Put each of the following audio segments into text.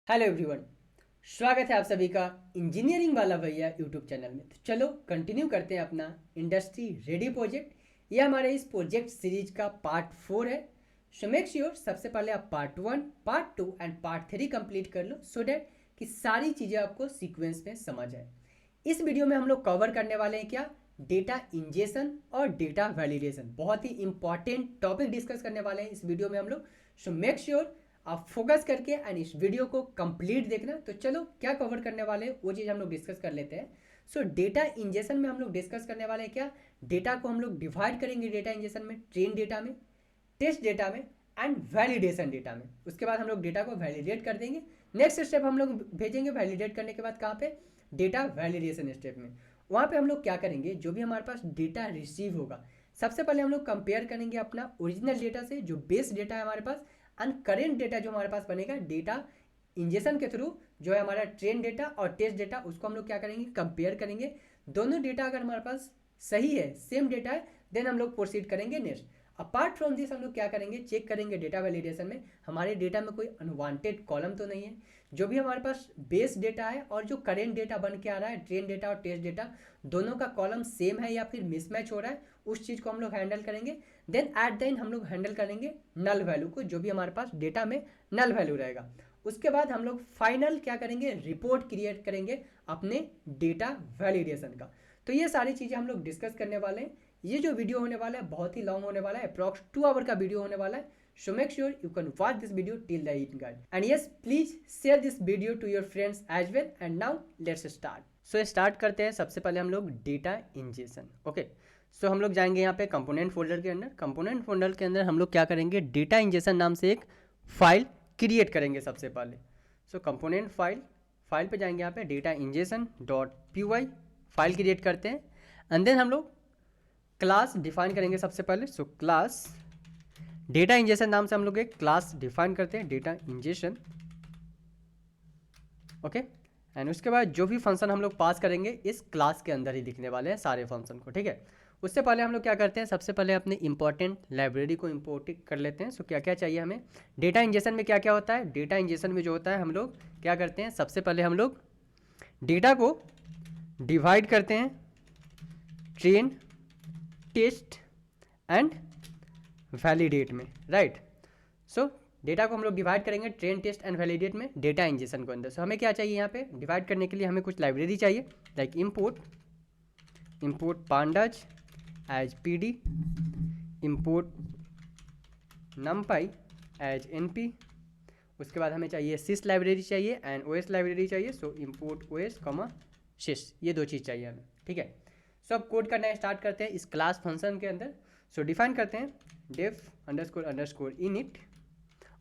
Hello everyone, स्वागत है आप सभी का इंजीनियरिंग वाला भैया यूट्यूब चैनल में। तो चलो कंटिन्यू करते हैं अपना इंडस्ट्री रेडी प्रोजेक्ट। ये हमारे इस प्रोजेक्ट सीरीज का पार्ट 4 है। सो मेक श्योर सबसे पहले आप part 1, part 2 and part 3 complete कर लो सो डैट कि सारी चीज़ें आपको सीक्वेंस में समझ आए। इस वीडियो में हम लोग कवर करने वाले हैं क्या, डेटा इंजेक्शन और डेटा वैलिडेशन। बहुत ही इंपॉर्टेंट टॉपिक डिस्कस करने वाले हैं इस वीडियो में हम लोग। सो मेक श्योर आप फोकस करके एंड इस वीडियो को कंप्लीट देखना। तो चलो क्या कवर करने वाले हैं वो चीज़ हम लोग डिस्कस कर लेते हैं। सो डेटा इंजेक्शन में हम लोग डिस्कस करने वाले हैं क्या, डेटा को हम लोग डिवाइड करेंगे डेटा इंजेक्शन में, ट्रेन डेटा में, टेस्ट डेटा में एंड वैलिडेशन डेटा में। उसके बाद हम लोग डेटा को वैलिडेट कर देंगे। नेक्स्ट स्टेप हम लोग भेजेंगे वैलिडेट करने के बाद कहाँ पे, डेटा वैलिडेशन स्टेप में। वहाँ पे हम लोग क्या करेंगे, जो भी हमारे पास डेटा रिसीव होगा सबसे पहले हम लोग कंपेयर करेंगे अपना ओरिजिनल डेटा से, जो बेस डेटा है हमारे पास, एंड करेंट डेटा जो हमारे पास बनेगा डेटा इंजेक्शन के थ्रू, जो है हमारा ट्रेन डेटा और टेस्ट डेटा, उसको हम लोग क्या करेंगे, कंपेयर करेंगे। दोनों डेटा अगर हमारे पास सही है, सेम डेटा है, देन हम लोग प्रोसीड करेंगे नेक्स्ट। अपार्ट फ्रॉम दिस हम लोग क्या करेंगे, चेक करेंगे डेटा वैलिडेशन में हमारे डेटा में कोई अनवांटेड कॉलम तो नहीं है। जो भी हमारे पास बेस डेटा है और जो करेंट डेटा बन के आ रहा है, ट्रेन डेटा और टेस्ट डेटा, दोनों का कॉलम सेम है या फिर मिसमैच हो रहा है, उस चीज़ को हम लोग हैंडल करेंगे। देन एट द एंड हम लोग हैंडल करेंगे नल वैल्यू को, जो भी हमारे पास डेटा में नल वैल्यू रहेगा। उसके बाद हम लोग फाइनल क्या करेंगे, रिपोर्ट क्रिएट करेंगे अपने डेटा वैलिडेशन का। तो ये सारी चीज़ें हम लोग डिस्कस करने वाले हैं। ये जो वीडियो होने वाला है बहुत ही लॉन्ग होने वाला है, अप्रॉक्स 2 आवर का वीडियो होने वाला है। So make sure you can watch this video till the end guys, and yes please share this video to your friends as well. And now let's start. So start करते हैं। सबसे पहले हम लोग डेटा इंजेक्शन। ओके, सो हम लोग जाएंगे यहाँ पे कंपोनेंट फोल्डर के अंदर। कंपोनेंट फोल्डर के अंदर हम लोग क्या करेंगे, डेटा इंजेक्शन नाम से एक फाइल क्रिएट करेंगे सबसे पहले। सो कंपोनेंट फाइल पे जाएंगे, यहाँ पे data injection dot py file create करते हैं। एंड देन हम लोग क्लास डिफाइन करेंगे सबसे पहले। सो क्लास डेटा इंजेक्शन नाम से हम लोग एक क्लास डिफाइन करते हैं, डेटा इंजेक्शन। ओके, एंड उसके बाद जो भी फंक्शन हम लोग पास करेंगे इस क्लास के अंदर ही दिखने वाले हैं सारे फंक्शन को, ठीक है। उससे पहले हम लोग क्या करते हैं, सबसे पहले अपने इंपॉर्टेंट लाइब्रेरी को इंपोर्ट कर लेते हैं। सो क्या क्या चाहिए हमें, डेटा इंजेक्शन में क्या क्या होता है, डेटा इंजेक्शन में जो होता है हम लोग क्या करते हैं, सबसे पहले हम लोग डेटा को डिवाइड करते हैं ट्रेन, टेस्ट एंड वैलिडेट में, राइट। सो डेटा को हम लोग डिवाइड करेंगे ट्रेन, टेस्ट एंड वैलिडेट में डेटा इंजेक्शन को अंदर। सो हमें क्या चाहिए, यहाँ पे डिवाइड करने के लिए हमें कुछ लाइब्रेरी चाहिए, like import pandas as pd, import numpy as np। उसके बाद हमें चाहिए sys लाइब्रेरी चाहिए एंड os लाइब्रेरी चाहिए। सो इंपोर्ट os sys, ये दो चीज़ चाहिए हमें, ठीक है। सो अब कोड करना स्टार्ट करते हैं इस क्लास फंक्शन के अंदर। सो डिफाइन करते हैं डेफ अंडरस्कोर इनिट,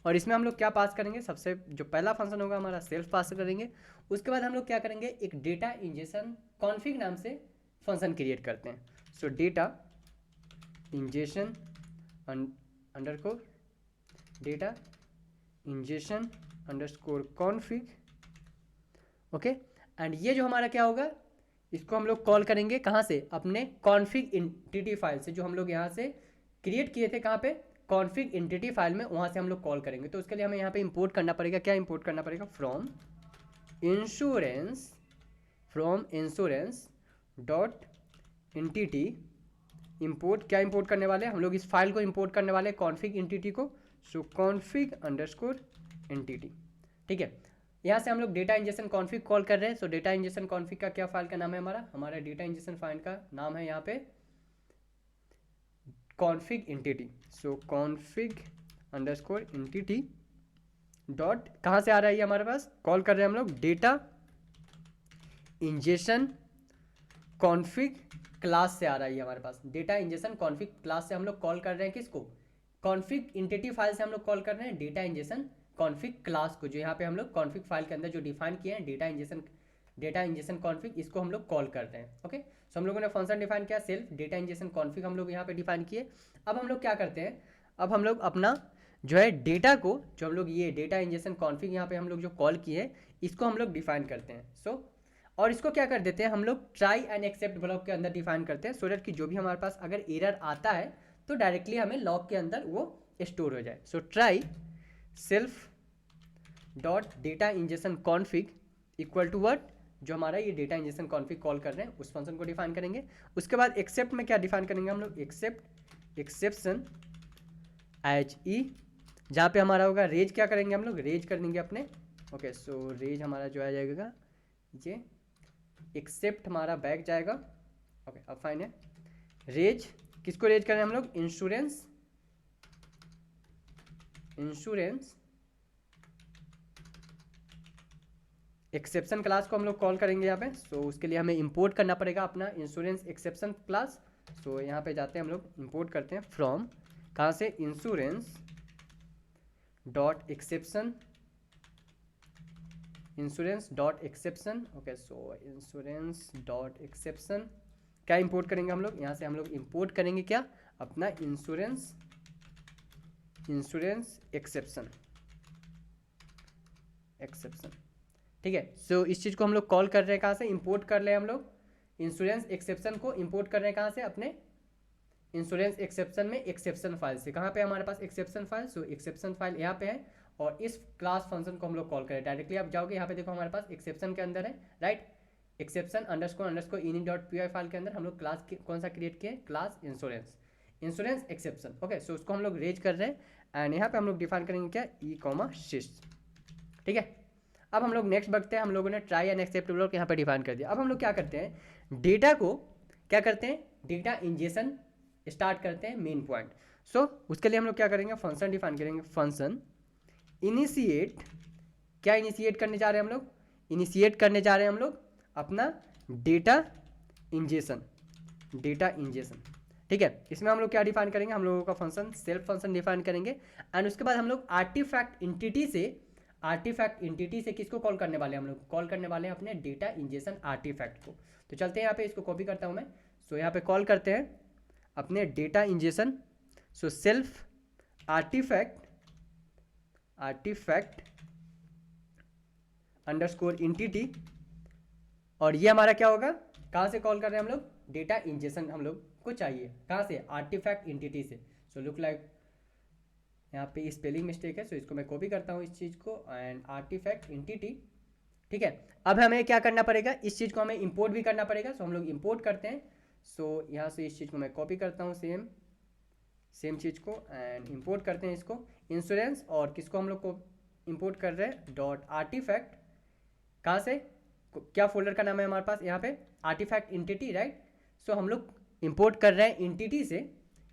और इसमें हम लोग क्या पास करेंगे, सबसे जो पहला फंक्शन होगा हमारा सेल्फ पास करेंगे। उसके बाद हम लोग क्या करेंगे, एक डेटा इंजेक्शन कॉन्फिग नाम से फंक्शन क्रिएट करते हैं। So data injection underscore data injection underscore config. Okay, and ये जो हमारा क्या होगा, इसको हम लोग कॉल करेंगे कहाँ से, अपने कॉन्फिग एंटिटी फाइल से, जो हम लोग यहाँ से क्रिएट किए थे, कहाँ पे, कॉन्फिग एंटिटी फाइल में, वहाँ से हम लोग कॉल करेंगे। तो उसके लिए हमें यहाँ पे इंपोर्ट करना पड़ेगा, क्या इंपोर्ट करना पड़ेगा, from insurance dot entity import. क्या इंपोर्ट करने वाले हैं हम लोग, इस फाइल को इंपोर्ट करने वाले हैं, कॉन्फिग एंटिटी को। सो कॉन्फिग अंडरस्कोर एंटिटी, ठीक है। यहाँ से हम लोग डेटा इंजेक्शन कॉन्फिग कॉल कर रहे हैं। सो डेटा इंजेक्शन कॉन्फिग का क्या फाइल का नाम है, हमारा डेटा इंजेक्शन फाइल का नाम है यहाँ पे कॉन्फिग एंटिटी। सो कॉन्फिग अंडरस्कोर एंटिटी डॉट, कहाँ से आ रहा है ये हमारे पास, कॉल कर रहे हैं हम लोग डेटा इंजेक्शन कॉन्फिग क्लास से आ रहा है हमारे पास। डेटा इंजेक्शन कॉन्फिग क्लास से हम लोग कॉल कर रहे हैं किसको, कॉन्फिग एंटिटी फाइल से हम लोग कॉल कर रहे हैं डेटा इंजेक्शन कॉन्फिग क्लास को, जो यहाँ पे हम लोग कॉन्फिग फाइल के अंदर जो डिफाइन किए हैं डेटा इंजेक्शन कॉन्फिग, इसको हम लोग कॉल करते हैं। ओके, सो हम लोगों ने फंक्शन डिफाइन किया सेल्फ डेटा इंजेक्शन कॉन्फिग, हम लोग यहाँ पे डिफाइन किए। अब हम लोग क्या करते हैं, अब हम लोग अपना जो है डेटा को, जो हम लोग ये डेटा इंजेक्शन कॉन्फिग यहाँ पे हम लोग जो कॉल किए, इसको हम लोग डिफाइन करते हैं। सो और इसको क्या कर देते हैं, हम लोग ट्राई एंड एक्सेप्ट ब्लॉक के अंदर डिफाइन करते हैं, सो दैट कि जो भी हमारे पास अगर एरर आता है तो डायरेक्टली हमें लॉग के अंदर वो स्टोर हो जाए। So try self dot data injection config equal to word, जो हमारा ये डेटा इंजेक्शन कॉन्फिग कॉल कर रहे हैं उस फंक्शन को डिफाइन करेंगे। उसके बाद एक्सेप्ट में क्या डिफाइन करेंगे हम लोग, एक्सेप्ट एक्सेप्शन एच ई, जहाँ पे हमारा होगा रेज, क्या करेंगे हम लोग, रेज कर देंगे अपने। ओके, सो रेज हमारा जो आ जाएगा ये एक्सेप्ट हमारा बैक जाएगा। ओके, अब फाइन है। रेज किसको रेज करें हम लोग, इंश्योरेंस, इंश्योरेंस एक्सेप्शन क्लास को हम लोग कॉल करेंगे यहाँ पे। सो उसके लिए हमें इंपोर्ट करना पड़ेगा अपना इंश्योरेंस एक्सेप्शन क्लास। सो यहाँ पे जाते हैं हम लोग, इंपोर्ट करते हैं फ्रॉम, कहाँ से, insurance dot exception, insurance dot exception. Okay, सो इंश्योरेंस डॉट एक्सेप्शन क्या इंपोर्ट करेंगे हम लोग, यहाँ से हम लोग इंपोर्ट करेंगे क्या, अपना इंश्योरेंस, इंश्योरेंस एक्सेप्शन, एक्सेप्शन। ठीक है, सो इस चीज़ को हम लोग कॉल कर रहे हैं कहाँ से, इंपोर्ट कर रहे हैं हम लोग इंश्योरेंस एक्सेप्शन को इंपोर्ट कर रहे हैं कहाँ से, अपने इंश्योरेंस एक्सेप्शन में एक्सेप्शन फाइल से। कहाँ पे हमारे पास एक्सेप्शन फाइल, सो एक्सेप्शन फाइल यहाँ पे है और इस क्लास फंक्शन को हम लोग कॉल करें डायरेक्टली। आप जाओगे यहाँ पे देखो हमारे पास एक्सेप्शन के अंदर है, right, exception underscore underscore init dot P file के अंदर हम लोग क्लास कौन सा क्रिएट किए, class insurance, insurance exception. Okay, so उसको हम लोग रेज कर रहे हैं एंड यहाँ पे हम लोग डिफाइन करेंगे क्या, ई कॉमा सिस। ठीक है, अब हम लोग नेक्स्ट बढ़ते हैं। हम लोगों ने ट्राई एंड एक्सेप्ट ब्लॉक यहाँ पे डिफाइन कर दिया। अब हम लोग क्या करते हैं, डेटा को क्या करते हैं, डेटा इंजेक्शन स्टार्ट करते हैं मेन पॉइंट। सो उसके लिए हम लोग क्या करेंगे, फंक्शन डिफाइन करेंगे, फंक्शन इनिशिएट, क्या इनिशिएट करने जा रहे हैं हम लोग, इनिशिएट करने जा रहे हैं हम लोग अपना डेटा इंजेक्शन, डेटा इंजेक्शन। ठीक है, इसमें हम लोग क्या डिफाइन करेंगे, हम लोगों का फंक्शन सेल्फ फंक्शन डिफाइन करेंगे एंड उसके बाद हम लोग आर्टिफैक्ट एंटिटी से, आर्टिफैक्ट एंटिटी से किसको कॉल करने वाले हैं, हम लोग कॉल करने वाले हैं अपने डेटा इंजेक्शन आर्टिफैक्ट को। तो चलते हैं यहाँ पे, इसको कॉपी करता हूँ मैं। सो यहाँ पे कॉल करते हैं अपने data injection, so self artifact, artifact underscore entity, और ये हमारा क्या होगा, कहाँ से कॉल कर रहे हैं हम लोग, डेटा इंजेक्शन हम लोग को चाहिए, कहाँ से, आर्टिफैक्ट एंटिटी से। सो लुक लाइक यहाँ पे स्पेलिंग मिस्टेक है, सो इसको मैं कॉपी करता हूँ इस चीज़ को एंड आर्टिफैक्ट एंटिटी। ठीक है, अब हमें क्या करना पड़ेगा, इस चीज़ को हमें इंपोर्ट भी करना पड़ेगा। सो हम लोग इंपोर्ट करते हैं। सो यहाँ से इस चीज़ को मैं कॉपी करता हूँ, सेम चीज़ को एंड इंपोर्ट करते हैं इसको, इंश्योरेंस, और किसको हम लोग को इंपोर्ट कर रहे हैं, डॉट आर्टिफैक्ट, कहाँ से, क्या फोल्डर का नाम है हमारे पास यहाँ पे, आर्टिफैक्ट एंटिटी, राइट। सो हम लोग इंपोर्ट कर रहे हैं एंटिटी से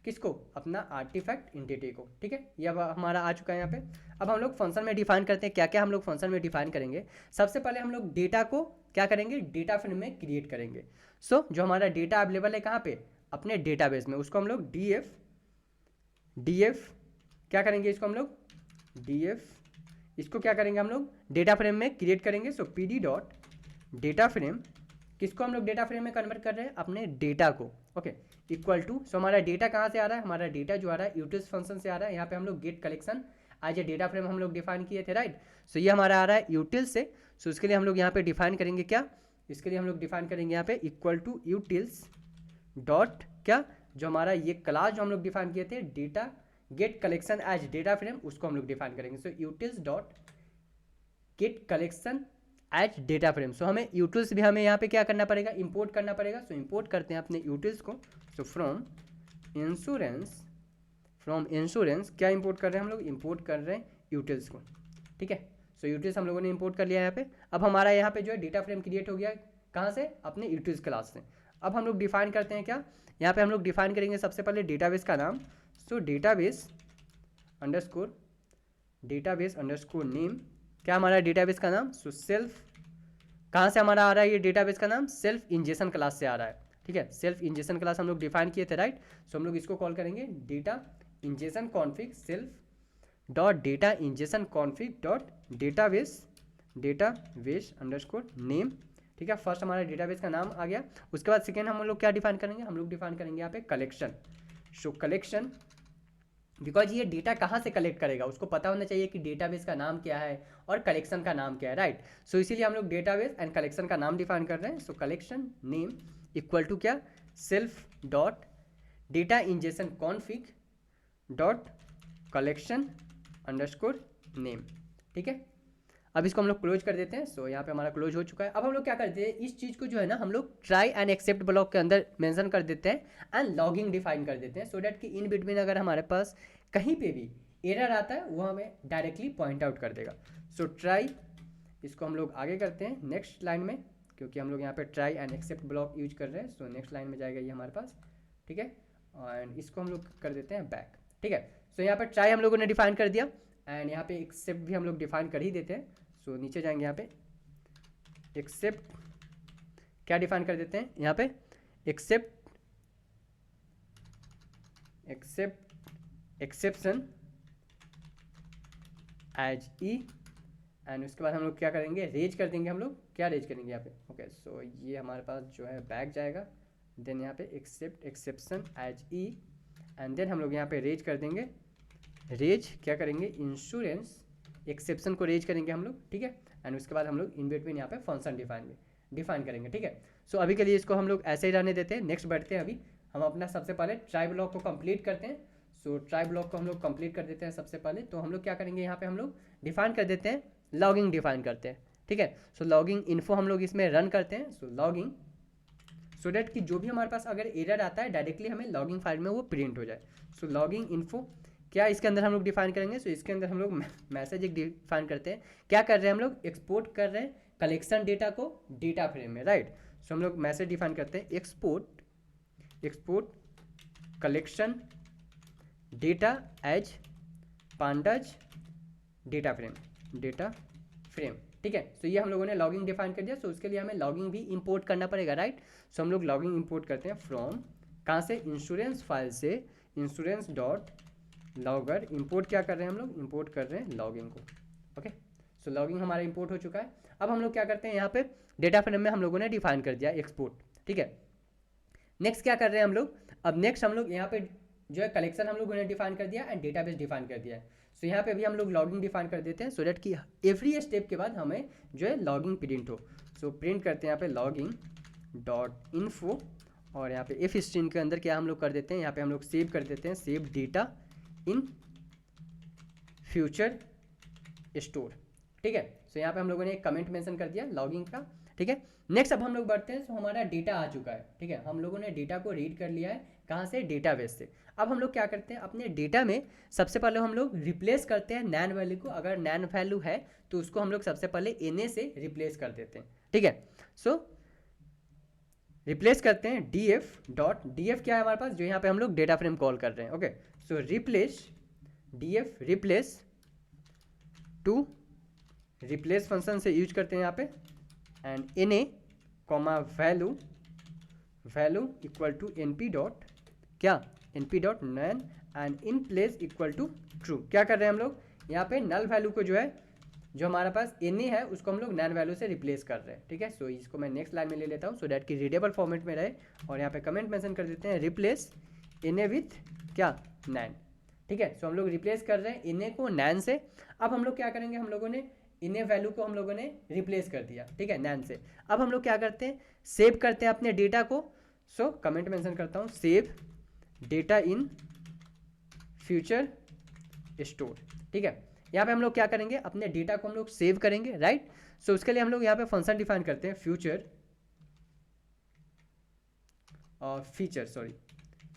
किसको, अपना आर्टिफैक्ट एंटिटी को। ठीक है, ये अब हमारा आ चुका है यहाँ पे। अब हम लोग फंक्शन में डिफाइन करते हैं, क्या क्या हम लोग फंक्शन में डिफाइन करेंगे। सबसे पहले हम लोग डेटा को क्या करेंगे, डेटा फ्रेम में क्रिएट करेंगे। सो जो हमारा डेटा अवेलेबल है कहाँ पे, अपने डेटाबेस में, उसको हम लोग डीएफ क्या करेंगे, इसको हम लोग डीएफ, इसको क्या करेंगे हम लोग डेटा फ्रेम में क्रिएट करेंगे। सो पीडी डॉट डेटा फ्रेम, किसको हम लोग डेटा फ्रेम में कन्वर्ट कर रहे हैं, अपने डेटा को। ओके, इक्वल टू, सो हमारा डेटा कहाँ से आ रहा है, हमारा डेटा जो आ रहा है यूटिल्स फंक्शन से आ रहा है। यहाँ पे हम लोग get collection as a data frame हम लोग डिफाइन किए थे, राइट। सो ये हमारा आ रहा है यूटिल्स से। सो उसके लिए हम लोग यहाँ पे डिफाइन करेंगे क्या, इसके लिए हम लोग डिफाइन करेंगे यहाँ पे इक्वल टू यूटिल्स डॉट क्या, जो हमारा ये क्लास जो हम लोग डिफाइन किए थे data get collection as data frame, उसको हम लोग डिफाइन करेंगे। So utils dot get collection as data frame. So हमें यूटिल्स भी हमें यहाँ पे क्या करना पड़ेगा, इंपोर्ट करना पड़ेगा। सो इंपोर्ट करते हैं अपने यूटिल्स को। सो फ्रॉम इंश्योरेंस क्या इंपोर्ट कर रहे हैं हम लोग, इंपोर्ट कर रहे हैं यूटिल्स को। ठीक है, सो यूटिल्स हम लोगों ने इंपोर्ट कर लिया यहाँ पे। अब हमारा यहाँ पे जो है डेटा फ्रेम क्रिएट हो गया, कहाँ से, अपने यूटिल्स क्लास से। अब हम लोग डिफाइन करते हैं क्या, यहाँ पे हम लोग डिफाइन करेंगे सबसे पहले डेटाबेस का नाम। सो डेटाबेस अंडरस्कोर नेम, क्या हमारा डेटाबेस का नाम, सो सेल्फ, कहाँ से हमारा आ रहा है ये डेटाबेस का नाम, सेल्फ इंजेक्शन क्लास से आ रहा है। ठीक है, सेल्फ इंजेक्शन क्लास हम लोग डिफाइन किए थे, राइट। सो हम लोग इसको कॉल करेंगे data injection config self dot data injection config dot database underscore name. ठीक है, फर्स्ट हमारा डेटाबेस का नाम आ गया। उसके बाद सेकेंड हम लोग क्या डिफाइन करेंगे, हम लोग डिफाइन करेंगे यहाँ पे कलेक्शन। सो कलेक्शन, बिकॉज ये डेटा कहाँ से कलेक्ट करेगा, उसको पता होना चाहिए कि डेटाबेस का नाम क्या है और कलेक्शन का नाम क्या है, राइट। सो इसीलिए हम लोग डेटाबेस एंड कलेक्शन का नाम डिफाइन कर रहे हैं। So collection name equal to क्या, self dot data injection config dot collection underscore name. ठीक है, अब इसको हम लोग क्लोज कर देते हैं। सो यहाँ पे हमारा क्लोज हो चुका है। अब हम लोग क्या करते हैं, इस चीज़ को जो है ना हम लोग ट्राई एंड एक्सेप्ट ब्लॉक के अंदर मेंशन कर देते हैं एंड लॉगिंग डिफाइन कर देते हैं, सो डैट कि इन बिटवीन अगर हमारे पास कहीं पे भी एरर आता है वो हमें डायरेक्टली पॉइंट आउट कर देगा। सो ट्राई, इसको हम लोग आगे करते हैं नेक्स्ट लाइन में, क्योंकि हम लोग यहाँ पे try and except block use कर रहे हैं। सो नेक्स्ट लाइन में जाएगा ये हमारे पास, ठीक है। एंड इसको हम लोग कर देते हैं बैक, ठीक है। सो यहाँ पे ट्राई हम लोगों ने डिफाइन कर दिया एंड यहाँ पे एक्सेप्ट भी हम लोग डिफाइन कर ही देते हैं। सो नीचे जाएंगे, यहाँ पे एक्सेप्ट क्या डिफाइन कर देते हैं, यहाँ पे except exception as e, and उसके बाद हम लोग क्या करेंगे, रेज कर देंगे। हम लोग क्या रेज करेंगे यहाँ पे, ओके। सो ये हमारे पास जो है बैक जाएगा, देन यहाँ पे except exception as e, and then हम लोग यहाँ पे रेज कर देंगे। रेज क्या करेंगे, इंश्योरेंस एक्सेप्शन को रेज करेंगे हम लोग, ठीक है। एंड उसके बाद हम लोग इन बिटवीन यहाँ पे फंक्शन डिफाइन करेंगे, ठीक है। सो अभी के लिए इसको हम लोग ऐसे ही रहने देते हैं। नेक्स्ट बढ़ते हैं, अभी हम अपना सबसे पहले ट्राई ब्लॉक को कंप्लीट करते हैं। सो ट्राई ब्लॉक को हम लोग कंप्लीट कर देते हैं सबसे पहले। तो हम लोग क्या करेंगे, यहाँ पे हम लोग डिफाइन कर देते हैं, लॉगिंग डिफाइन करते हैं, ठीक है। सो लॉगिंग इन्फो हम लोग इसमें रन करते हैं। सो लॉगिंग, सो डैट कि जो भी हमारे पास अगर एरर आता है डायरेक्टली हमें लॉगिंग फाइल में वो प्रिंट हो जाए। सो लॉगिंग इन्फो क्या इसके अंदर हम लोग डिफाइन करेंगे। सो इसके अंदर हम लोग मैसेज एक डिफाइन करते हैं। क्या कर रहे हैं हम लोग, एक्सपोर्ट कर रहे हैं कलेक्शन डेटा को डेटा फ्रेम में, राइट। सो हम लोग मैसेज डिफाइन करते हैं, export collection data as pandas data frame, ठीक है। सो ये हम लोगों ने लॉगिंग डिफाइन कर दिया। सो उसके लिए हमें लॉगिंग भी इंपोर्ट करना पड़ेगा, राइट। सो हम लोग लॉगिंग इंपोर्ट करते हैं फ्रॉम, कहाँ से, इंश्योरेंस फाइल से, इंश्योरेंस डॉट लॉगर। इंपोर्ट क्या कर रहे हैं हम लोग, इंपोर्ट कर रहे हैं लॉगिंग को, ओके। सो लॉगिंग हमारा इंपोर्ट हो चुका है। अब हम लोग क्या करते हैं, यहाँ पे डेटा फ्रेम में हम लोगों ने डिफाइन कर दिया एक्सपोर्ट, ठीक है। नेक्स्ट क्या कर रहे हैं हम लोग, अब नेक्स्ट हम लोग यहाँ पे जो है कलेक्शन हम लोगों ने डिफाइन कर दिया एंड डेटाबेस डिफाइन कर दिया है। सो यहाँ पे भी हम लोग लॉगिंग डिफाइन कर देते हैं, सो डैट कि एवरी स्टेप के बाद हमें जो है लॉगिंग प्रिंट हो। सो प्रिंट करते हैं यहाँ पे लॉगिंग डॉट इन्फो, और यहाँ पे इफ स्ट्रिंग के अंदर क्या हम लोग कर देते हैं, यहाँ पे हम लोग सेव कर देते हैं, save data in future store, ठीक है। सो यहाँ पे हम लोगों ने एक कमेंट मेंशन कर दिया लॉगिंग का, ठीक है। नेक्स्ट अब हम लोग बढ़ते हैं। सो हमारा डेटा आ चुका है, ठीक है। हम लोगों ने डेटा को रीड कर लिया है, कहाँ से, डेटाबेस से। अब हम लोग क्या करते हैं, अपने डेटा में सबसे पहले हम लोग रिप्लेस करते हैं नैन वैल्यू को। अगर नैन वैल्यू है तो उसको हम लोग सबसे पहले एनए से रिप्लेस कर देते हैं, ठीक है। सो रिप्लेस करते हैं डीएफ डॉट, डीएफ क्या है हमारे पास, जो यहाँ पे हम लोग डेटा फ्रेम कॉल कर रहे हैं, okay. So replace DF replace to, replace function से यूज करते हैं यहाँ पे, and N A comma value equal to N P dot क्या, N P dot NaN, and in place equal to true. क्या कर रहे हैं हम लोग, यहाँ पे नल वैल्यू को जो है, जो हमारे पास एन ए है उसको हम लोग नैन वैल्यू से रिप्लेस कर रहे हैं, ठीक है। सो इसको मैं नेक्स्ट लाइन में ले लेता हूँ, सो डैट कि रीडेबल फॉर्मेट में रहे। और यहाँ पे कमेंट मेंशन कर देते हैं, रिप्लेस एन ए विथ क्या, नैन, ठीक है। सो हम लोग रिप्लेस कर रहे हैं एन ए को नैन से। अब हम लोग क्या करेंगे, हम लोगों ने इन ए वैल्यू को हम लोगों ने रिप्लेस कर दिया, ठीक है, नैन से। अब हम लोग क्या करते हैं, सेव करते हैं अपने डेटा को। सो कमेंट मेंशन करता हूँ, save data in future store, ठीक है। यहाँ पे हम लोग क्या करेंगे, अपने डेटा को हम लोग सेव करेंगे, राइट। सो उसके लिए हम लोग यहाँ पे फंक्शन डिफाइन करते हैं,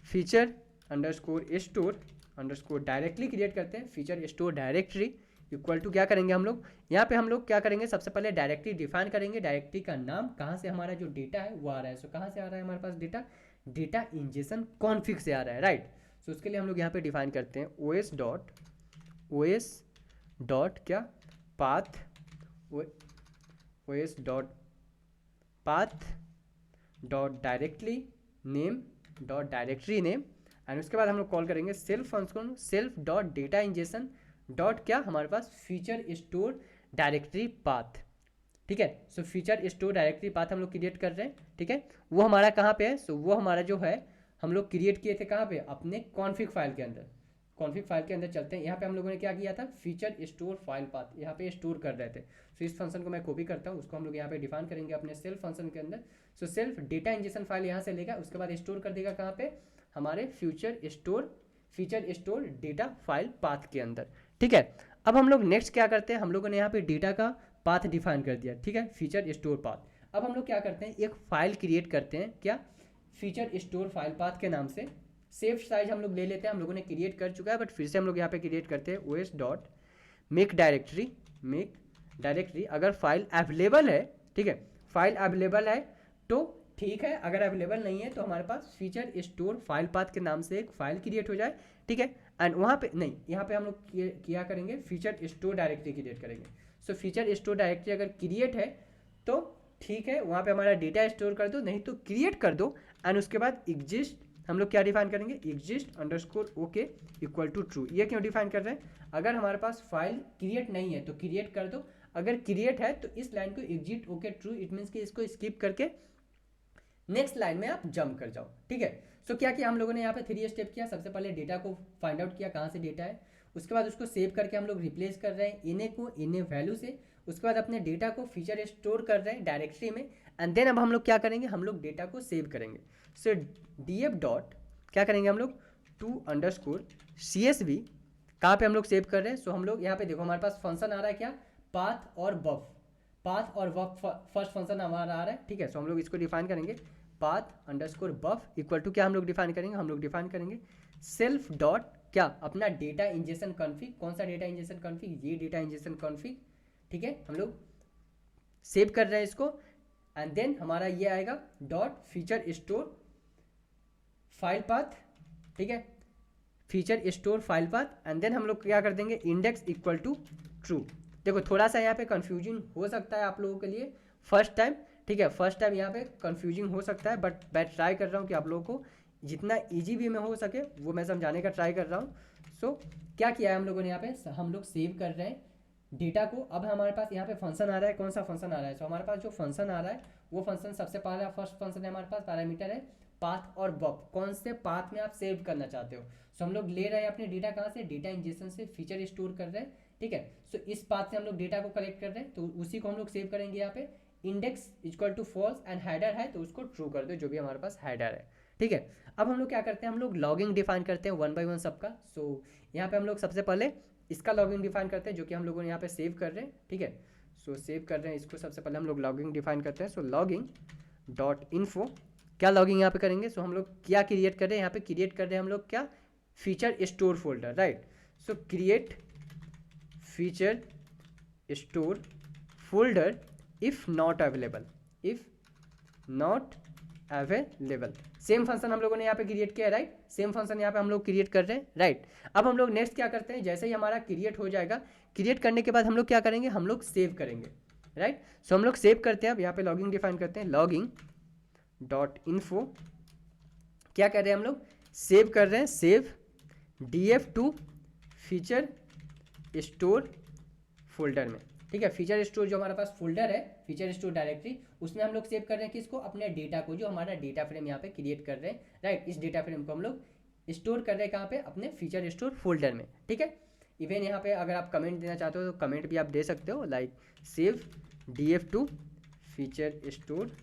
feature underscore store underscore directly create करते हैं, feature store directory equal to क्या करेंगे हम लोग, यहाँ पे हम लोग क्या करेंगे, सबसे पहले डायरेक्टरी डिफाइन करेंगे। डायरेक्टरी का नाम, कहाँ से हमारा जो डेटा है वो आ रहा है। सो कहाँ से आ रहा है हमारे पास डेटा इंजेक्शन कॉन्फिग से आ रहा है, राइट। सो उसके लिए हम लोग यहाँ पे डिफाइन करते हैं ओएस डॉट क्या, path, OS dot path dot directory name dot directory name, and उसके बाद हम लोग कॉल करेंगे self function, self dot data injection dot क्या, हमारे पास फीचर स्टोर डायरेक्टरी पाथ, ठीक है। सो फीचर स्टोर डायरेक्टरी पाथ हम लोग क्रिएट कर रहे हैं, ठीक है। वो हमारा कहाँ पे है, सो वो हमारा जो है हम लोग क्रिएट किए थे कहाँ पे, अपने कॉन्फिग फाइल के अंदर। कॉन्फिग फाइल के अंदर चलते हैं, यहाँ पे हम लोगों ने क्या किया था, फीचर स्टोर फाइल पाथ यहाँ पे स्टोर कर रहे थे। सो इस फंक्शन को मैं कॉपी करता हूँ, उसको हम लोग यहाँ पे डिफाइन करेंगे अपने सेल्फ फंक्शन के अंदर। So self data injection file यहाँ से लेगा, उसके बाद स्टोर कर देगा कहाँ पे, हमारे feature store data file path के अंदर, ठीक है। अब हम लोग नेक्स्ट क्या करते हैं, हम लोगों ने यहाँ पे डेटा का पाथ डिफाइन कर दिया, ठीक है, फीचर स्टोर पाथ। अब हम लोग क्या करते हैं, एक फाइल क्रिएट करते हैं, क्या, फीचर स्टोर फाइल पाथ के नाम से। सेफ साइज हम लोग ले लेते हैं, हम लोगों ने क्रिएट कर चुका है, बट फिर से हम लोग यहाँ पे क्रिएट करते हैं os डॉट मेक डायरेक्टरी अगर फाइल अवेलेबल है, ठीक है, फाइल अवेलेबल है तो ठीक है, अगर अवेलेबल नहीं है तो हमारे पास फीचर स्टोर फाइल पाथ के नाम से एक फाइल क्रिएट हो जाए, ठीक है। एंड वहाँ पे नहीं, यहाँ पे हम लोग क्या करेंगे, फीचर स्टोर डायरेक्टरी क्रिएट करेंगे। सो फीचर स्टोर डायरेक्टरी अगर क्रिएट है तो ठीक है, वहाँ पे हमारा डेटा स्टोर कर दो, नहीं तो क्रिएट कर दो। एंड उसके बाद एग्जिस्ट हम लोग क्या डिफाइन करेंगे, exist underscore okay equal to true. ये क्यों डिफाइन कर रहे हैं, अगर हमारे पास फाइल क्रिएट नहीं है तो क्रिएट कर दो, अगर क्रिएट है तो इस लाइन को exit okay true, it means कि इसको स्किप करके नेक्स्ट लाइन में आप जंप कर जाओ, ठीक है। सो क्या किया हम लोगों ने यहाँ पे 3 स्टेप किया। सबसे पहले डेटा को फाइंड आउट किया कहाँ से डेटा है, उसके बाद उसको सेव करके हम लोग रिप्लेस कर रहे हैं इन्हें को इन्हें वैल्यू से, उसके बाद अपने डेटा को फीचर स्टोर कर रहे हैं डायरेक्टरी में। एंड देन अब हम लोग क्या करेंगे, हम लोग डेटा को सेव करेंगे। सो df डॉट क्या करेंगे हम लोग, टू अंडरस्कोर CSV कहाँ पे हम लोग सेव कर रहे हैं। सो हम लोग यहाँ पे देखो हमारे पास फंक्शन आ रहा है क्या, पाथ और बफ फर्स्ट फंक्शन हमारा आ रहा है, ठीक है। सो हम लोग इसको डिफाइन करेंगे, path underscore buff equal to क्या हम लोग डिफाइन करेंगे, हम लोग डिफाइन करेंगे सेल्फ डॉट क्या, अपना डेटा इंजेक्शन कॉन्फिग। कौन सा डेटा इंजेक्शन कॉन्फिग, ये डेटा इंजेक्शन कॉन्फिग, ठीक है। हम लोग सेव कर रहे हैं इसको। एंड देन हमारा ये आएगा dot feature store file path, ठीक है, feature store file path. And then हम लोग क्या कर देंगे, इंडेक्स इक्वल टू ट्रू। देखो थोड़ा सा यहाँ पे कंफ्यूजिंग हो सकता है आप लोगों के लिए फर्स्ट टाइम, ठीक है, फर्स्ट टाइम यहाँ पे कंफ्यूजिंग हो सकता है, बट मैं ट्राई कर रहा हूँ कि आप लोगों को जितना इजी भी में हो सके वो मैं समझाने का ट्राई कर रहा हूँ। सो क्या किया है हम लोगों ने यहाँ पे, हम लोग सेव कर रहे हैं डेटा को। अब हमारे पास यहाँ पे फंक्शन आ रहा है, कौन सा फंक्शन आ रहा है, सो हमारे पास जो फंक्शन आ रहा है वो फंक्शन सबसे पहला फर्स्ट फंक्शन है हमारे पास, पैरामीटर है पाथ और बफ, कौन से पाथ में आप सेव करना चाहते हो। सो हम लोग ले रहे हैं अपने डेटा कहाँ से, डेटा इंजेक्शन से फीचर स्टोर कर रहे हैं, ठीक है। सो इस पाथ से हम लोग डेटा को कलेक्ट कर रहे हैं, तो उसी को हम लोग सेव करेंगे यहाँ पे। Index equal to false and header है तो उसको ट्रू कर दो, जो भी हमारे पास हेडर है, ठीक है। अब हम लोग क्या करते हैं, हम लोग लॉगिंग डिफाइन करते हैं 1 by 1 सबका। सो यहाँ पे हम लोग सबसे पहले इसका लॉगिंग डिफाइन करते हैं, जो कि हम लोगों ने यहाँ पे सेव कर रहे हैं, ठीक है। सो सेव कर रहे हैं इसको, सबसे पहले हम लोग लॉगिंग डिफाइन करते हैं। सो लॉगिंग डॉट इन्फो, क्या लॉगिंग यहाँ पे करेंगे, सो हम लोग क्या क्रिएट कर रहे हैं, यहाँ पे क्रिएट कर रहे हैं हम लोग क्या, feature store folder, right. So create feature store folder if not available, same function हम लोगों ने यहाँ पे क्रिएट किया है, राइट। सेम फंक्शन यहाँ पे हम लोग क्रिएट कर रहे हैं, राइट। अब हम लोग नेक्स्ट क्या करते हैं, जैसे ही हमारा क्रिएट हो जाएगा, क्रिएट करने के बाद हम लोग क्या करेंगे, हम लोग सेव करेंगे, राइट। सो हम लोग सेव करते हैं। अब यहाँ पे लॉगिंग डिफाइन करते हैं, लॉगिंग डॉट इन्फो, क्या कर रहे हैं हम लोग, सेव कर रहे हैं, save df to feature store folder में, ठीक है। फीचर स्टोर जो हमारे पास फोल्डर है, फीचर स्टोर डायरेक्टरी, उसमें हम लोग सेव कर रहे हैं किसको, अपने डेटा को, जो हमारा डेटा फ्रेम यहाँ पे क्रिएट कर रहे हैं, राइट। इस डेटा फ्रेम को हम लोग स्टोर कर रहे हैं कहाँ पे, अपने फीचर स्टोर फोल्डर में, ठीक है। इवन यहाँ पे अगर आप कमेंट देना चाहते हो तो कमेंट भी आप दे सकते हो, like save df to feature store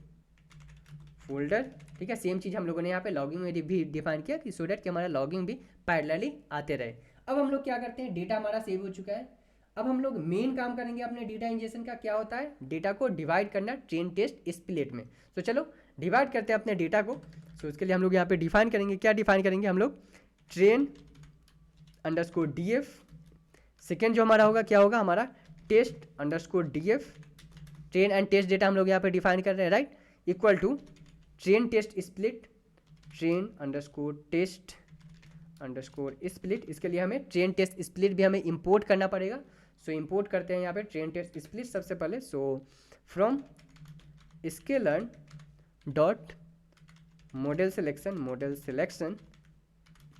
folder, ठीक है। सेम चीज़ हम लोगों ने यहाँ पे लॉगिंग में भी डिफाइन किया कि सो डैट कि हमारा लॉगिंग भी पैरेलली आते रहे। अब हम लोग क्या करते हैं, डेटा हमारा सेव हो चुका है। अब हम लोग मेन काम करेंगे अपने डेटा इंजेक्शन का, क्या होता है, डेटा को डिवाइड करना ट्रेन टेस्ट स्प्लिट में। तो चलो डिवाइड करते हैं अपने डेटा को। सो उसके लिए हम लोग यहाँ पे डिफाइन करेंगे, क्या डिफाइन करेंगे हम लोग, ट्रेन अंडरस्कोर df, सेकेंड जो हमारा होगा क्या होगा, हमारा test underscore df, train and test data हम लोग यहाँ पे डिफाइन कर रहे हैं, right, equal to train test split, train underscore test underscore split. इसके लिए हमें ट्रेन टेस्ट स्प्लिट भी हमें इंपोर्ट करना पड़ेगा। सो इंपोर्ट करते हैं यहाँ पे ट्रेन टेस्ट स्प्लिट सबसे पहले। So from sklearn dot model selection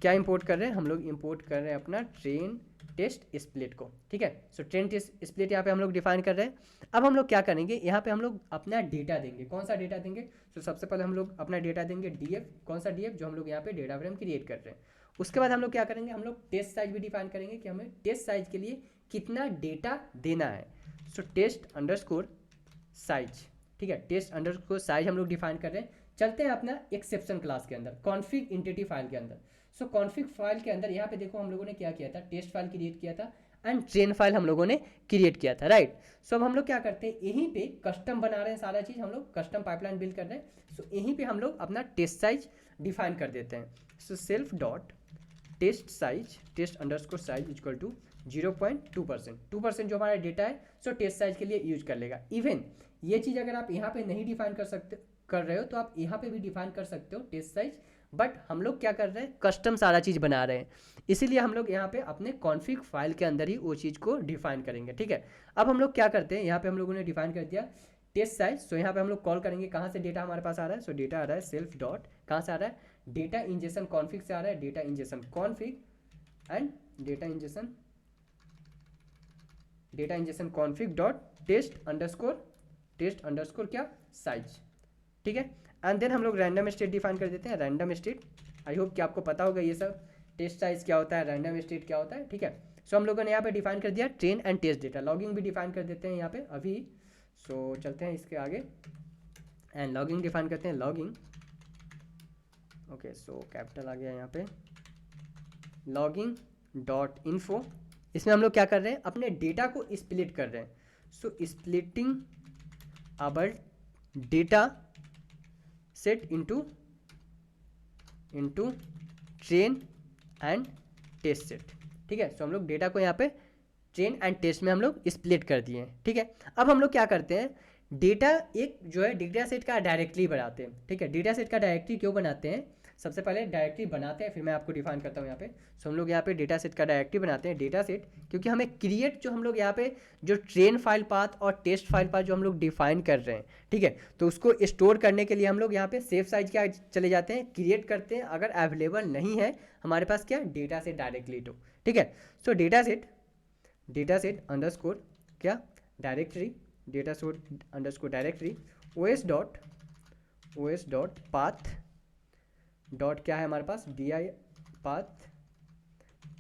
क्या इंपोर्ट कर रहे हैं, हम लोग इंपोर्ट कर रहे हैं अपना ट्रेन टेस्ट स्प्लिट को, ठीक है। सो ट्रेन टेस्ट स्प्लिट यहाँ पे हम लोग डिफाइन कर रहे हैं। अब हम लोग क्या करेंगे, यहाँ पे हम लोग अपना डेटा देंगे, कौन सा डेटा देंगे, तो सबसे पहले हम लोग अपना डेटा देंगे df, कौन सा df, जो हम लोग यहाँ पे डेटा फ्रेम क्रिएट कर रहे हैं। उसके बाद हम लोग क्या करेंगे, हम लोग टेस्ट साइज भी डिफाइन करेंगे कि हमें टेस्ट साइज के लिए कितना डेटा देना है। सो टेस्ट अंडरस्कोर साइज, ठीक है, टेस्ट अंडरस्कोर साइज हम लोग डिफाइन कर रहे हैं। चलते हैं अपना एक्सेप्शन क्लास के अंदर, कॉन्फिग एंटिटी फाइल के अंदर। सो कॉन्फिग फाइल के अंदर यहाँ पे देखो हम लोगों ने क्या किया था, टेस्ट फाइल क्रिएट किया था। एंड ट्रेन फाइल हम लोगों ने क्रिएट किया था, राइट। सो अब हम लोग क्या करते हैं, यहीं पे कस्टम बना रहे हैं, सारा चीज़ हम लोग कस्टम पाइपलाइन बिल्ड कर रहे हैं। सो यहीं पे हम लोग अपना टेस्ट साइज डिफाइन कर देते हैं। So self dot test size, test underscore size equal to 0.2%, 2% जो हमारा डेटा है सो टेस्ट साइज के लिए यूज कर लेगा। इवन ये चीज़ अगर आप यहाँ पे नहीं डिफाइन कर रहे हो तो आप यहाँ पे भी डिफाइन कर सकते हो टेस्ट साइज, बट हम लोग क्या कर रहे हैं, कस्टम सारा चीज़ बना रहे हैं, इसीलिए हम लोग यहाँ पे अपने कॉन्फ़िग फाइल के अंदर ही वो चीज़ को डिफाइन करेंगे, ठीक है। अब हम लोग क्या करते हैं, यहाँ पे हम लोगों ने डिफाइन कर दिया टेस्ट साइज। सो यहाँ पे हम लोग कॉल करेंगे कहाँ से डेटा हमारे पास आ रहा है। सो डेटा आ रहा है सेल्फ डॉट, कहाँ से आ रहा है, डेटा इंजेक्शन कॉन्फ़िग से आ रहा है, data injection config and data injection config dot test underscore क्या साइज, ठीक है। एंड देन हम लोग रैंडम स्टेट डिफाइन कर देते हैं, रैंडम स्टेट। आई होप कि आपको पता होगा ये सब, टेस्ट साइज क्या होता है, रैंडम स्टेट क्या होता है, ठीक है। सो हम लोगों ने यहाँ पे डिफाइन कर दिया train and test data, logging भी डिफाइन कर देते हैं यहाँ पे अभी। सो चलते हैं इसके आगे एंड लॉगिंग डिफाइन करते हैं, लॉगिंग, ओके। सो कैपिटल आ गया यहाँ पे, लॉगिंग डॉट इन्फो। इसमें हम लोग क्या कर रहे हैं, अपने डेटा को स्प्लिट कर रहे हैं। So splitting our data set into train and test set, ठीक है। सो हम लोग डेटा को यहाँ पे ट्रेन एंड टेस्ट में हम लोग स्प्लिट कर दिए हैं, ठीक है। अब हम लोग क्या करते हैं, डेटा एक जो है डेटा सेट का डायरेक्टली बनाते हैं, ठीक है। डेटा सेट का डायरेक्टरी क्यों बनाते हैं, सबसे पहले डायरेक्टरी बनाते हैं फिर मैं आपको डिफाइन करता हूँ यहाँ पे। सो हम लोग यहाँ पे डेटा सेट का डायरेक्टरी बनाते हैं, डेटा सेट, क्योंकि हमें क्रिएट जो हम लोग यहाँ पे जो ट्रेन फाइल पाथ और टेस्ट फाइल पाथ जो हम लोग डिफाइन कर रहे हैं, ठीक है, तो उसको स्टोर करने के लिए हम लोग यहाँ पे सेफ साइज क्या चले जाते हैं, क्रिएट करते हैं। अगर अवेलेबल नहीं है हमारे पास क्या, डेटा सेट डायरेक्टली तो, ठीक है। सो डेटा सेट अंडरस्कोर क्या directory, data set underscore directory OS dot path dot क्या है हमारे पास, path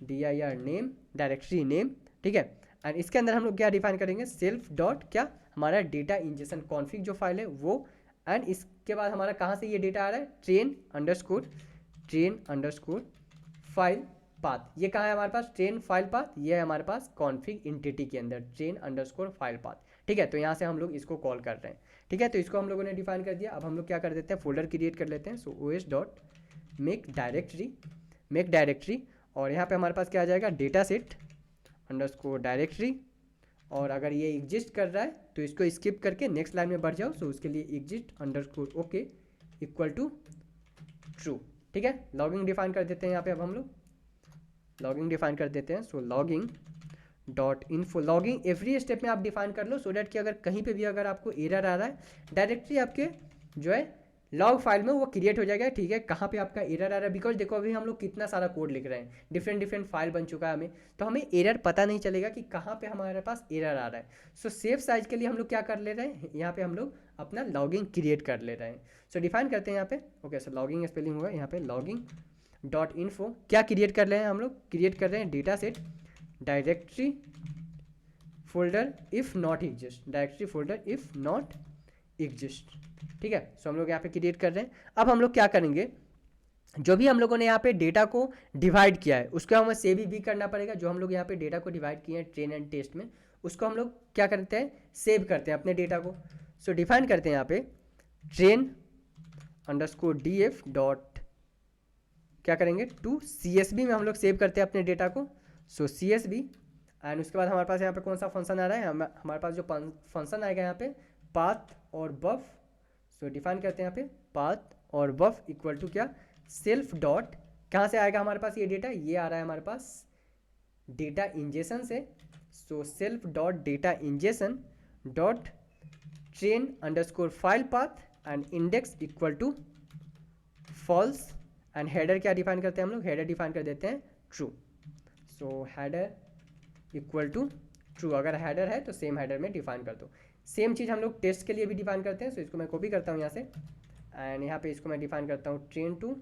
dir name, directory name, ठीक है। एंड इसके अंदर हम लोग क्या डिफाइन करेंगे, सेल्फ डॉट क्या हमारा डेटा इंजेक्शन कॉन्फ़िग जो फाइल है वो, एंड इसके बाद हमारा कहाँ से ये डेटा आ रहा है, ट्रेन अंडरस्कोर फाइल पाथ। ये कहाँ है हमारे पास, ट्रेन फाइल पाथ, ये है हमारे पास कॉन्फ़िग एंटिटी के अंदर ट्रेन अंडरस्कोर फाइल पाथ, ठीक है। तो यहाँ से हम लोग इसको कॉल कर रहे हैं, ठीक है। तो इसको हम लोगों ने डिफाइन कर दिया। अब हम लोग क्या कर देते हैं, फोल्डर क्रिएट कर लेते हैं। सो ओएस डॉट मेक डायरेक्टरी और यहाँ पे हमारे पास क्या आ जाएगा, डेटा सेट अंडरस्कोर डायरेक्टरी, और अगर ये एग्जिस्ट कर रहा है तो इसको स्किप करके नेक्स्ट लाइन में बढ़ जाओ। सो उसके लिए exist underscore okay equal to true, ठीक है। लॉगिंग डिफाइन कर देते हैं यहाँ पे, अब हम लोग लॉगिंग डिफाइन कर देते हैं। So logging dot info, logging every step में आप डिफाइन कर लो, सो डैट कि अगर कहीं पे भी अगर आपको एरर आ रहा है डायरेक्टली आपके जो है लॉग फाइल में वो क्रिएट हो जाएगा, ठीक है, कहाँ पे आपका एरर आ रहा है। बिकॉज देखो अभी हम लोग कितना सारा कोड लिख रहे हैं, डिफरेंट फाइल बन चुका है हमें, तो हमें एरर पता नहीं चलेगा कि कहाँ पे हमारे पास एरर आ रहा है। सो सेफ साइज के लिए हम लोग क्या कर ले रहे हैं, यहाँ पे हम लोग अपना लॉगिंग क्रिएट कर ले रहे हैं। सो डिफाइन करते हैं यहाँ पे, ओके। सो लॉगिंग स्पेलिंग होगा यहाँ पे, लॉगिंग डॉट इन्फो क्या क्रिएट कर रहे हैं हम लोग, क्रिएट कर रहे हैं data set directory folder if not exist, directory folder if not exist, ठीक है। सो हम लोग यहाँ पे क्रिएट कर रहे हैं। अब हम लोग क्या करेंगे, जो भी हम लोगों ने यहाँ पे डेटा को डिवाइड किया है उसको हमें सेव भी करना पड़ेगा। जो हम लोग यहाँ पे डेटा को डिवाइड किए हैं ट्रेन एंड टेस्ट में, उसको हम लोग क्या करते हैं, सेव करते हैं अपने डेटा को। सो डिफाइन करते हैं यहाँ पे ट्रेन अंडरस्कोर df डॉट क्या करेंगे, टू CSV में हम लोग सेव करते हैं अपने डेटा को। सो CSV एंड उसके बाद हमारे पास यहाँ पे कौन सा फंक्शन आ रहा है, हमारे पास जो फंक्शन आएगा यहाँ पे पाथ और बफ। सो डिफाइन करते हैं यहाँ पे पाथ और बफ इक्वल टू क्या, सेल्फ डॉट कहाँ से आएगा हमारे पास ये डेटा, ये आ रहा है हमारे पास डेटा इंजेक्शन से। So self dot data injection dot train underscore file path and index equal to false and header क्या डिफाइन करते हैं हम लोग, हेडर डिफाइन कर देते हैं true. So header equal to true, अगर हेडर है तो सेम हेडर में डिफाइन कर दो। सेम चीज़ हम लोग टेस्ट के लिए भी डिफाइन करते हैं। सो इसको मैं कॉपी करता हूँ यहाँ से एंड यहाँ पे इसको मैं डिफाइन करता हूँ train to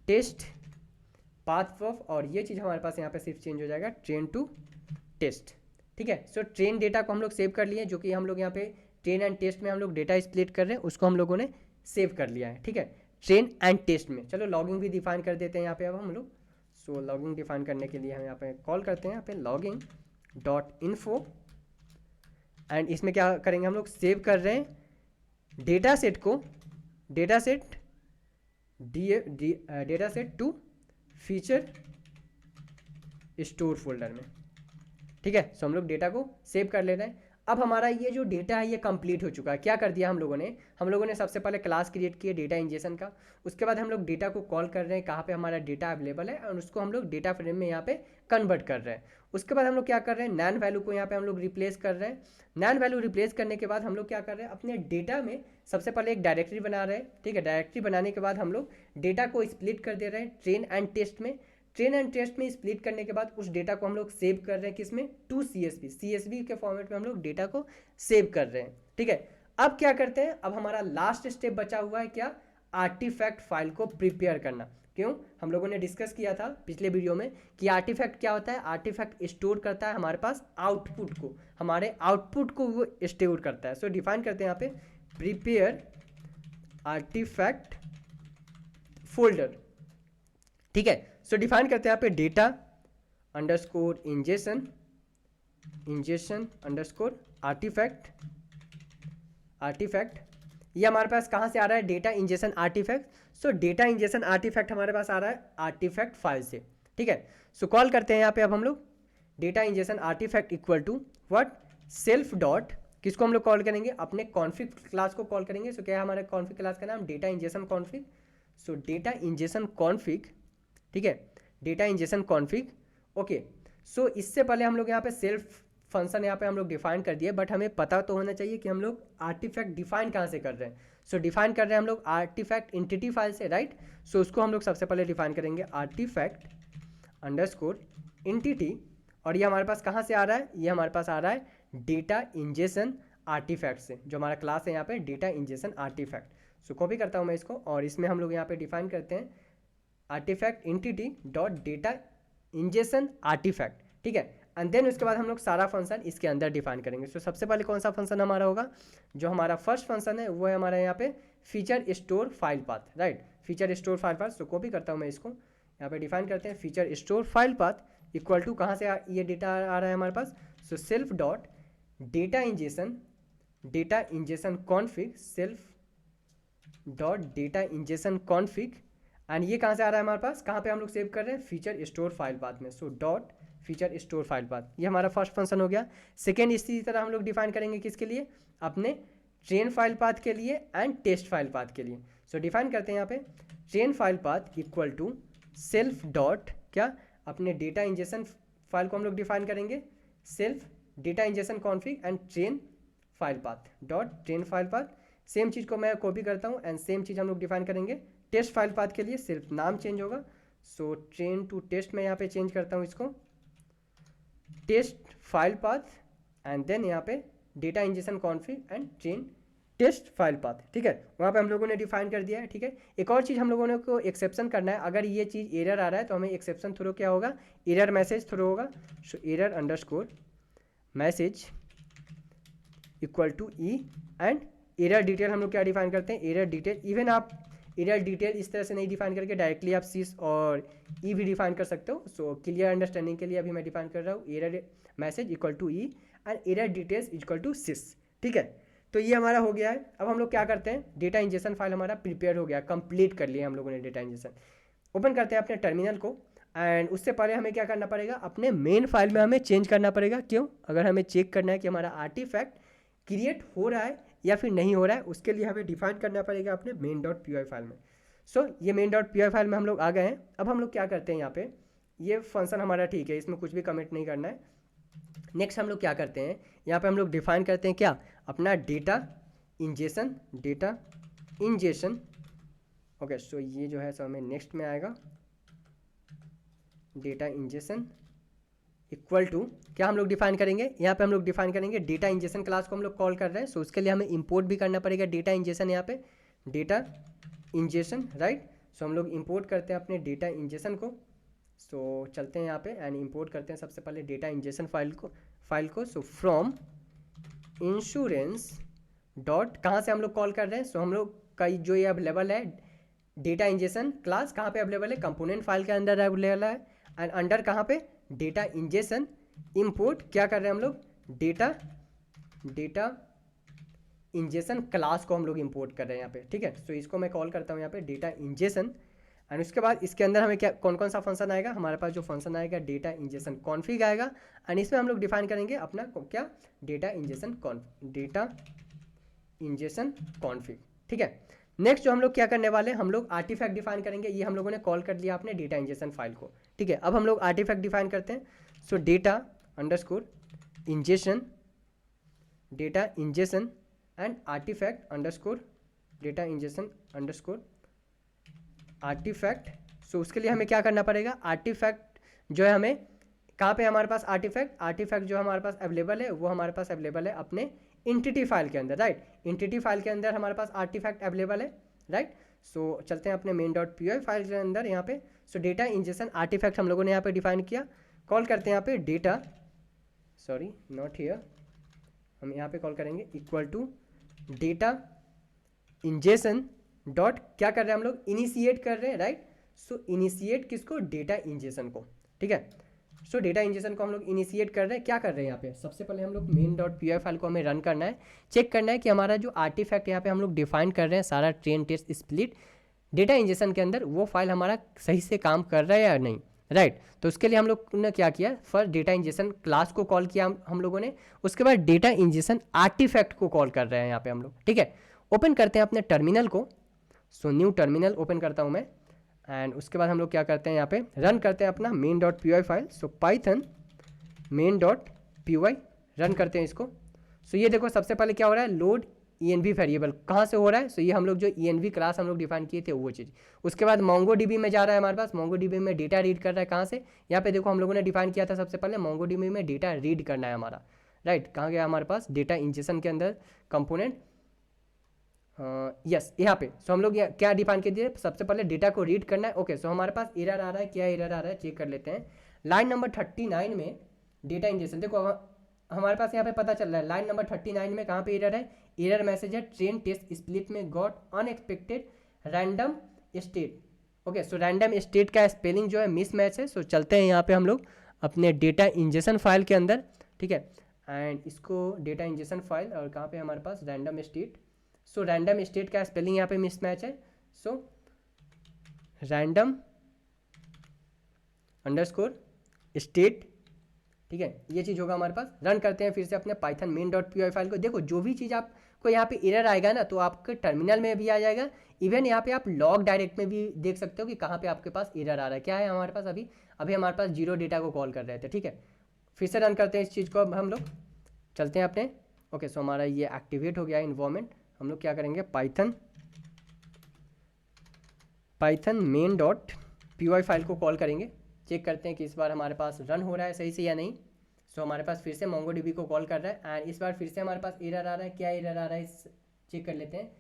test path of, और ये चीज़ हमारे पास यहाँ पे सिर्फ चेंज हो जाएगा ट्रेन टू टेस्ट, ठीक है। सो ट्रेन डेटा को हम लोग सेव कर लिए, जो कि हम लोग यहाँ पे ट्रेन एंड टेस्ट में हम लोग डेटा स्प्लिट कर रहे हैं, उसको हम लोगों ने सेव कर लिया है, ठीक है, ट्रेन एंड टेस्ट में। चलो लॉगिंग भी डिफाइन कर देते हैं यहाँ पे अब हम लोग। सो लॉगिंग डिफाइन करने के लिए हम यहाँ पे कॉल करते हैं यहाँ पे लॉगिंग डॉट इन्फो, एंड इसमें क्या करेंगे हम लोग, सेव कर रहे हैं डेटा सेट को, data set to feature store folder में। ठीक है, सो हम लोग डेटा को सेव कर ले रहे हैं। अब हमारा ये जो डेटा है ये कंप्लीट हो चुका है। क्या कर दिया हम लोगों ने सबसे पहले क्लास क्रिएट किया डेटा इंजेक्शन का, उसके बाद हम लोग डेटा को कॉल कर रहे हैं कहाँ पे हमारा डेटा अवेलेबल है, और उसको हम लोग डेटा फ्रेम में यहाँ पे कन्वर्ट कर रहे हैं। उसके बाद हम लोग क्या कर रहे हैं, नैन वैल्यू को यहाँ पे हम लोग रिप्लेस कर रहे हैं। नैन वैल्यू रिप्लेस करने के बाद हम लोग क्या कर रहे हैं, अपने डेटा में सबसे पहले एक डायरेक्टरी बना रहे हैं। ठीक है, डायरेक्टरी बनाने के बाद हम लोग डेटा को स्प्लिट कर दे रहे हैं ट्रेन एंड टेस्ट में। ट्रेन एंड टेस्ट में स्प्लिट करने के बाद उस डेटा को हम लोग सेव कर रहे हैं किसमें, टू CSV के फॉर्मेट में हम लोग डेटा को सेव कर रहे हैं। ठीक है, अब क्या करते हैं, अब हमारा लास्ट स्टेप बचा हुआ है क्या, आर्टिफैक्ट फाइल को प्रिपेयर करना। क्यों, हम लोगों ने डिस्कस किया था पिछले वीडियो में कि आर्टिफैक्ट क्या होता है, आर्टिफैक्ट स्टोर करता है हमारे पास आउटपुट को, हमारे आउटपुट को वो स्टोर करता है। सो डिफाइन करते हैं यहाँ पे प्रिपेयर आर्टिफैक्ट फोल्डर। ठीक है, सो डिफाइन करते हैं यहाँ पे data underscore injection underscore artifact. ये हमारे पास कहाँ से आ रहा है, data injection artifact. So data injection artifact हमारे पास आ रहा है आर्टिफैक्ट फाइल से। ठीक है, सो कॉल करते हैं यहाँ पे अब हम लोग data injection artifact equal to what, self dot, किसको हम लोग कॉल करेंगे, अपने कॉन्फिग क्लास को कॉल करेंगे। सो क्या है हमारे कॉन्फिग क्लास का नाम, डेटा इंजेक्शन कॉन्फिग। सो डेटा इंजेक्शन कॉन्फिग, ठीक है, डेटा इंजेक्शन कॉन्फिग। ओके, सो इससे पहले हम लोग यहाँ पे सेल्फ फंक्शन यहाँ पे हम लोग डिफाइन कर दिए, बट हमें पता तो होना चाहिए कि हम लोग आर्टिफैक्ट डिफाइन कहाँ से कर रहे हैं। सो डिफाइन कर रहे हैं हम लोग आर्टिफैक्ट एंटिटी फाइल से, राइट। सो उसको हम लोग सबसे पहले डिफाइन करेंगे आर्टिफैक्ट अंडरस्कोर एंटिटी, और ये हमारे पास कहाँ से आ रहा है, ये हमारे पास आ रहा है डेटा इंजेक्शन आर्टिफैक्ट से, जो हमारा क्लास है यहाँ पे data injection artifact. So copy करता हूँ मैं इसको, और इसमें हम लोग यहाँ पे डिफाइन करते हैं artifact entity dot data injection artifact. ठीक है, एंड देन उसके बाद हम लोग सारा फंक्शन इसके अंदर डिफाइन करेंगे। सो सबसे पहले कौन सा फंक्शन हमारा होगा, जो हमारा फर्स्ट फंक्शन है वो है हमारा यहाँ पे feature store file path, right, feature store file path. So copy करता हूँ मैं इसको, यहाँ पे डिफाइन करते हैं feature store file path equal to कहाँ से ये डेटा आ रहा है हमारे पास, so self dot data injection config, self dot data injection config, and ये कहाँ से आ रहा है हमारे पास, कहाँ पे हम लोग सेव कर रहे हैं, फीचर स्टोर फाइल पाथ में। So dot feature store file path, ये हमारा फर्स्ट फंक्शन हो गया। सेकेंड इसी तरह हम लोग डिफाइन करेंगे किसके लिए, अपने ट्रेन फाइल पाथ के लिए एंड टेस्ट फाइल पाथ के लिए। सो डिफाइन करते हैं यहाँ पे train file path equal to self dot क्या, अपने डेटा इंजेक्शन फाइल को हम लोग डिफाइन करेंगे self data injection config and train file path dot train file path. Same चीज़ को मैं कॉपी करता हूँ एंड सेम चीज़ हम लोग डिफाइन करेंगे टेस्ट फाइल पाथ के लिए, सिर्फ नाम चेंज होगा। सो ट्रेन टू टेस्ट मैं यहाँ पे चेंज करता हूँ इसको test file path, and then यहाँ पे data injection config and train test file path. ठीक है, वहाँ पे हम लोगों ने डिफाइन कर दिया है। ठीक है, एक और चीज़ हम लोगों ने को एक्सेप्शन करना है, अगर ये चीज़ एरर आ रहा है तो हमें एक्सेप्शन थ्रो क्या होगा, एरर मैसेज थ्रो होगा। So error underscore message equal to E, and error detail हम लोग क्या डिफाइन करते हैं, एरर डिटेल। इवन आप एरर डिटेल इस तरह से नहीं डिफाइन करके डायरेक्टली आप सिस और ई भी डिफाइन कर सकते हो। सो क्लियर अंडरस्टैंडिंग के लिए अभी मैं डिफाइन कर रहा हूँ error message equal to E and error details equal to sys. ठीक है, तो ये हमारा हो गया है। अब हम लोग क्या करते हैं, डेटा इंजेक्शन फाइल हमारा प्रिपेयर हो गया, कंप्लीट कर लिया हम लोगों ने डेटा इंजेक्शन। ओपन करते हैं अपने टर्मिनल को, एंड उससे पहले हमें क्या करना पड़ेगा, अपने मेन फाइल में हमें चेंज करना पड़ेगा। क्यों, अगर हमें चेक करना है कि हमारा आर्टिफैक्ट क्रिएट हो रहा है या फिर नहीं हो रहा है, उसके लिए हमें डिफाइन करना पड़ेगा अपने main डॉट py फाइल में। सो ये main डॉट py फाइल में हम लोग आ गए हैं। अब हम लोग क्या करते हैं, यहाँ पे ये फंक्शन हमारा ठीक है, इसमें कुछ भी कमेंट नहीं करना है। नेक्स्ट हम लोग क्या करते हैं, यहाँ पे हम लोग डिफाइन करते हैं क्या, अपना डेटा इंजेक्शन ओके। सो ये जो है सो हमें नेक्स्ट में आएगा डेटा इंजेक्शन इक्वल टू क्या हम लोग डिफाइन करेंगे, यहाँ पे हम लोग डिफाइन करेंगे डेटा इंजेक्शन क्लास को हम लोग कॉल कर रहे हैं। सो उसके लिए हमें इंपोर्ट भी करना पड़ेगा डेटा इंजेक्शन, यहाँ पे डेटा इंजेक्शन, राइट। सो हम लोग इंपोर्ट करते हैं अपने डेटा इंजेक्शन को। सो चलते हैं यहाँ पे एंड इंपोर्ट करते हैं सबसे पहले डेटा इंजेक्शन फाइल को। सो फ्रॉम इंश्योरेंस डॉट, कहाँ से हम लोग कॉल कर रहे हैं, सो हम लोग का जो ये अवेलेबल है डेटा इंजेशन क्लास कहाँ पे अवेलेबल है, कंपोनेंट फाइल के अंदर अवेलेबल है। एंड अंडर कहाँ पे, डेटा इंजेशन इंपोर्ट क्या कर रहे हैं हम लोग, डेटा इंजेशन क्लास को हम लोग इंपोर्ट कर रहे हैं यहाँ पे, ठीक है। सो इसको मैं कॉल करता हूँ यहाँ पे डेटा इंजेशन। एंड उसके बाद इसके अंदर हमें क्या कौन कौन सा फंक्शन आएगा, हमारे पास जो फंक्शन आएगा डेटा इंजेशन कॉन्फिग आएगा। एंड इसमें हम लोग डिफाइन करेंगे अपना क्या, डेटा इंजेशन कॉन्फिग, ठीक है। नेक्स्ट जो हम लोग क्या करने वाले हैं, हम लोग आर्टिफैक्ट डिफाइन करेंगे। ये हम लोगों ने कॉल कर लिया अपने डेटा इंजेशन फाइल को, ठीक है। अब हम लोग आर्टिफैक्ट डिफाइन करते हैं। So data ingestion and data ingestion artifact. So उसके लिए हमें क्या करना पड़ेगा, आर्टिफैक्ट जो है हमें कहाँ पे हमारे पास आर्टिफैक्ट जो हमारे पास अवेलेबल है वो हमारे पास अवेलेबल है अपने इंटिटी फाइल के अंदर, राइट। इंटिटी फाइल के अंदर हमारे पास आर्टिफैक्ट अवेलेबल है, राइट। सो चलते हैं अपने main.py फाइल के अंदर यहाँ पे। सो डेटा इंजेशन आर्टिफैक्ट हम लोगों ने यहाँ पे डिफाइन किया, कॉल करते हैं यहाँ पे डेटा, सॉरी नॉट हियर, हम यहाँ पे कॉल करेंगे equal to data ingestion dot क्या कर रहे हैं हम लोग, इनिशिएट कर रहे हैं, राइट। सो इनिशिएट किसको, डेटा इंजेशन को, ठीक है। सो डेटा इंजेशन को हम लोग इनिशिएट कर रहे हैं, क्या कर रहे हैं यहाँ पे, सबसे पहले हम लोग main.py फाइल को हमें रन करना है, चेक करना है कि हमारा जो आर्टिफैक्ट यहाँ पे हम लोग डिफाइन कर रहे हैं सारा train test split data ingestion के अंदर, वो फाइल हमारा सही से काम कर रहा है या नहीं, राइट। तो उसके लिए हम लोग ने क्या किया, फर्स्ट डेटा इंजेशन क्लास को कॉल किया हम लोगों ने, उसके बाद डेटा इंजेशन आर्टिफैक्ट को कॉल कर रहे हैं यहाँ पे हम लोग, ठीक है। ओपन करते हैं अपने टर्मिनल को। सो न्यू टर्मिनल ओपन करता हूँ मैं। एंड उसके बाद हम लोग क्या करते हैं, यहाँ पे रन करते हैं अपना main.py फाइल। सो पाइथन main.py रन करते हैं इसको। सो ये देखो सबसे पहले क्या हो रहा है, लोड env वेरिएबल कहाँ से हो रहा है। सो ये हम लोग जो env क्लास हम लोग डिफाइन किए थे वो चीज़। उसके बाद MongoDB में जा रहा है हमारे पास, MongoDB में डेटा रीड कर रहा है कहाँ से, यहाँ पे देखो हम लोगों ने डिफाइन किया था सबसे पहले MongoDB में डेटा रीड करना है हमारा, राइट। कहाँ गया हमारे पास, डेटा इंजेशन के अंदर कंपोनेंट, यस यहाँ पे। सो हम लोग क्या डिफाइन कर दिए, सबसे पहले डेटा को रीड करना है, ओके। सो हमारे पास एरर आ रहा है, क्या एरर आ रहा है चेक कर लेते हैं। लाइन नंबर 39 में डेटा इंजेशन, देखो हमारे पास यहाँ पे पता चल रहा है लाइन नंबर 39 में कहाँ पे एरर है, एरर मैसेज है ट्रेन टेस्ट स्प्लिट में got unexpected random state, okay. सो रैंडम स्टेट का स्पेलिंग जो है मिस मैच है। सो चलते हैं यहाँ पे हम लोग अपने डेटा इंजेशन फाइल के अंदर, ठीक है। एंड इसको डेटा इंजेशन फाइल और कहाँ पे हमारे पास random state, so random state का स्पेलिंग यहाँ पे मिसमैच है। सो रैंडम अंडरस्कोर स्टेट, ठीक है, ये चीज़ होगा हमारे पास। रन करते हैं फिर से अपने पाइथन main.py फाइल को। देखो जो भी चीज़ आपको यहाँ पे एरर आएगा ना तो आपके टर्मिनल में भी आ जाएगा, इवन यहाँ पे आप लॉग डायरेक्ट में भी देख सकते हो कि कहाँ पे आपके पास एरर आ रहा है। क्या है हमारे पास, अभी हमारे पास 0 डेटा को कॉल कर रहे थे, ठीक है। फिर से रन करते हैं इस चीज़ को। अब हम लोग चलते हैं अपने, ओके। सो हमारा ये एक्टिवेट हो गया इन्वायरमेंट। हम लोग क्या करेंगे, पाइथन main.py फाइल को कॉल करेंगे, चेक करते हैं कि इस बार हमारे पास रन हो रहा है सही से या नहीं। सो हमारे पास फिर से MongoDB को कॉल कर रहा है एंड इस बार फिर से हमारे पास एरर आ रहा है, क्या एरर आ रहा है चेक कर लेते हैं।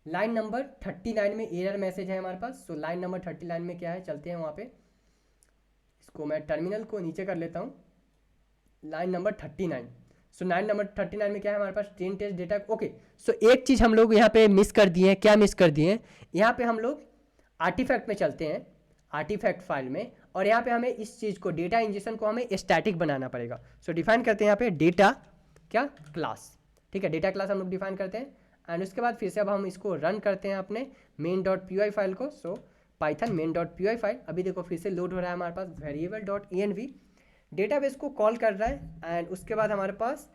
लाइन नंबर 39 में एरर मैसेज है हमारे पास। सो लाइन नंबर 39 में क्या है, चलते हैं वहाँ पे, इसको मैं टर्मिनल को नीचे कर लेता हूँ। लाइन नंबर 39, सो 9 नंबर 39 में क्या है हमारे पास, ट्रेन टेस्ट डेटा, ओके। सो एक चीज़ हम लोग यहाँ पे मिस कर दिए हैं, क्या मिस कर दिए हैं, यहाँ पे हम लोग आर्टिफैक्ट में चलते हैं, आर्टिफैक्ट फाइल में, और यहाँ पे हमें इस चीज़ को डेटा इंजेशन को हमें स्टैटिक बनाना पड़ेगा। सो डिफाइन करते हैं यहाँ पे डेटा क्या क्लास, ठीक है, डेटा क्लास हम लोग डिफाइन करते हैं। एंड उसके बाद फिर से अब हम इसको रन करते हैं अपने main.py फाइल को। सो पाइथन main.py फाइल, अभी देखो फिर से लोड हो रहा है हमारे पास variable.env, डेटाबेस को कॉल कर रहा है। एंड उसके बाद हमारे पास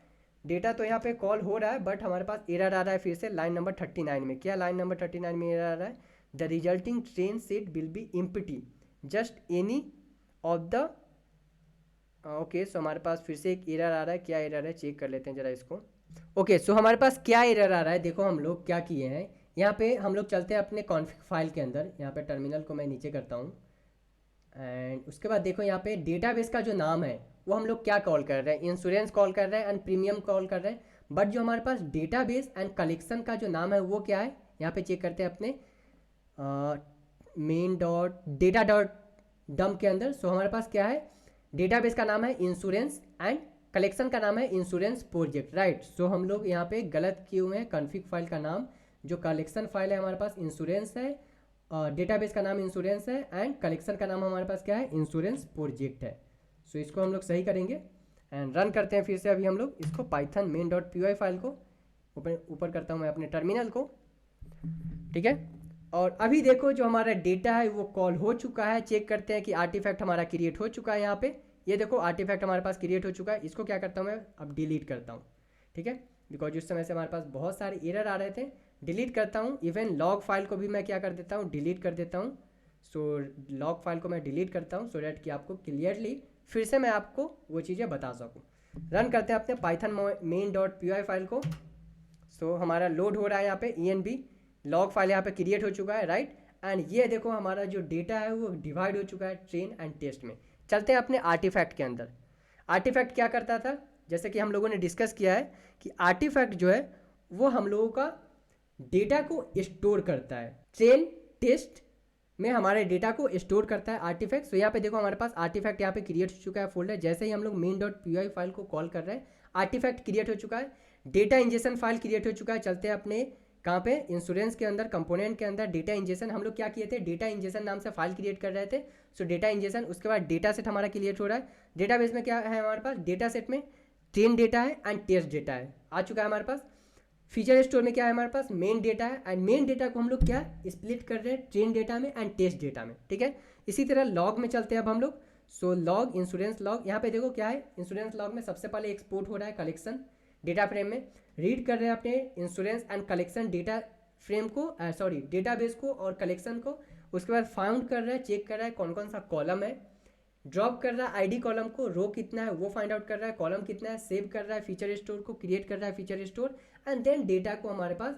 डेटा तो यहाँ पे कॉल हो रहा है बट हमारे पास एरर आ रहा है फिर से लाइन नंबर 39 में। क्या लाइन नंबर 39 में एरर आ रहा है, the resulting train set will be empty just any of the, okay. So हमारे पास फिर से एक एरर आ रहा है, क्या एरर है चेक कर लेते हैं जरा इसको, ओके। सो हमारे पास क्या एरर आ रहा है, देखो हम लोग क्या किए हैं, यहाँ पे हम लोग चलते हैं अपने कॉन्फिग फाइल के अंदर, यहाँ पे टर्मिनल को मैं नीचे करता हूँ। एंड उसके बाद देखो यहाँ पे डेटाबेस का जो नाम है वो हम लोग क्या कॉल कर रहे हैं, इंश्योरेंस कॉल कर रहे हैं एंड प्रीमियम कॉल कर रहे हैं। बट जो हमारे पास डेटाबेस एंड कलेक्शन का जो नाम है वो क्या है, यहाँ पे चेक करते हैं अपने main.data.dump के अंदर। सो हमारे पास क्या है, डेटाबेस का नाम है इंश्योरेंस एंड कलेक्शन का नाम है इंश्योरेंस प्रोजेक्ट, राइट। सो हम लोग यहाँ पे गलत किए हुए हैं, कॉन्फिग फाइल का नाम जो कलेक्शन फाइल है हमारे पास इंश्योरेंस है डेटाबेस का नाम इंश्योरेंस है एंड कलेक्शन का नाम हमारे पास क्या है, इंश्योरेंस प्रोजेक्ट है। सो इसको हम लोग सही करेंगे एंड रन करते हैं फिर से। अभी हम लोग इसको Python main dot P file को ऊपर करता हूँ मैं अपने टर्मिनल को, ठीक है। और अभी देखो जो हमारा डेटा है वो कॉल हो चुका है। चेक करते हैं कि आर्टिफैक्ट हमारा क्रिएट हो चुका है। यहाँ पे ये देखो आर्टिफैक्ट हमारे पास क्रिएट हो चुका है। इसको क्या करता हूँ मैं अब डिलीट करता हूँ, ठीक है, बिकॉज उस समय से हमारे पास बहुत सारे एरर आ रहे थे। डिलीट करता हूँ। इवन लॉग फाइल को भी मैं क्या कर देता हूँ, डिलीट कर देता हूँ। सो लॉग फाइल को मैं डिलीट करता हूँ सो डैट कि आपको क्लियरली फिर से मैं आपको वो चीज़ें बता सकूँ। रन करते हैं अपने Python main dot P file को। सो हमारा लोड हो रहा है यहाँ पे env लॉग फाइल यहाँ पे क्रिएट हो चुका है, राइट। एंड ये देखो हमारा जो डेटा है वो डिवाइड हो चुका है ट्रेन एंड टेस्ट में। चलते हैं अपने आर्टिफैक्ट के अंदर। आर्टिफैक्ट क्या करता था, जैसे कि हम लोगों ने डिस्कस किया है कि आर्टिफैक्ट जो है वो हम लोगों का डेटा को स्टोर करता है। ट्रेन टेस्ट में हमारे डेटा को स्टोर करता है आर्टिफैक्ट। सो यहाँ पे देखो हमारे पास आर्टिफैक्ट यहाँ पे क्रिएट हो चुका है फोल्डर। जैसे ही हम लोग मेन डॉट पी फाइल को कॉल कर रहे हैं आर्टिफैक्ट क्रिएट हो चुका है। डेटा इंजेक्शन फाइल क्रिएट हो चुका है। चलते हैं अपने कहाँ पे, इंश्योरेंस के अंदर कंपोनेंट के अंदर डेटा इंजेक्शन। हम लोग क्या किए थे, डेटा इंजेक्शन नाम से फाइल क्रिएट कर रहे थे। सो डेटा इंजेक्शन, उसके बाद डेटा सेट हमारा क्रिएट हो रहा है। डेटाबेस में क्या है हमारे पास, डेटा सेट में ट्रेन डेटा है एंड टेस्ट डेटा है, आ चुका है हमारे पास। फीचर स्टोर में क्या है हमारे पास, मेन डेटा है एंड मेन डेटा को हम लोग क्या स्प्लिट कर रहे हैं ट्रेन डेटा में एंड टेस्ट डेटा में, ठीक है। इसी तरह लॉग में चलते हैं अब हम लोग। सो लॉग, इंश्योरेंस लॉग, यहाँ पे देखो क्या है, इंश्योरेंस लॉग में सबसे पहले एक्सपोर्ट हो रहा है कलेक्शन डेटा फ्रेम में। रीड कर रहे हैं अपने insurance and collection data frame को, सॉरी डेटाबेस को और कलेक्शन को। उसके बाद फाउंड कर रहा है, चेक कर रहा है कौन कौन सा कॉलम है। ड्रॉप कर रहा है आईडी कॉलम को, रो कितना है वो फाइंड आउट कर रहा है, कॉलम कितना है सेव कर रहा है, फीचर स्टोर को क्रिएट कर रहा है feature store and then data को हमारे पास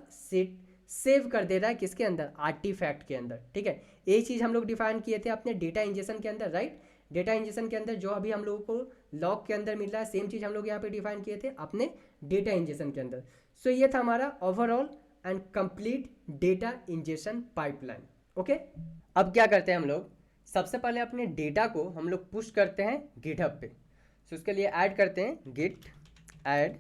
सेव कर दे रहा है किसके अंदर, आर्टिफैक्ट के अंदर, ठीक है। यही चीज़ हम लोग डिफाइन किए थे अपने डेटा इंजेक्शन के अंदर, राइट। डेटा इंजेक्शन के अंदर जो अभी हम लोगों को लॉग के अंदर मिल रहा है सेम चीज़ हम लोग यहाँ पे डिफाइन किए थे अपने डेटा इंजेक्शन के अंदर। सो ये था हमारा overall and complete data injection pipeline, okay. अब क्या करते हैं हम लोग, सबसे पहले अपने डेटा को हम लोग पुश करते हैं गिटहब पे। सो उसके लिए ऐड करते हैं git add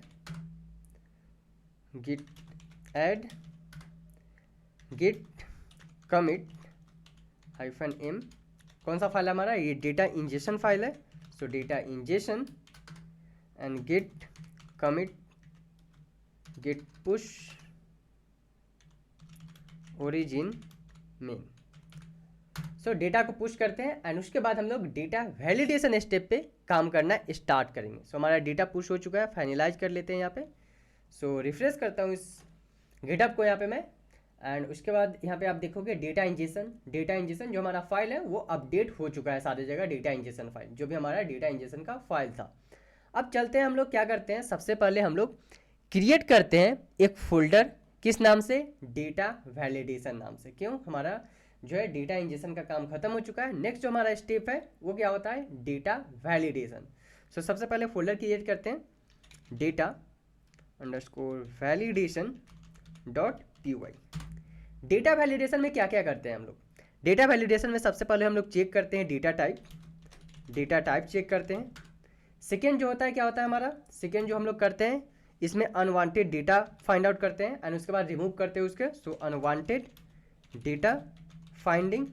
git commit -m। कौन सा फाइल है हमारा, ये डेटा इंजेक्शन फाइल है। So data injection and git commit git push origin main. So data को पुश करते हैं एंड उसके बाद हम लोग डेटा वैलिडेशन स्टेप पे काम करना स्टार्ट करेंगे। सो हमारा डेटा पुश हो चुका है, फाइनलाइज कर लेते हैं यहाँ पे। सो रिफ्रेश करता हूँ इस गिटहब को यहाँ पे मैं एंड उसके बाद यहाँ पे आप देखोगे डेटा इंजेक्शन जो हमारा फाइल है वो अपडेट हो चुका है सारी जगह। डेटा इंजेक्शन फाइल जो भी हमारा डेटा इंजेक्शन का फाइल था। अब चलते हैं हम लोग क्या करते हैं, सबसे पहले हम लोग क्रिएट करते हैं एक फोल्डर, किस नाम से, डेटा वैलिडेशन नाम से। क्यों, हमारा जो है डेटा इंजेक्शन का काम खत्म हो चुका है। नेक्स्ट जो हमारा स्टेप है वो क्या होता है, डेटा वैलिडेशन। सो सबसे पहले फोल्डर क्रिएट करते हैं data_validation.py। डेटा वैलिडेशन में क्या क्या करते हैं हम लोग, डेटा वैलिडेशन में सबसे पहले हम लोग चेक करते हैं डेटा टाइप चेक करते हैं। सेकेंड जो होता है क्या होता है हमारा, सेकेंड जो हम लोग करते हैं इसमें अनवांटेड डेटा फाइंड आउट करते हैं एंड उसके बाद रिमूव करते हैं उसके। सो अनवांटेड डेटा फाइंडिंग।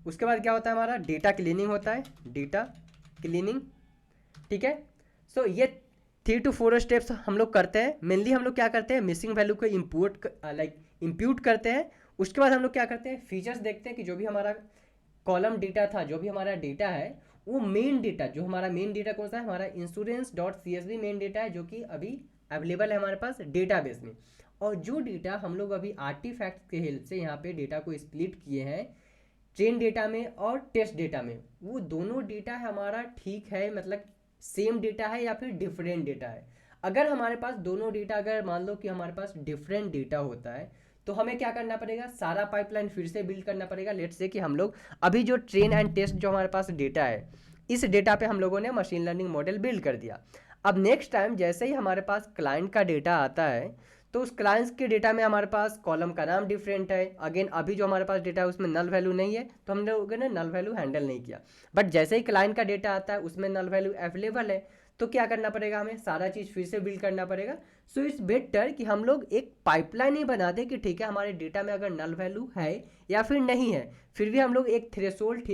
उसके बाद क्या होता है हमारा, डेटा क्लीनिंग होता है, डेटा क्लीनिंग, ठीक है। सो ये 3 to 4 स्टेप्स हम लोग करते हैं। मेनली हम लोग क्या करते हैं, मिसिंग वैल्यू को इम्प्यूट करते हैं। उसके बाद हम लोग क्या करते हैं, फीचर्स देखते हैं कि जो भी हमारा कॉलम डेटा था, जो भी हमारा डेटा है वो मेन डेटा, जो हमारा मेन डेटा कौन सा है, हमारा इंश्योरेंस.csv मेन डेटा है जो कि अभी अवेलेबल है हमारे पास डेटाबेस में। और जो डेटा हम लोग अभी आर्टिफैक्ट के हेल्प से यहाँ पे डेटा को स्प्लिट किए हैं ट्रेन डेटा में और टेस्ट डेटा में, वो दोनों डेटा हमारा ठीक है, मतलब सेम डेटा है या फिर डिफरेंट डेटा है। अगर हमारे पास दोनों डेटा, अगर मान लो कि हमारे पास डिफरेंट डेटा होता है तो हमें क्या करना पड़ेगा, सारा पाइपलाइन फिर से बिल्ड करना पड़ेगा। लेट्स से कि हम लोग अभी जो ट्रेन एंड टेस्ट जो हमारे पास डेटा है, इस डेटा पे हम लोगों ने मशीन लर्निंग मॉडल बिल्ड कर दिया। अब नेक्स्ट टाइम जैसे ही हमारे पास क्लाइंट का डेटा आता है तो उस क्लाइंट्स के डेटा में हमारे पास कॉलम का नाम डिफरेंट है। अगेन अभी जो हमारे पास डेटा है उसमें नल वैल्यू नहीं है तो हम लोगों ने नल वैल्यू हैंडल नहीं किया। बट जैसे ही क्लाइंट का डेटा आता है उसमें नल वैल्यू अवेलेबल है तो क्या करना पड़ेगा, हमें सारा चीज़ फिर से बिल्ड करना पड़ेगा। सो इट्स बेटर कि हम लोग एक पाइपलाइन ही बना दें कि ठीक है, हमारे डेटा में अगर नल वैल्यू है या फिर नहीं है, फिर भी हम लोग एक थ्रेशोल्ड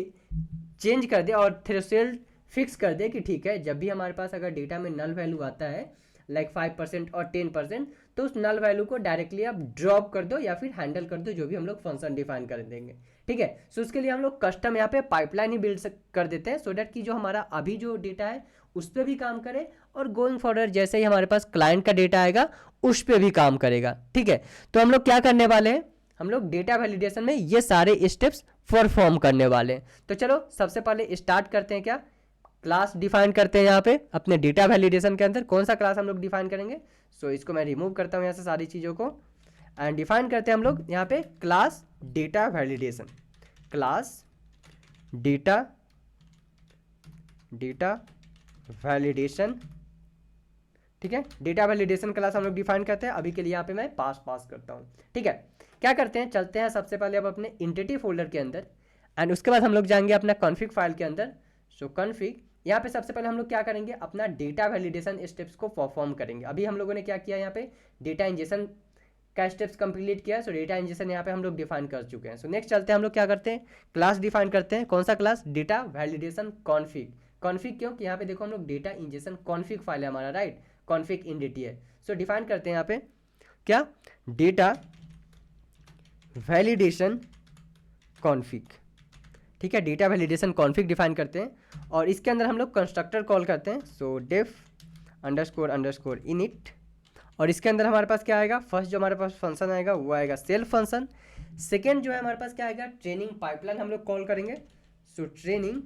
चेंज कर दें और थ्रेशोल्ड फिक्स कर दे कि ठीक है, जब भी हमारे पास अगर डेटा में नल वैल्यू आता है लाइक 5% और 10%, तो उस नल वैल्यू को डायरेक्टली आप ड्रॉप कर दो या फिर हैंडल कर दो, जो भी हम लोग फंक्शन डिफाइन कर देंगे। ठीक है, सो उसके लिए हम लोग कस्टम यहाँ पे पाइपलाइन ही बिल्ड कर देते हैं, सो डैट कि जो हमारा अभी जो डेटा है उस पर भी काम करे, और गोइंग फॉरवर्ड जैसे ही हमारे पास क्लाइंट का डेटा आएगा उस पर भी काम करेगा। ठीक है, तो हम लोग क्या करने वाले हैं, हम लोग डेटा वैलिडेशन में ये सारे स्टेप्स परफॉर्म करने वाले हैं। तो चलो सबसे पहले स्टार्ट करते हैं, क्या क्लास डिफाइन करते हैं यहाँ पे अपने डेटा वैलिडेशन के अंदर। कौन सा क्लास हम लोग डिफाइन करेंगे, सो इसको मैं रिमूव करता हूँ यहाँ से सारी चीज़ों को, एंड डिफाइन करते हैं हम लोग यहाँ पे class data validation. Class data validation, ठीक है, डेटा वैलिडेशन क्लास हम लोग डिफाइन करते हैं। अभी के लिए यहाँ पे मैं पास करता हूँ। ठीक है, क्या करते हैं, चलते हैं सबसे पहले अब अपने एंटिटी फोल्डर के अंदर, एंड उसके बाद हम लोग जाएंगे अपना कॉन्फ़िग फाइल के अंदर। सो कॉन्फ़िग, यहाँ पे सबसे पहले हम लोग क्या करेंगे, अपना डेटा वैलिडेशन स्टेप्स को परफॉर्म करेंगे। अभी हम लोगों ने क्या किया, यहाँ पे डेटा इंजेक्शन का स्टेप्स कंप्लीट किया है। सो डेटा इंजेक्शन यहाँ पे हम लोग डिफाइन कर चुके हैं। सो नेक्स्ट चलते हैं, हम लोग क्या करते हैं, क्लास डिफाइन करते हैं। कौन सा class, data validation config. Config क्यों कि यहाँ पे देखो हम लोग डेटा इंजेक्शन कॉन्फ़िग फाइल है हमारा, राइट, कॉन्फ़िग इन dt है। सो डिफाइन करते हैं यहाँ पे क्या, डेटा वैलिडेशन कॉन्फ़िग। ठीक है, डेटा वैलिडेशन कॉन्फ़िग डिफाइन करते हैं, और इसके अंदर हम लोग कंस्ट्रक्टर कॉल करते हैं। सो डेफ अंडरस्कोर इनिट, और इसके अंदर हमारे पास क्या आएगा, फर्स्ट जो हमारे पास फंक्शन आएगा वो आएगा सेल्फ फंक्शन। सेकेंड जो है हमारे पास क्या आएगा, ट्रेनिंग पाइपलाइन हम लोग कॉल करेंगे। So training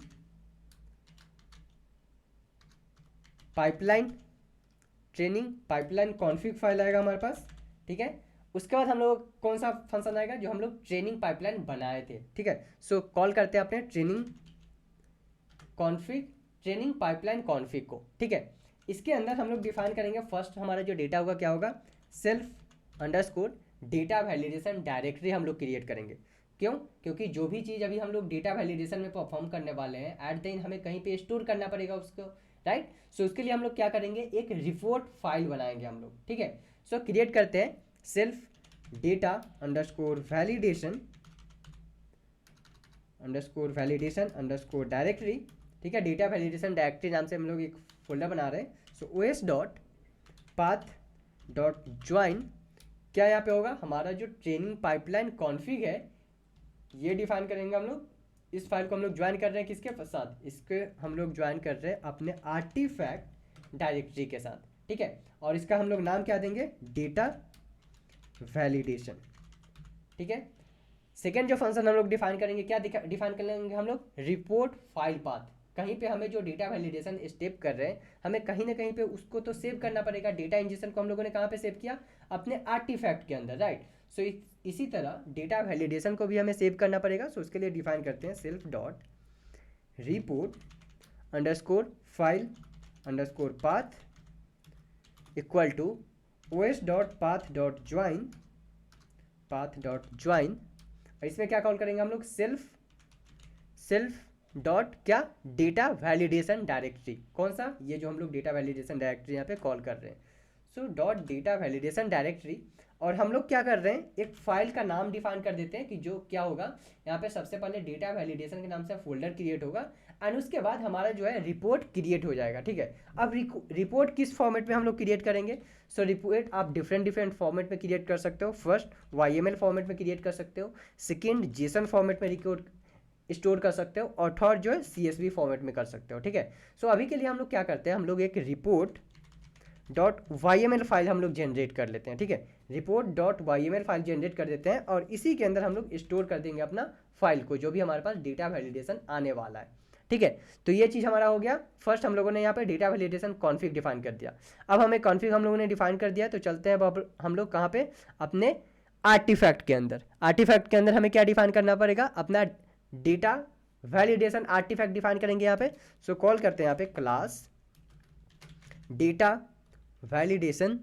pipeline config file आएगा हमारे पास। ठीक है, उसके बाद हम लोग कौन सा फंक्शन आएगा, जो हम लोग ट्रेनिंग पाइपलाइन बनाए थे। ठीक है, सो कॉल करते हैं अपने ट्रेनिंग पाइपलाइन कॉन्फ़िग को। ठीक है, इसके अंदर हम लोग डिफाइन करेंगे, फर्स्ट हमारा जो डेटा होगा क्या होगा, self underscore data validation directory हम लोग क्रिएट करेंगे। क्यों, क्योंकि जो भी चीज़ अभी हम लोग डेटा वैलिडेशन में परफॉर्म करने वाले हैं, एट द एंड हमें कहीं पे स्टोर करना पड़ेगा उसको, राइट। सो उसके लिए हम लोग क्या करेंगे, एक रिपोर्ट फाइल बनाएंगे हम लोग। ठीक है, सो क्रिएट करते हैं self data underscore validation directory. ठीक है, डेटा वैलिडेशन डायरेक्टरी नाम से हम लोग एक फोल्डर बना रहे हैं। सो os.path.join क्या यहाँ पे होगा, हमारा जो ट्रेनिंग पाइपलाइन कॉन्फ़िग है ये डिफाइन करेंगे हम लोग। इस फाइल को हम लोग ज्वाइन कर रहे हैं किसके साथ, इसके हम लोग ज्वाइन कर रहे हैं अपने आर्टिफैक्ट डायरेक्टरी के साथ। ठीक है, और इसका हम लोग नाम क्या देंगे, डेटा वैलिडेशन। ठीक है, सेकेंड जो फंक्शन हम लोग डिफाइन करेंगे, क्या डिफाइन कर लेंगे हम लोग, रिपोर्ट फाइल पाथ। कहीं पे हमें जो डेटा वैलिडेशन स्टेप कर रहे हैं, हमें कहीं ना कहीं पे उसको तो सेव करना पड़ेगा। डेटा इंजेक्शन को हम लोगों ने कहाँ पे सेव किया, अपने आर्टिफैक्ट के अंदर, राइट। सो इसी तरह डेटा वैलिडेशन को भी हमें सेव करना पड़ेगा। सो उसके लिए डिफाइन करते हैं self dot report underscore file underscore path equal to os.path.join इसमें क्या कॉल करेंगे हम लोग, सेल्फ डॉट क्या, डेटा वैलिडेशन डायरेक्टरी। कौन सा, ये जो हम लोग डेटा वैलिडेशन डायरेक्टरी यहाँ पे कॉल कर रहे हैं। So dot data validation directory, और हम लोग क्या कर रहे हैं, एक फाइल का नाम डिफाइन कर देते हैं कि जो क्या होगा, यहाँ पे सबसे पहले डेटा वैलिडेशन के नाम से फोल्डर क्रिएट होगा, एंड उसके बाद हमारा जो है रिपोर्ट क्रिएट हो जाएगा। ठीक है, अब रिपोर्ट किस फॉर्मेट में हम लोग क्रिएट करेंगे, सो रिपोर्ट आप डिफरेंट फॉर्मेट में क्रिएट कर सकते हो। फर्स्ट YML फॉर्मेट में क्रिएट कर सकते हो, सेकेंड JSON फॉर्मेट में रिकॉर्ड स्टोर कर सकते हो, और थर्ड जो है CSV फॉर्मेट में कर सकते हो। ठीक है, सो अभी के लिए हम लोग क्या करते हैं, हम लोग एक report.yml फाइल हम लोग जनरेट कर लेते हैं। ठीक है, report.yml फाइल जनरेट कर देते हैं, और इसी के अंदर हम लोग स्टोर कर देंगे अपना फाइल को, जो भी हमारे पास डेटा वैलिडेशन आने वाला है। ठीक है, तो ये चीज़ हमारा हो गया। फर्स्ट हम लोगों ने यहाँ पे डेटा वैलिडेशन कॉन्फ़िग डिफाइन कर दिया। अब हमें कॉन्फ़िग हम लोगों ने डिफाइन कर दिया, तो चलते हैं अब हम लोग कहाँ पे, अपने आर्टिफैक्ट के अंदर। आर्टिफैक्ट के अंदर हमें क्या डिफाइन करना पड़ेगा, अपना डेटा वैलिडेशन आर्टिफैक्ट डिफाइन करेंगे यहाँ पे। सो कॉल करते हैं यहाँ पे क्लास डेटा वैलिडेशन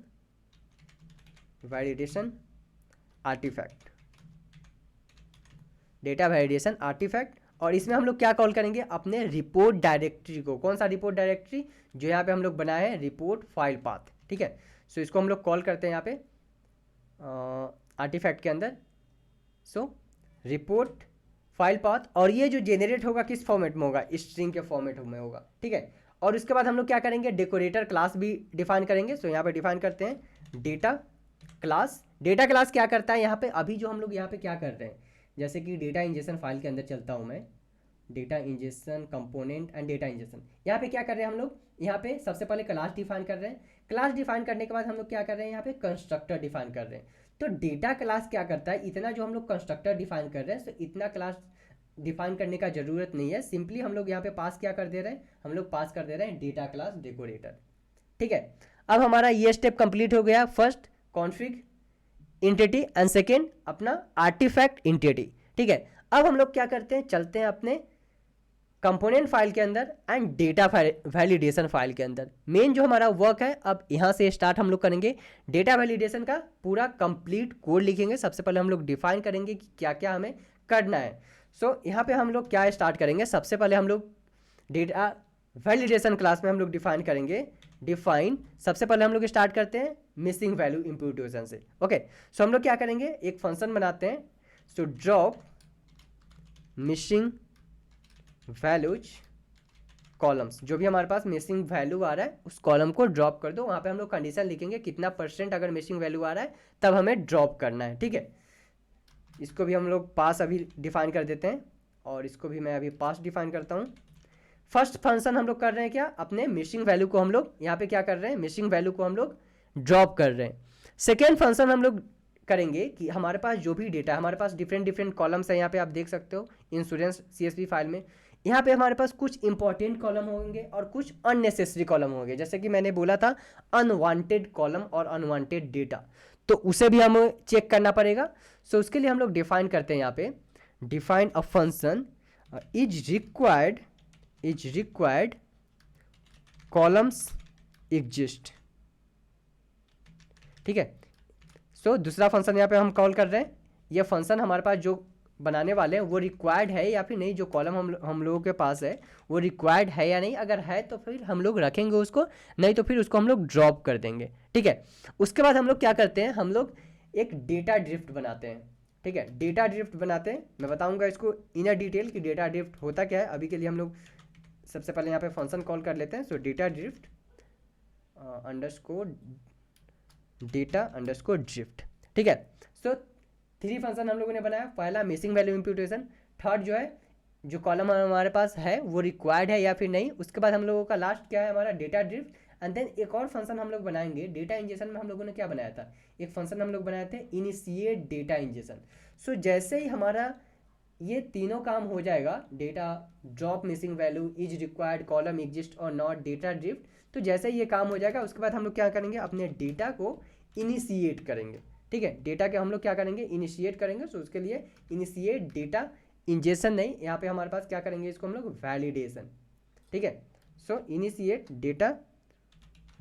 आर्टिफैक्ट, और इसमें हम लोग क्या कॉल करेंगे, अपने रिपोर्ट डायरेक्टरी को। कौन सा रिपोर्ट डायरेक्टरी, जो यहाँ पे हम लोग बनाए हैं रिपोर्ट फाइल पाथ, ठीक है। सो इसको हम लोग कॉल करते हैं यहाँ पे आर्टिफैक्ट के अंदर, सो रिपोर्ट फाइल पाथ। और ये जो जेनरेट होगा किस फॉर्मेट में होगा, स्ट्रिंग के फॉर्मेट में होगा, ठीक है। और उसके बाद हम लोग क्या करेंगे, डेकोरेटर क्लास भी डिफाइन करेंगे। सो यहाँ पे डिफाइन करते हैं डेटा क्लास। डेटा क्लास क्या करता है यहाँ पे, अभी जो हम लोग यहाँ पे क्या कर रहे हैं, जैसे कि डेटा इंजेक्शन फाइल के अंदर चलता हूँ मैं, data injection component and data injection, यहाँ पे क्या कर रहे हैं हम लोग, यहाँ पे सबसे पहले क्लास डिफाइन कर रहे हैं। क्लास डिफाइन करने के बाद हम लोग क्या कर रहे हैं, यहाँ पे कंस्ट्रक्टर डिफाइन कर रहे हैं। तो डेटा क्लास क्या करता है, इतना जो हम लोग कंस्ट्रक्टर डिफाइन कर रहे हैं, तो इतना क्लास डिफाइन करने का जरूरत नहीं है। सिंपली हम लोग यहाँ पे पास क्या कर दे रहे हैं, हम लोग पास कर दे रहे हैं डेटा क्लास डेकोरेटर, ठीक है। अब हमारा ये स्टेप कंप्लीट हो गया, first config entity and second अपना आर्टिफैक्ट इंटिटी, ठीक है। अब हम लोग क्या करते हैं, चलते हैं अपने कंपोनेंट फाइल के अंदर एंड डेटा वैलिडेशन फाइल के अंदर। मेन जो हमारा वर्क है अब यहाँ से स्टार्ट हम लोग करेंगे। डेटा वैलिडेशन का पूरा कंप्लीट कोड लिखेंगे। सबसे पहले हम लोग डिफाइन करेंगे कि क्या क्या हमें करना है। सो यहाँ पे हम लोग क्या स्टार्ट करेंगे, सबसे पहले हम लोग डेटा वैलिडेशन क्लास में हम लोग डिफाइन करेंगे, डिफाइन सबसे पहले हम लोग स्टार्ट करते हैं मिसिंग वैल्यू इंप्यूटेशन से, ओके। सो हम लोग क्या करेंगे, एक फंक्शन बनाते हैं, so drop missing values columns, जो भी हमारे पास मिसिंग वैल्यू आ रहा है उस कॉलम को ड्रॉप कर दो। वहाँ पे हम लोग कंडीशन लिखेंगे कितना % अगर मिसिंग वैल्यू आ रहा है तब हमें ड्रॉप करना है, ठीक है। इसको भी हम लोग पास अभी डिफाइन कर देते हैं, और इसको भी मैं अभी पास डिफाइन करता हूँ। फर्स्ट फंक्शन हम लोग कर रहे हैं क्या, अपने मिसिंग वैल्यू को हम लोग यहाँ पे क्या कर रहे हैं, मिसिंग वैल्यू को हम लोग ड्रॉप कर रहे हैं। सेकेंड फंक्शन हम लोग करेंगे कि हमारे पास जो भी डेटा है, हमारे पास डिफरेंट कॉलम्स है, यहाँ पे आप देख सकते हो इंश्योरेंस CSV फाइल में। यहाँ पे हमारे पास कुछ इंपॉर्टेंट कॉलम होंगे और कुछ अननेसेसरी कॉलम होंगे। जैसे कि मैंने बोला था अनवांटेड कॉलम और अनवांटेड डेटा, तो उसे भी हमें चेक करना पड़ेगा। सो उसके लिए हम लोग डिफाइन करते हैं यहाँ पे, define a function is required columns exist, ठीक है। सो दूसरा फंक्शन यहाँ पे हम कॉल कर रहे हैं, ये फंक्शन हमारे पास जो बनाने वाले हैं वो रिक्वायर्ड है या फिर नहीं, जो कॉलम हम लोगों के पास है वो रिक्वायर्ड है या नहीं। अगर है तो फिर हम लोग रखेंगे उसको, नहीं तो फिर उसको हम लोग ड्रॉप कर देंगे, ठीक है। उसके बाद हम लोग क्या करते हैं, हम लोग एक डेटा ड्रिफ्ट बनाते हैं, ठीक है। डेटा ड्रिफ्ट बनाते हैं, मैं बताऊंगा इसको इन डिटेल कि डेटा ड्रिफ्ट होता क्या है। अभी के लिए हम लोग सबसे पहले यहाँ पे फंक्शन कॉल कर लेते हैं। So data drift data drift, ठीक है। सो 3 फंक्शन हम लोगों ने बनाया, पहला मिसिंग वैल्यू इंप्यूटेशन, थर्ड जो है जो कॉलम हमारे पास है वो रिक्वायर्ड है या फिर नहीं, उसके बाद हम लोगों का लास्ट क्या है हमारा डेटा ड्रिफ्ट। एंड देन एक और फंक्शन हम लोग बनाएंगे डेटा इंजेक्शन में। हम लोगों ने क्या बनाया था, एक फंक्शन हम लोग बनाए थे इनिशिएट डेटा इंजेक्शन। सो जैसे ही हमारा ये तीनों काम हो जाएगा, data drop missing value is required column exist और नॉट डेटा ड्रिफ्ट, तो जैसे ही ये काम हो जाएगा उसके बाद हम लोग क्या करेंगे, अपने डेटा को इनिशिएट करेंगे, ठीक है। डेटा के हम लोग क्या करेंगे, इनिशिएट करेंगे। सो उसके लिए इनिशिएट डेटा इंजेक्शन नहीं, यहाँ पे हमारे पास क्या करेंगे, इसको हम लोग वैलिडेशन, ठीक है। सो इनिशिएट डेटा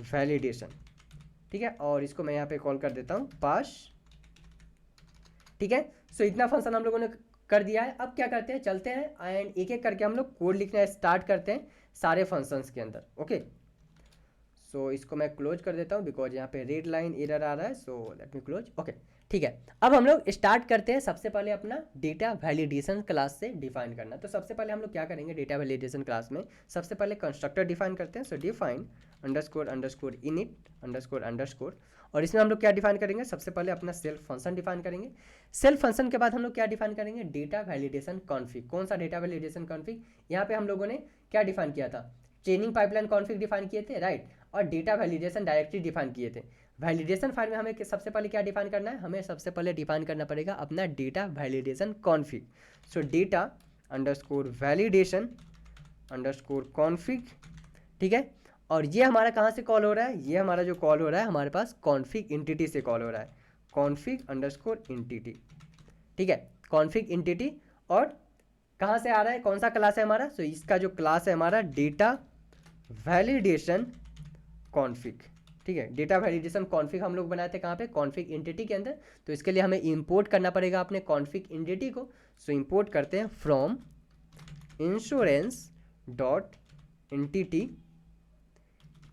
वैलिडेशन, ठीक है। और इसको मैं यहाँ पे कॉल कर देता हूँ पास, ठीक है। सो इतना फंक्शन हम लोगों ने कर दिया है। अब क्या करते हैं, चलते हैं एंड एक एक करके हम लोग कोड लिखना स्टार्ट करते हैं सारे फंक्शंस के अंदर, ओके। सो इसको मैं क्लोज कर देता हूँ बिकॉज यहाँ पे रेड लाइन एरर आ रहा है। So let me close, okay, ठीक है। अब हम लोग स्टार्ट करते हैं सबसे पहले अपना डेटा वैलिडेशन क्लास से डिफाइन करना। तो सबसे पहले हम लोग क्या करेंगे, डेटा वैलिडेशन क्लास में सबसे पहले कंस्ट्रक्टर डिफाइन करते हैं। सो डिफाइन अंडरस्कोर इनिट अंडरस्कोर, और इसमें हम लोग क्या डिफाइन करेंगे, सबसे पहले अपना सेल्फ फंक्शन डिफाइन करेंगे। सेल्फ फंक्शन के बाद हम लोग क्या डिफाइन करेंगे, डेटा वैलिडेशन कॉन्फिग। कौन सा डेटा वैलिडेशन कॉन्फिग, यहाँ पे हम लोगों ने क्या डिफाइन किया था, ट्रेनिंग पाइपलाइन कॉन्फिग डिफाइन किए थे, राइट। और डेटा वैलिडेशन डायरेक्टरी डिफाइन किए थे। वैलिडेशन फाइल में हमें सबसे पहले क्या डिफाइन करना है, हमें सबसे पहले डिफाइन करना पड़ेगा अपना डेटा वैलिडेशन कॉन्फिग। सो data underscore validation underscore config, ठीक है। और ये हमारा कहाँ से कॉल हो रहा है, ये हमारा जो कॉल हो रहा है हमारे पास कॉन्फिग इंटिटी से कॉल हो रहा है, कॉन्फिग अंडरस्कोर इंटिटी, ठीक है। कॉन्फिग इंटिटी, और कहाँ से आ रहा है, कौन सा क्लास है हमारा, सो इसका जो क्लास है हमारा डेटा वैलिडेशन कॉन्फिग, ठीक है। डेटा वैलिडेशन कॉन्फिग हम लोग बनाए थे कहाँ पे, कॉन्फिग इंटिटी के अंदर। तो इसके लिए हमें इंपोर्ट करना पड़ेगा अपने कॉन्फिग इंटिटी को। सो इंपोर्ट करते हैं फ्रॉम इंश्योरेंस डॉट एंटिटी,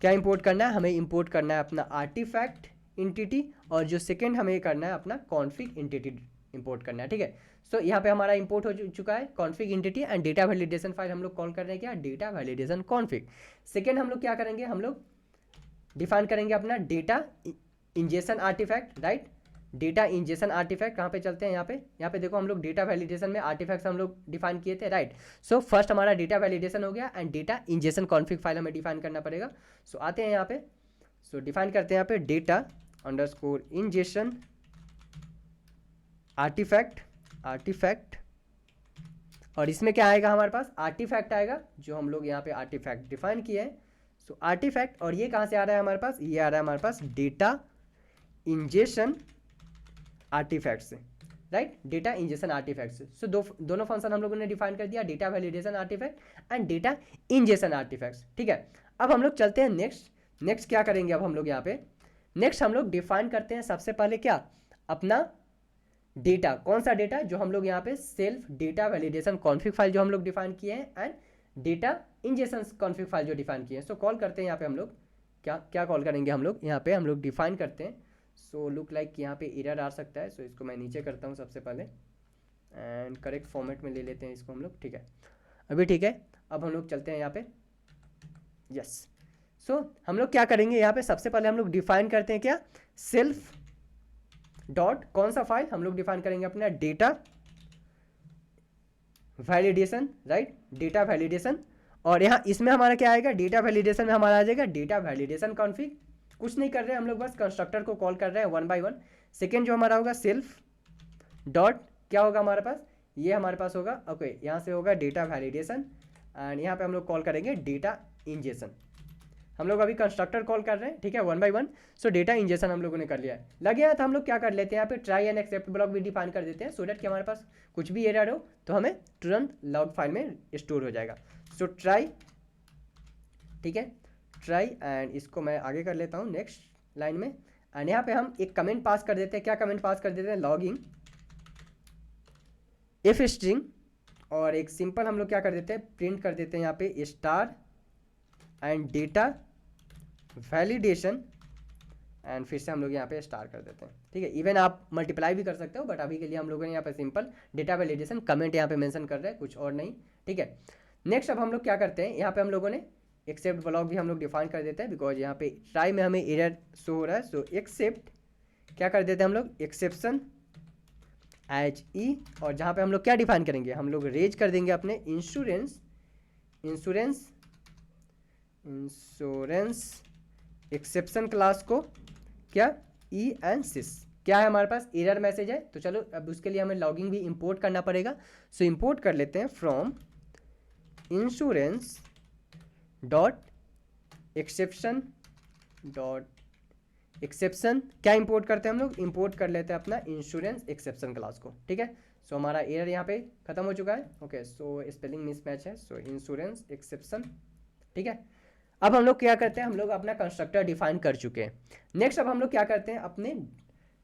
क्या इंपोर्ट करना है हमें? इंपोर्ट करना है अपना आर्टिफैक्ट एंटिटी, और जो सेकेंड हमें करना है अपना कॉन्फिग एंटिटी इंपोर्ट करना है, ठीक है। सो यहाँ पे हमारा इंपोर्ट हो चुका है config entity and data validation file हम लोग कॉल कर रहे हैं क्या? Data validation config. सेकेंड हम लोग क्या करेंगे? हम लोग डिफाइन करेंगे अपना data injection artifact, right. Data injection artifact कहाँ पे चलते हैं? यहाँ पे देखो हम लोग डेटा वैलिडेशन में आर्टिफैक्ट्स हम लोग डिफाइन किए थे, राइट। सो फर्स्ट हमारा डेटा वैलिडेशन हो गया and data injection config file हमें डिफाइन करना पड़ेगा। सो आते हैं यहाँ पे, सो डिफाइन करते हैं यहाँ पे डेटा अंडरस्कोर इंजेक्शन आर्टिफैक्ट, और इसमें क्या आएगा हमारे पास? आर्टिफैक्ट आएगा, जो हम लोग यहाँ पे आर्टिफैक्ट डिफाइन किए हैं। सो आर्टिफैक्ट, और ये कहाँ से आ रहा है हमारे पास? ये आ रहा है हमारे पास डेटा इंजेक्शन आर्टिफैक्ट से, राइट। डेटा इंजेक्शन आर्टिफैक्ट से। सो दोनों फंक्शन हम लोगों ने डिफाइन कर दिया, data validation artifact and data injection artifacts, ठीक है। अब हम लोग चलते हैं नेक्स्ट क्या करेंगे अब हम लोग यहाँ पे? नेक्स्ट हम लोग डिफाइन करते हैं सबसे पहले क्या? अपना डेटा। कौन सा डेटा? जो हम लोग यहाँ पे self data validation config file जो हम लोग डिफाइन किए हैं and data injection config file जो डिफाइन किए हैं। सो कॉल करते हैं यहाँ पे हम लोग क्या कॉल करेंगे हम लोग? यहाँ पे हम लोग डिफाइन करते हैं। सो लुक लाइक यहाँ पे एरर आ सकता है, सो इसको मैं नीचे करता हूँ सबसे पहले एंड करेक्ट फॉर्मेट में ले लेते हैं इसको हम लोग, ठीक है। अभी ठीक है। अब हम लोग चलते हैं यहाँ पे, यस। सो हम लोग क्या करेंगे यहाँ पे? सबसे पहले हम लोग डिफाइन करते हैं क्या? सेल्फ डॉट कौन सा फाइल? हम लोग डिफाइन करेंगे अपना data validation, right, data validation. और यहाँ इसमें हमारा क्या आएगा? डेटा वैलिडेशन में हमारा आ जाएगा डेटा वैलिडेशन कॉन्फिग। कुछ नहीं कर रहे हैं हम लोग, बस कंस्ट्रक्टर को कॉल कर रहे हैं वन बाय वन। सेकेंड जो हमारा होगा सेल्फ डॉट क्या होगा हमारे पास? ये हमारे पास होगा, ओके, यहाँ से होगा डेटा वैलिडेशन एंड यहाँ पे हम लोग कॉल करेंगे डेटा इंजेक्शन। हम लोग अभी कंस्ट्रक्टर कॉल कर रहे हैं, ठीक है, one by one. So data injection हम लोगों ने कर लिया है। लगे हैं तो हम लोग क्या कर लेते हैं? यहाँ पे ट्राई एंड एक्सेप्ट ब्लॉक भी डिफाइन कर देते हैं, सो दैट कि हमारे पास कुछ भी एरर हो तो हमें तुरंत लॉग फाइल में स्टोर हो जाएगा। सो ट्राई, ठीक है, ट्राई, एंड इसको मैं आगे कर लेता हूँ नेक्स्ट लाइन में। एंड यहाँ पे हम एक कमेंट पास कर देते हैं। क्या कमेंट पास कर देते हैं? लॉगिंग इफ स्ट्रिंग, और एक सिंपल हम लोग क्या कर देते हैं? प्रिंट कर देते हैं यहाँ पे star and data validation, and फिर से हम लोग यहाँ पे स्टार कर देते हैं, ठीक है। इवन आप मल्टीप्लाई भी कर सकते हो, बट अभी के लिए हम लोगों ने यहाँ पे सिंपल डेटा वैलिडेशन कमेंट यहाँ पे मेंशन कर रहे हैं, कुछ और नहीं, ठीक है। नेक्स्ट अब हम लोग क्या करते हैं? यहाँ पे हम लोगों ने एक्सेप्ट ब्लॉक भी हम लोग डिफाइन कर देते हैं, बिकॉज यहाँ पे ट्राई में हमें एरर शो हो रहा है। सो एक्सेप्ट क्या कर देते हैं हम लोग? एक्सेप्शन एच ई, और जहाँ पे हम लोग क्या डिफाइन करेंगे? हम लोग रेज कर देंगे अपने इंश्योरेंस एक्सेप्शन क्लास को, क्या? ई एंड सिस। क्या है हमारे पास? एरर मैसेज है, तो चलो अब उसके लिए हमें लॉगिंग भी इंपोर्ट करना पड़ेगा। सो इंपोर्ट कर लेते हैं फ्रॉम इंश्योरेंस डॉट एक्सेप्शन क्या इंपोर्ट करते हैं हम लोग? इंपोर्ट कर लेते हैं अपना इंश्योरेंस एक्सेप्शन क्लास को, ठीक है। सो हमारा एरर यहाँ पे खत्म हो चुका है, ओके। सो स्पेलिंग मिसमैच है, सो इंश्योरेंस एक्सेप्शन, ठीक है। अब हम लोग क्या करते हैं? हम लोग अपना कंस्ट्रक्टर डिफाइन कर चुके हैं। नेक्स्ट अब हम लोग क्या करते हैं? अपने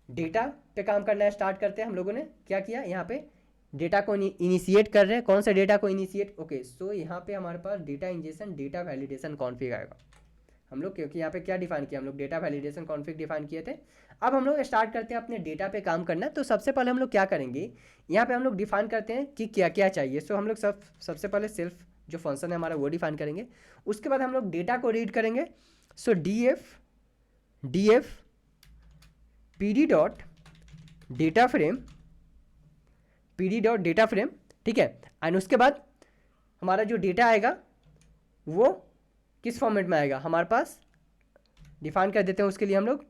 डेटा पे काम करना स्टार्ट करते हैं। हम लोगों ने क्या किया? यहाँ पे डेटा को इनिशिएट कर रहे हैं। कौन सा डेटा को इनिशिएट? ओके, सो यहाँ पे हमारे पास data injection data validation config आएगा हम लोग, क्योंकि यहाँ पे क्या डिफाइन किया? हम लोग डेटा वैलिडेशन कॉन्फिग डिफाइन किए थे। अब हम लोग स्टार्ट करते हैं अपने डेटा पे काम करना। तो सबसे पहले हम लोग क्या करेंगे? यहाँ पे हम लोग डिफाइन करते हैं कि क्या क्या चाहिए। सो हम लोग सबसे पहले सेल्फ जो फंक्शन है हमारा वो डिफाइन करेंगे। उसके बाद हम लोग डेटा को रीड करेंगे। So D F P D dot data frame, ठीक है। एंड उसके बाद हमारा जो डेटा आएगा वो किस फॉर्मेट में आएगा? हमारे पास डिफाइन कर देते हैं उसके लिए हम लोग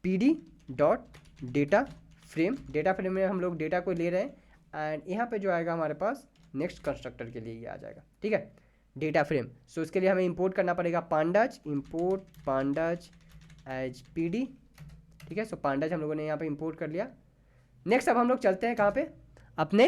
P D dot data frame में हम लोग डेटा को ले रहे हैं। एंड यहाँ पे जो आएगा हमारे पास नेक्स्ट कंस्ट्रक्टर के लिए ये आ जाएगा, ठीक है, डेटा फ्रेम। सो इसके लिए हमें इंपोर्ट करना पड़ेगा pandas, import pandas as P D, ठीक है। सो पांडाज हम लोगों ने यहाँ पे इंपोर्ट कर लिया। नेक्स्ट अब हम लोग चलते हैं कहाँ पे? अपने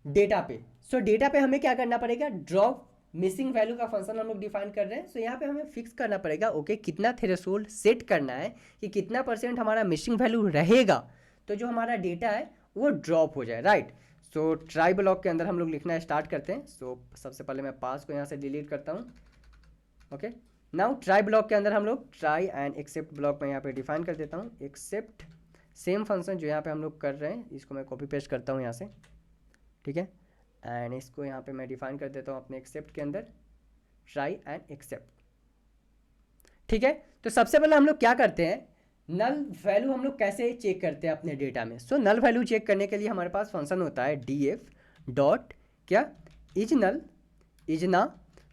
डेटा पे। सो डेटा पे हमें क्या करना पड़ेगा? ड्रॉप मिसिंग वैल्यू का फंक्शन हम लोग डिफाइन कर रहे हैं। सो यहाँ पे हमें फिक्स करना पड़ेगा, ओके, कितना थ्रेशोल्ड सेट करना है कि कितना % हमारा मिसिंग वैल्यू रहेगा तो जो हमारा डेटा है वो ड्रॉप हो जाए, राइट। सो ट्राई ब्लॉक के अंदर हम लोग लिखना स्टार्ट करते हैं। सो सबसे पहले मैं पास को यहाँ से डिलीट करता हूँ। ओके, नाउ ट्राई ब्लॉक के अंदर हम लोग ट्राई एंड एक्सेप्ट ब्लॉक में यहाँ पे डिफाइन कर देता हूँ। एक्सेप्ट सेम फंक्शन जो यहाँ पे हम लोग कर रहे हैं, इसको मैं कॉपी पेस्ट करता हूँ यहाँ से, ठीक है। एंड इसको यहाँ पे मैं डिफाइन कर देता हूँ अपने एक्सेप्ट के अंदर, ट्राई एंड एक्सेप्ट, ठीक है। तो सबसे पहले हम लोग क्या करते हैं, नल वैल्यू हम लोग कैसे चेक करते हैं अपने डेटा में। सो नल वैल्यू चेक करने के लिए हमारे पास फंक्शन होता है df डॉट क्या इज नल इज ना,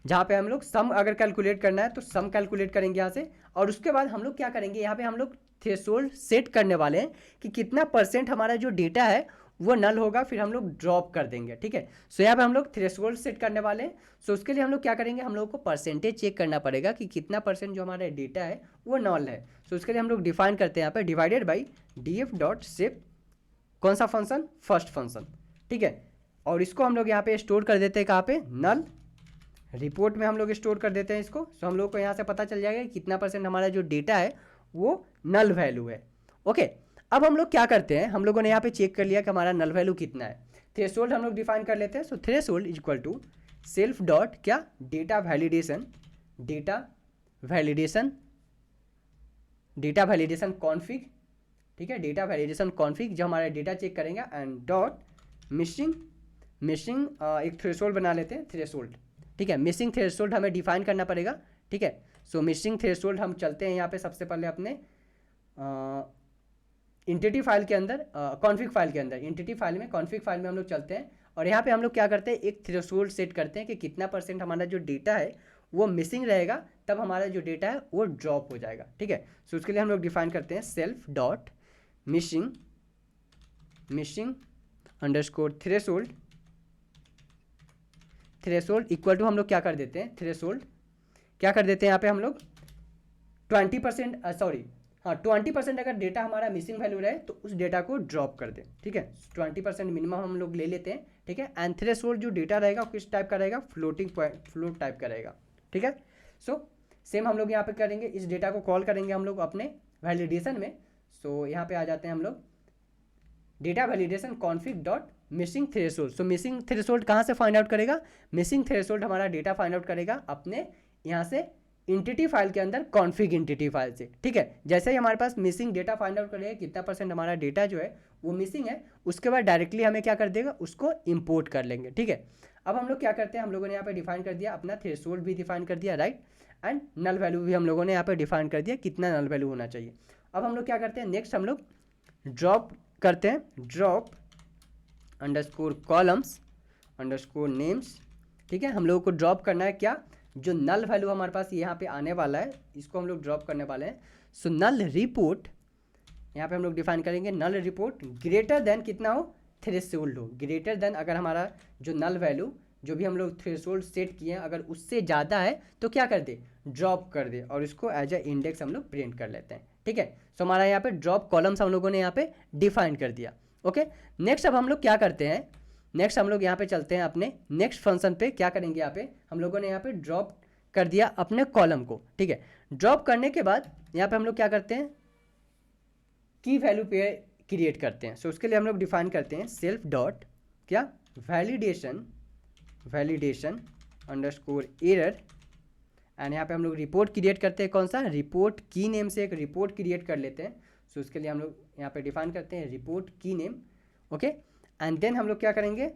जहाँ पे हम लोग सम अगर कैलकुलेट करना है तो सम कैलकुलेट करेंगे यहाँ से। और उसके बाद हम लोग क्या करेंगे, यहाँ पे हम लोग थ्रेशोल्ड सेट करने वाले हैं कि कितना % हमारा जो डेटा है वो नल होगा, फिर हम लोग ड्रॉप कर देंगे, ठीक है। सो यहाँ पे हम लोग थ्रेशोल्ड सेट करने वाले हैं। सो उसके लिए हम लोग क्या करेंगे, हम लोग को परसेंटेज चेक करना पड़ेगा कि कितना % जो हमारा डेटा है वो नल है। सो उसके लिए हम लोग डिफाइन करते हैं यहाँ पे divided by df dot save, कौन सा फंक्शन, फर्स्ट फंक्शन, ठीक है। और इसको हम लोग यहाँ पे स्टोर कर देते हैं कहाँ पे, नल रिपोर्ट में हम लोग स्टोर कर देते हैं इसको। सो हम लोग को यहाँ से पता चल जाएगा कि कितना % हमारा जो डेटा है वो नल वैल्यू है। ओके, अब हम लोग क्या करते हैं, हम लोगों ने यहाँ पे चेक कर लिया कि हमारा नल वैल्यू कितना है। थ्रेशोल्ड हम लोग डिफाइन कर लेते हैं। So threshold is equal to self dot क्या data validation, data validation config, ठीक है, डेटा वैलिडेशन कॉन्फिग जो हमारा डेटा चेक करेंगे, एंड डॉट मिसिंग एक थ्रेशोल्ड बना लेते हैं, थ्रेशोल्ड, ठीक है। मिसिंग थ्रेशोल्ड हमें डिफाइन करना पड़ेगा, ठीक है। सो मिसिंग थ्रेशोल्ड हम चलते हैं यहाँ पे सबसे पहले अपने इंटिटी फाइल के अंदर, कॉन्फिग फाइल के अंदर, इंटिटी फाइल में, कॉन्फिग फाइल में हम लोग चलते हैं और यहाँ पे हम लोग क्या करते हैं, एक थ्रेशोल्ड सेट करते हैं कि कितना % हमारा जो डेटा है वो मिसिंग रहेगा, तब हमारा जो डेटा है वो ड्रॉप हो जाएगा, ठीक है। सो उसके लिए हम लोग डिफाइन करते हैं self dot missing underscore threshold equal to हम लोग क्या कर देते हैं, थ्रेशोल्ड क्या कर देते हैं यहाँ पे हम लोग 20%, सॉरी हाँ 20% अगर डेटा हमारा मिसिंग वैल्यू रहे तो उस डेटा को ड्रॉप कर दें, ठीक है। 20% मिनिमम हम लोग ले लेते हैं, ठीक है। एंड थ्रेशोल्ड जो डेटा रहेगा किस टाइप का रहेगा, फ्लोट टाइप का रहेगा, ठीक है। सो सेम हम लोग यहाँ पे करेंगे, इस डेटा को कॉल करेंगे हम लोग अपने वैलिडेशन में। सो यहाँ पे आ जाते हैं हम लोग data validation config dot missing threshold. So missing threshold कहाँ से फाइंड आउट करेगा, मिसिंग थ्रेशोल्ड हमारा डेटा फाइंड आउट करेगा अपने यहाँ से इंटिटी फाइल के अंदर, कॉन्फिग इंटिटी फाइल से, ठीक है। जैसे ही हमारे पास मिसिंग डेटा फाइंड आउट करेगा कितना % हमारा डेटा जो है वो मिसिंग है, उसके बाद डायरेक्टली हमें क्या कर देगा, उसको इंपोर्ट कर लेंगे, ठीक है। अब हम लोग क्या करते हैं, हम लोगों ने यहाँ पे डिफाइन कर दिया अपना थ्रेशोल्ड भी डिफाइन कर दिया, राइट, एंड नल वैल्यू भी हम लोगों ने यहाँ पे डिफाइन कर दिया कितना नल वैल्यू होना चाहिए। अब हम लोग क्या करते हैं, नेक्स्ट हम लोग ड्रॉप करते हैं, drop underscore columns underscore names, ठीक है। हम लोगों को ड्रॉप करना है क्या, जो नल वैल्यू हमारे पास यहाँ पे आने वाला है इसको हम लोग ड्रॉप करने वाले हैं। सो नल रिपोर्ट यहाँ पे हम लोग डिफाइन करेंगे, नल रिपोर्ट ग्रेटर देन कितना हो, थ्रेशोल्ड हो, ग्रेटर देन अगर हमारा जो नल वैल्यू जो भी हम लोग थ्रेशोल्ड सेट किए हैं अगर उससे ज़्यादा है तो क्या कर दे, ड्रॉप कर दे, और इसको एज ए इंडेक्स हम लोग प्रिंट कर लेते हैं, ठीक है। सो हमारा यहाँ पे ड्रॉप कॉलम्स हम लोगों ने यहाँ पे डिफाइन कर दिया। ओके, नेक्स्ट अब हम लोग क्या करते हैं, नेक्स्ट हम लोग यहाँ पे चलते हैं अपने नेक्स्ट फंक्शन पे। क्या करेंगे, यहाँ पे हम लोगों ने यहाँ पे ड्रॉप कर दिया अपने कॉलम को, ठीक है। ड्रॉप करने के बाद यहाँ पे हम लोग क्या करते हैं, की वैल्यू पे क्रिएट करते हैं। सो उसके लिए हम लोग डिफाइन करते हैं सेल्फ डॉट क्या वैलिडेशन अंडरस्कोर एरर, एंड यहाँ पे हम लोग रिपोर्ट क्रिएट करते हैं, कौन सा, रिपोर्ट की नेम से एक रिपोर्ट क्रिएट कर लेते हैं। सो उसके लिए हम लोग यहाँ पे डिफाइन करते हैं रिपोर्ट की नेम, ओके। एंड देन हम लोग क्या करेंगे,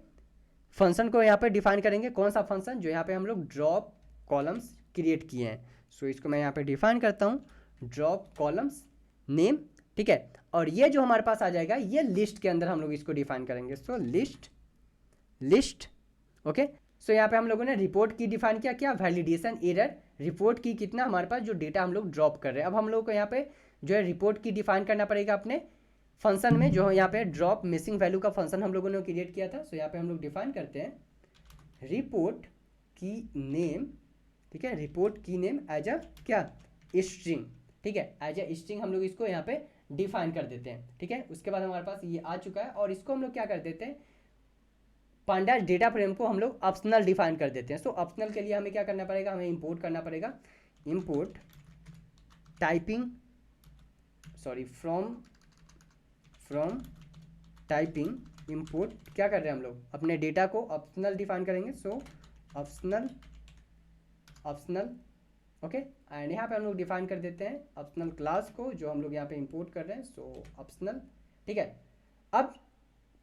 फंक्शन को यहाँ पे डिफाइन करेंगे, कौन सा फंक्शन, जो यहाँ पे हम लोग ड्रॉप कॉलम्स क्रिएट किए हैं। सो इसको मैं यहाँ पे डिफाइन करता हूँ ड्रॉप कॉलम्स नेम, ठीक है। और ये जो हमारे पास आ जाएगा ये लिस्ट के अंदर हम लोग इसको डिफाइन करेंगे। सो लिस्ट ओके। सो यहाँ पे हम लोगों ने रिपोर्ट की डिफाइन किया, क्या, वैलिडेशन एरर, रिपोर्ट की कितना हमारे पास जो डेटा हम लोग ड्रॉप कर रहे हैं। अब हम लोग को यहाँ पे जो है रिपोर्ट की डिफाइन करना पड़ेगा अपने फंक्शन में, जो यहाँ पे ड्रॉप मिसिंग वैल्यू का फंक्शन हम लोगों ने क्रिएट किया था। सो यहाँ पे हम लोग डिफाइन करते हैं रिपोर्ट की नेम, ठीक है, रिपोर्ट की नेम एज अ क्या, स्ट्रिंग, ठीक है, एज अ स्ट्रिंग हम लोग इसको यहाँ पे डिफाइन कर देते हैं, ठीक है। उसके बाद हमारे पास ये आ चुका है और इसको हम लोग क्या कर देते हैं, पांडास डेटा फ्रेम को हम लोग ऑप्शनल डिफाइन कर देते हैं। सो ऑप्शनल के लिए हमें क्या करना पड़ेगा, हमें इंपोर्ट करना पड़ेगा, import typing sorry from typing import क्या कर रहे हैं हम लोग, अपने डेटा को ऑप्शनल डिफाइन करेंगे, सो ऑप्शनल ओके। एंड यहाँ पे हम लोग डिफाइन कर देते हैं ऑप्शनल क्लास को जो हम लोग यहाँ पे इंपोर्ट कर रहे हैं, सो ऑप्शनल, ठीक है। अब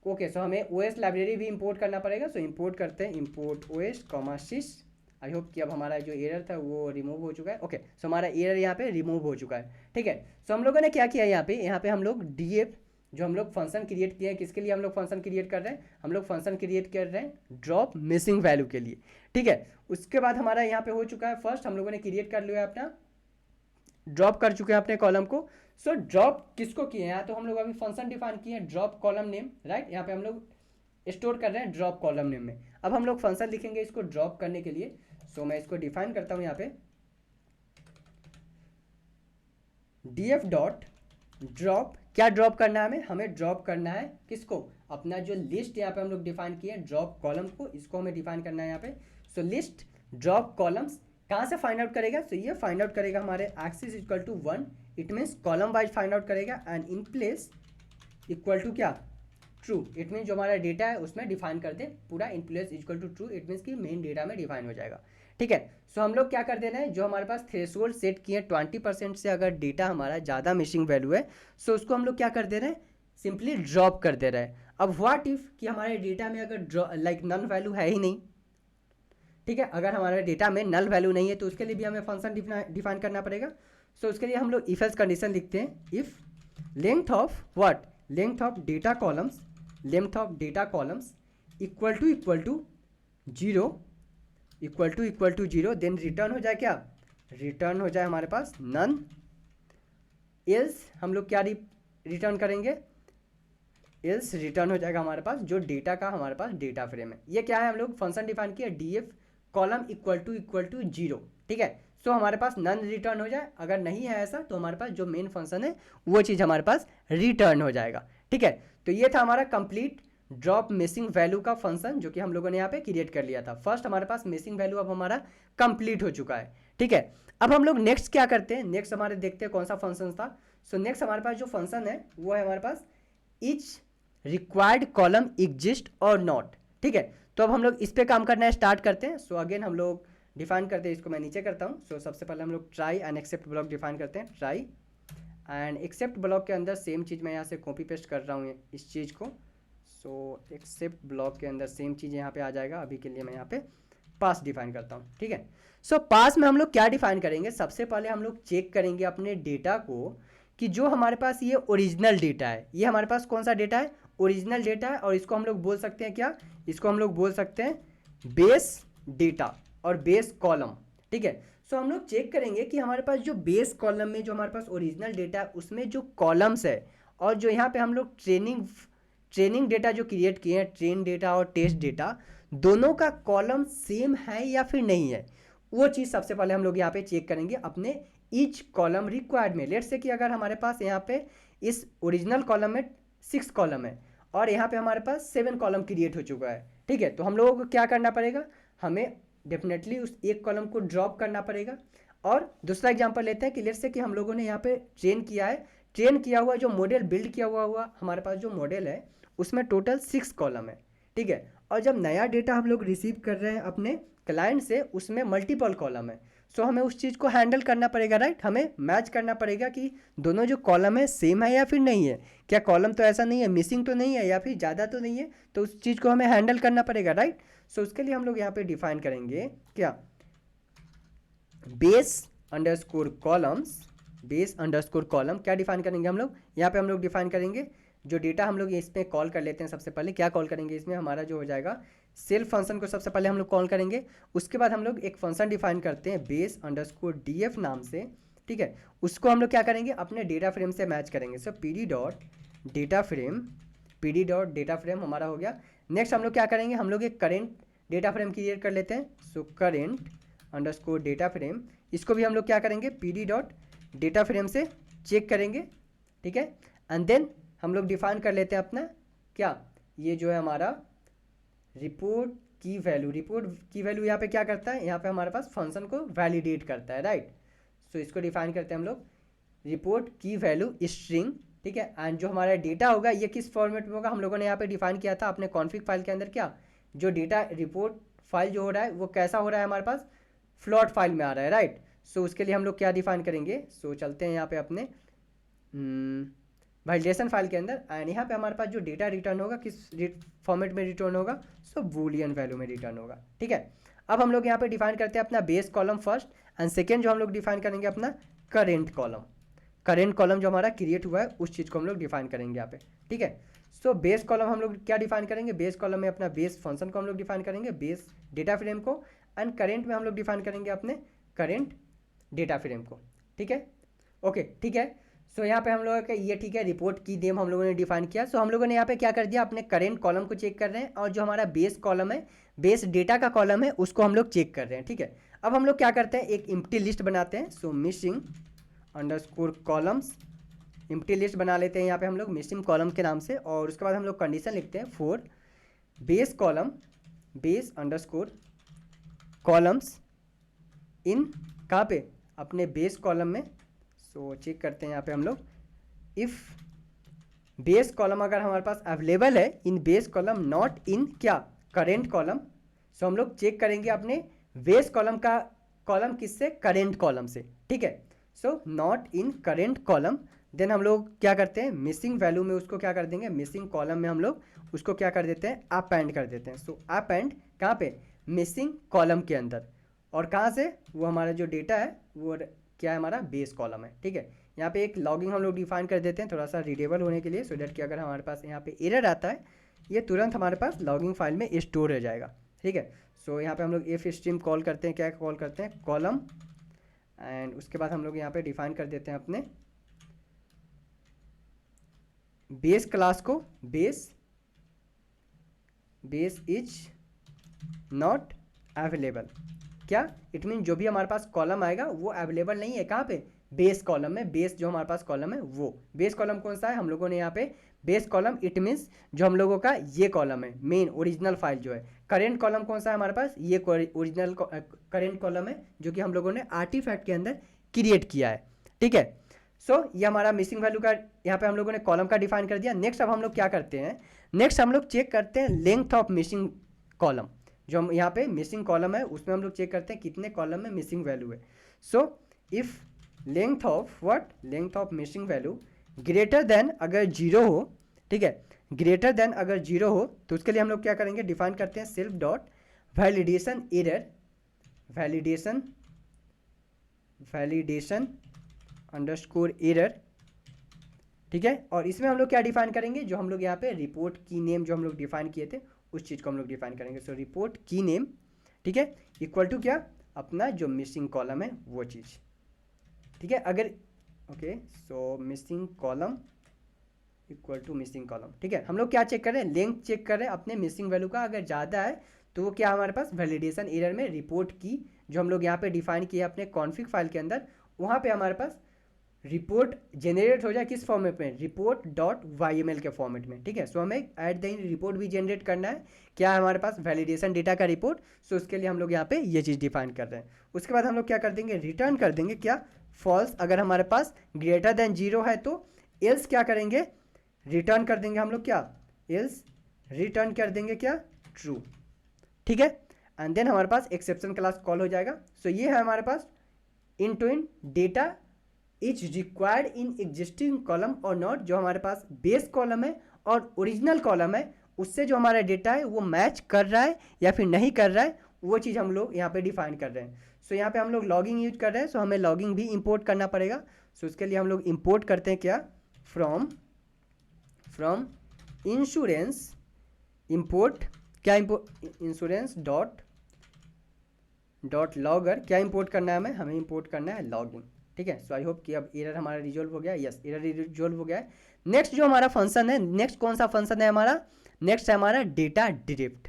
ओके, सो हमें ओएस लाइब्रेरी भी इंपोर्ट करना पड़ेगा, सो इंपोर्ट करते हैं import OS comma sys. I hope कि अब हमारा जो एरर था वो रिमूव हो चुका है। ओके, सो हमारा एरर यहाँ पे रिमूव हो चुका है, ठीक है। सो हम लोगों ने क्या किया यहाँ पे हम लोग डीएफ जो हम लोग फंक्शन क्रिएट किए हैं, किसके लिए हम लोग फंक्शन क्रिएट कर रहे हैं, हम लोग फंक्शन क्रिएट कर रहे हैं ड्रॉप मिसिंग वैल्यू के लिए, ठीक है। उसके बाद हमारा यहाँ पे हो चुका है, फर्स्ट हम लोगों ने क्रिएट कर लिया अपना, ड्रॉप कर चुके हैं अपने कॉलम को। सो ड्रॉप किसको किए हैं, तो हम लोग अभी फंक्शन डिफाइन किए हैं ड्रॉप कॉलम नेम, राइट। यहाँ पे हम लोग स्टोर कर रहे हैं ड्रॉप कॉलम नेम में। अब हम लोग फंक्शन लिखेंगे इसको ड्रॉप करने के लिए, सो मैं इसको डिफाइन करता हूँ यहाँ पे df डॉट ड्रॉप। क्या ड्रॉप करना है हमें ड्रॉप करना है किसको, अपना जो लिस्ट यहाँ पे हम लोग डिफाइन किए ड्रॉप कॉलम को, इसको हमें डिफाइन करना है यहाँ पे। सो लिस्ट ड्रॉप कॉलम्स कहाँ से फाइंड आउट करेगा, तो ये फाइंड आउट करेगा हमारे axis equal to 1, it means column wise find out करेगा, and in place equal to क्या, ट्रू। इट मीन्स जो हमारा डेटा है उसमें डिफाइन कर दे पूरा, in place equal to true, it means कि मेन डेटा में डिफाइन हो जाएगा, ठीक है। सो हम लोग क्या कर देना है, जो हमारे पास थ्रेशोल्ड सेट किए 20% से अगर डेटा हमारा ज़्यादा मिसिंग वैल्यू है, सो उसको हम लोग क्या कर दे रहे हैं, सिंपली ड्रॉप कर दे रहे हैं। अब व्हाट इफ कि हमारे डेटा में अगर लाइक नल वैल्यू है ही नहीं, ठीक है, अगर हमारे डेटा में नल वैल्यू नहीं है तो उसके लिए भी हमें फंक्शन डिफाइन करना पड़ेगा। सो उसके लिए हम लोग इफ एल्स कंडीशन लिखते हैं, if length of what, length of data columns, length of data columns equal to zero, equal to zero, then return हो जाए क्या, रिटर्न हो जाए हमारे पास नन, एल्स हम लोग क्या रिटर्न करेंगे, एल्स रिटर्न हो जाएगा हमारे पास जो डेटा का हमारे पास डेटा फ्रेम है। ये क्या है, हम लोग फंक्शन डिफाइन किया DF column equal to zero, ठीक है। सो हमारे पास नन रिटर्न हो जाए, अगर नहीं है ऐसा तो हमारे पास जो मेन फंक्शन है वो चीज़ हमारे पास रिटर्न हो जाएगा, ठीक है। तो ये था हमारा कंप्लीट ड्रॉप मिसिंग वैल्यू का फंक्शन जो कि हम लोगों ने यहाँ पे क्रिएट कर लिया था। फर्स्ट हमारे पास मिसिंग वैल्यू अब हमारा कंप्लीट हो चुका है, ठीक है। अब हम लोग नेक्स्ट क्या करते हैं, नेक्स्ट हमारे देखते हैं कौन सा फंक्शन था। सो नेक्स्ट हमारे पास जो फंक्शन है वो है हमारे पास इच रिक्वायर्ड कॉलम एग्जिस्ट और नॉट, ठीक है। तो अब हम लोग इस पर काम करना स्टार्ट करते हैं। सो अगेन हम लोग डिफाइन करते हैं, इसको मैं नीचे करता हूँ। सो सबसे पहले हम लोग try and except block define करते हैं, ट्राई एंड एक्सेप्ट ब्लॉक के अंदर सेम चीज़ मैं यहाँ से कॉपी पेस्ट कर रहा हूँ इस चीज़ को। सो एक्सेप्ट ब्लॉक के अंदर सेम चीज़ यहाँ पे आ जाएगा। अभी के लिए मैं यहाँ पे पास डिफाइन करता हूँ, ठीक है। सो पास में हम लोग क्या डिफाइन करेंगे, सबसे पहले हम लोग चेक करेंगे अपने डेटा को कि जो हमारे पास ये ओरिजिनल डेटा है, ये हमारे पास कौन सा डेटा है, ओरिजिनल डेटा है। और इसको हम लोग बोल सकते हैं क्या, इसको हम लोग बोल सकते हैं बेस डेटा और बेस कॉलम, ठीक है। सो हम लोग चेक करेंगे कि हमारे पास जो बेस कॉलम में जो हमारे पास ओरिजिनल डेटा है उसमें जो कॉलम्स है और जो यहाँ पे हम लोग ट्रेनिंग डेटा जो क्रिएट किए हैं, ट्रेन डेटा और टेस्ट डेटा, दोनों का कॉलम सेम है या फिर नहीं है, वो चीज़ सबसे पहले हम लोग यहाँ पे चेक करेंगे अपने ईच कॉलम रिक्वायर्ड में। लेट्स से कि अगर हमारे पास यहाँ पे इस ओरिजिनल कॉलम में 6 कॉलम है और यहाँ पे हमारे पास 7 कॉलम क्रिएट हो चुका है, ठीक है। तो हम लोगों को क्या करना पड़ेगा, हमें डेफिनेटली उस एक कॉलम को ड्रॉप करना पड़ेगा। और दूसरा एग्जांपल लेते हैं कि लेट्स से कि हम लोगों ने यहाँ पे ट्रेन किया है, ट्रेन किया हुआ जो मॉडल बिल्ड किया हुआ हमारे पास जो मॉडल है उसमें टोटल 6 कॉलम है, ठीक है। और जब नया डेटा हम लोग रिसीव कर रहे हैं अपने क्लाइंट से उसमें मल्टीपल कॉलम है। सो हमें उस चीज़ को हैंडल करना पड़ेगा, राइट। हमें मैच करना पड़ेगा कि दोनों जो कॉलम है सेम है या फिर नहीं है, क्या कॉलम तो ऐसा नहीं है, मिसिंग तो नहीं है या फिर ज़्यादा तो नहीं है, तो उस चीज़ को हमें हैंडल करना पड़ेगा, राइट। सो उसके लिए हम लोग यहाँ पे डिफाइन करेंगे क्या, base underscore columns, base underscore column क्या डिफाइन करेंगे हम लोग यहाँ पे, हम लोग डिफाइन करेंगे जो डेटा हम लोग इसमें कॉल कर लेते हैं। सबसे पहले क्या कॉल करेंगे इसमें, हमारा जो हो जाएगा सेल्फ फंक्शन को सबसे पहले हम लोग कॉल करेंगे। उसके बाद हम लोग एक फंक्शन डिफाइन करते हैं बेस अंडरस्कोर डीएफ नाम से, ठीक है। उसको हम लोग क्या करेंगे, अपने डेटा फ्रेम से मैच करेंगे। सो पीडी डॉट डेटा फ्रेम हमारा हो गया। नेक्स्ट हम लोग क्या करेंगे, हम लोग एक करेंट डेटा फ्रेम क्रिएट कर लेते हैं। सो करेंट अंडरस्कोर डेटा फ्रेम, इसको भी हम लोग क्या करेंगे, पीडी डॉट डेटा फ्रेम से चेक करेंगे, ठीक है। एंड देन हम लोग डिफाइन कर लेते हैं अपना क्या, ये जो है हमारा रिपोर्ट की वैल्यू यहाँ पे क्या करता है, यहाँ पे हमारे पास फंक्शन को वैलिडेट करता है, राइट। सो इसको डिफाइन करते हैं हम लोग रिपोर्ट की वैल्यू स्ट्रिंग ठीक है। एंड जो हमारा डेटा होगा ये किस फॉर्मेट में होगा, हम लोगों ने यहाँ पे डिफाइन किया था अपने कॉन्फिग फाइल के अंदर, क्या जो डेटा रिपोर्ट फाइल जो हो रहा है वो कैसा हो रहा है हमारे पास, फ्लॉट फाइल में आ रहा है, राइट। सो उसके लिए हम लोग क्या डिफाइन करेंगे, सो चलते हैं यहाँ पे अपने वैलिडेशन फाइल के अंदर। एंड यहाँ पे हमारे पास जो डेटा रिटर्न होगा किस फॉर्मेट में रिटर्न होगा, सो बूलियन वैल्यू में रिटर्न होगा, ठीक है। अब हम लोग यहाँ पे डिफाइन करते हैं अपना base column first, and second जो हम लोग डिफाइन करेंगे अपना करेंट कॉलम। करेंट कॉलम जो हमारा क्रिएट हुआ है उस चीज़ को हम लोग डिफाइन करेंगे यहाँ पे, ठीक है। सो बेस कॉलम हम लोग क्या डिफाइन करेंगे, बेस कॉलम में अपना बेस फंक्शन को हम लोग डिफाइन करेंगे, बेस डेटा फ्रेम को। एंड करेंट में हम लोग डिफाइन करेंगे अपने करेंट डेटा फ्रेम को, ठीक है। ओके, ठीक है। सो यहाँ पे हम लोगों का ये ठीक है, रिपोर्ट की नेम हम लोगों ने डिफाइन किया। सो हम लोगों ने यहाँ पे क्या कर दिया, अपने करेंट कॉलम को चेक कर रहे हैं, और जो हमारा बेस कॉलम है, बेस डेटा का कॉलम है, उसको हम लोग चेक कर रहे हैं, ठीक है। अब हम लोग क्या करते हैं, एक एम्प्टी लिस्ट बनाते हैं। So missing underscore columns, empty list बना लेते हैं यहाँ पे हम लोग मिसिंग कॉलम के नाम से। और उसके बाद हम लोग कंडीशन लिखते हैं for base column, base underscore columns in कहाँ पे, अपने बेस कॉलम में। सो चेक करते हैं यहाँ पे हम लोग, इफ़ बेस कॉलम अगर हमारे पास अवेलेबल है in base column, not in क्या करेंट कॉलम। सो हम लोग चेक करेंगे अपने बेस कॉलम का कॉलम किससे, करेंट कॉलम से, ठीक है। So not in current column, then हम लोग क्या करते हैं, मिसिंग वैल्यू में उसको क्या कर देंगे, मिसिंग कॉलम में हम लोग उसको क्या कर देते हैं, अपेंड कर देते हैं। सो अपेंड कहाँ पे, मिसिंग कॉलम के अंदर, और कहाँ से, वो हमारा जो डेटा है वो क्या है, हमारा बेस कॉलम है, ठीक है। यहाँ पे एक लॉगिंग हम लोग डिफाइन कर देते हैं थोड़ा सा रीडेबल होने के लिए, सो दैट कि अगर हमारे पास यहाँ पे एरर आता है ये तुरंत हमारे पास लॉगिंग फाइल में स्टोर हो जाएगा, ठीक है। सो यहाँ पे हम लोग एफ स्ट्रीम कॉल करते हैं, क्या कॉल करते हैं, कॉलम। एंड उसके बाद हम लोग यहाँ पे डिफाइन कर देते हैं अपने बेस क्लास को, बेस इज नॉट अवेलेबल। क्या इट मीन जो भी हमारे पास कॉलम आएगा वो अवेलेबल नहीं है, कहाँ पे, बेस कॉलम में। बेस जो हमारे पास कॉलम है वो बेस कॉलम कौन सा है, हम लोगों ने यहाँ पे बेस कॉलम, इट मीन्स जो हम लोगों का ये कॉलम है मेन ओरिजिनल फाइल जो है। करेंट कॉलम कौन सा है हमारे पास, ये ओरिजिनल करेंट कॉलम है जो कि हम लोगों ने आर्टिफैक्ट के अंदर क्रिएट किया है, ठीक है। सो ये हमारा मिसिंग वैल्यू का यहाँ पे हम लोगों ने कॉलम का डिफाइन कर दिया। नेक्स्ट अब हम लोग क्या करते हैं, नेक्स्ट हम लोग चेक करते हैं लेंथ ऑफ मिसिंग कॉलम। जो हम यहाँ पे मिसिंग कॉलम है उसमें हम लोग चेक करते हैं कितने कॉलम में मिसिंग वैल्यू है। So if length of what, length of missing value greater than अगर जीरो हो, ठीक है, ग्रेटर देन अगर जीरो हो तो उसके लिए हम लोग क्या करेंगे, डिफाइन करते हैं self dot validation error, validation underscore error, ठीक है। और इसमें हम लोग क्या डिफाइन करेंगे, जो हम लोग यहाँ पे रिपोर्ट की नेम जो हम लोग डिफाइन किए थे उस चीज़ को हम लोग डिफाइन करेंगे। सो रिपोर्ट की नेम, ठीक है, इक्वल टू क्या, अपना जो मिसिंग कॉलम है वो चीज़, ठीक है। अगर okay, so missing column equal to missing column, ठीक है। हम लोग क्या चेक कर रहे हैं, लेंथ चेक कर रहे हैं अपने मिसिंग वैल्यू का। अगर ज़्यादा है तो वो क्या हमारे पास वैलिडेशन एरर में रिपोर्ट की जो हम लोग यहाँ पे डिफाइन किया अपने कॉन्फिग फाइल के अंदर, वहाँ पे हमारे पास रिपोर्ट जनरेट हो जाए किस फॉर्मेट में, रिपोर्ट डॉट YML के फॉर्मेट में, ठीक है। सो हमें एट द एंड रिपोर्ट भी जनरेट करना है, क्या है हमारे पास, वैलिडेशन डेटा का रिपोर्ट। सो उसके लिए हम लोग यहाँ पे ये चीज़ डिफाइन कर रहे हैं। उसके बाद हम लोग क्या कर देंगे, रिटर्न कर देंगे क्या, फॉल्स। अगर हमारे पास ग्रेटर देन जीरो है तो एल्स क्या करेंगे, रिटर्न कर देंगे हम लोग क्या, एल्स रिटर्न कर देंगे क्या, ट्रू, ठीक है। एंड देन हमारे पास एक्सेप्शन क्लास कॉल हो जाएगा। सो ये है हमारे पास in to in data is required in existing column और नॉट, जो हमारे पास बेस कॉलम है और ओरिजिनल कॉलम है उससे जो हमारा डेटा है वो मैच कर रहा है या फिर नहीं कर रहा है, वो चीज़ हम लोग यहाँ पे डिफाइन कर रहे हैं। सो यहाँ पे हम लोग लॉगिंग यूज कर रहे हैं, सो हमें लॉगिंग भी इंपोर्ट करना पड़ेगा। सो उसके लिए हम लोग इंपोर्ट करते हैं क्या, फ्रॉम इंश्योरेंस इंपोर्ट, क्या इंश्योरेंस डॉट लॉगर, क्या इंपोर्ट करना है हमें इंपोर्ट करना है लॉगिंग, ठीक है। सो आई होप कि अब एरर हमारा रिजोल्व हो गया, यस एरर रिजोल्व हो गया है। नेक्स्ट जो हमारा फंक्शन है, नेक्स्ट कौन सा फंक्शन है हमारा, नेक्स्ट है हमारा डेटा ड्रिफ्ट।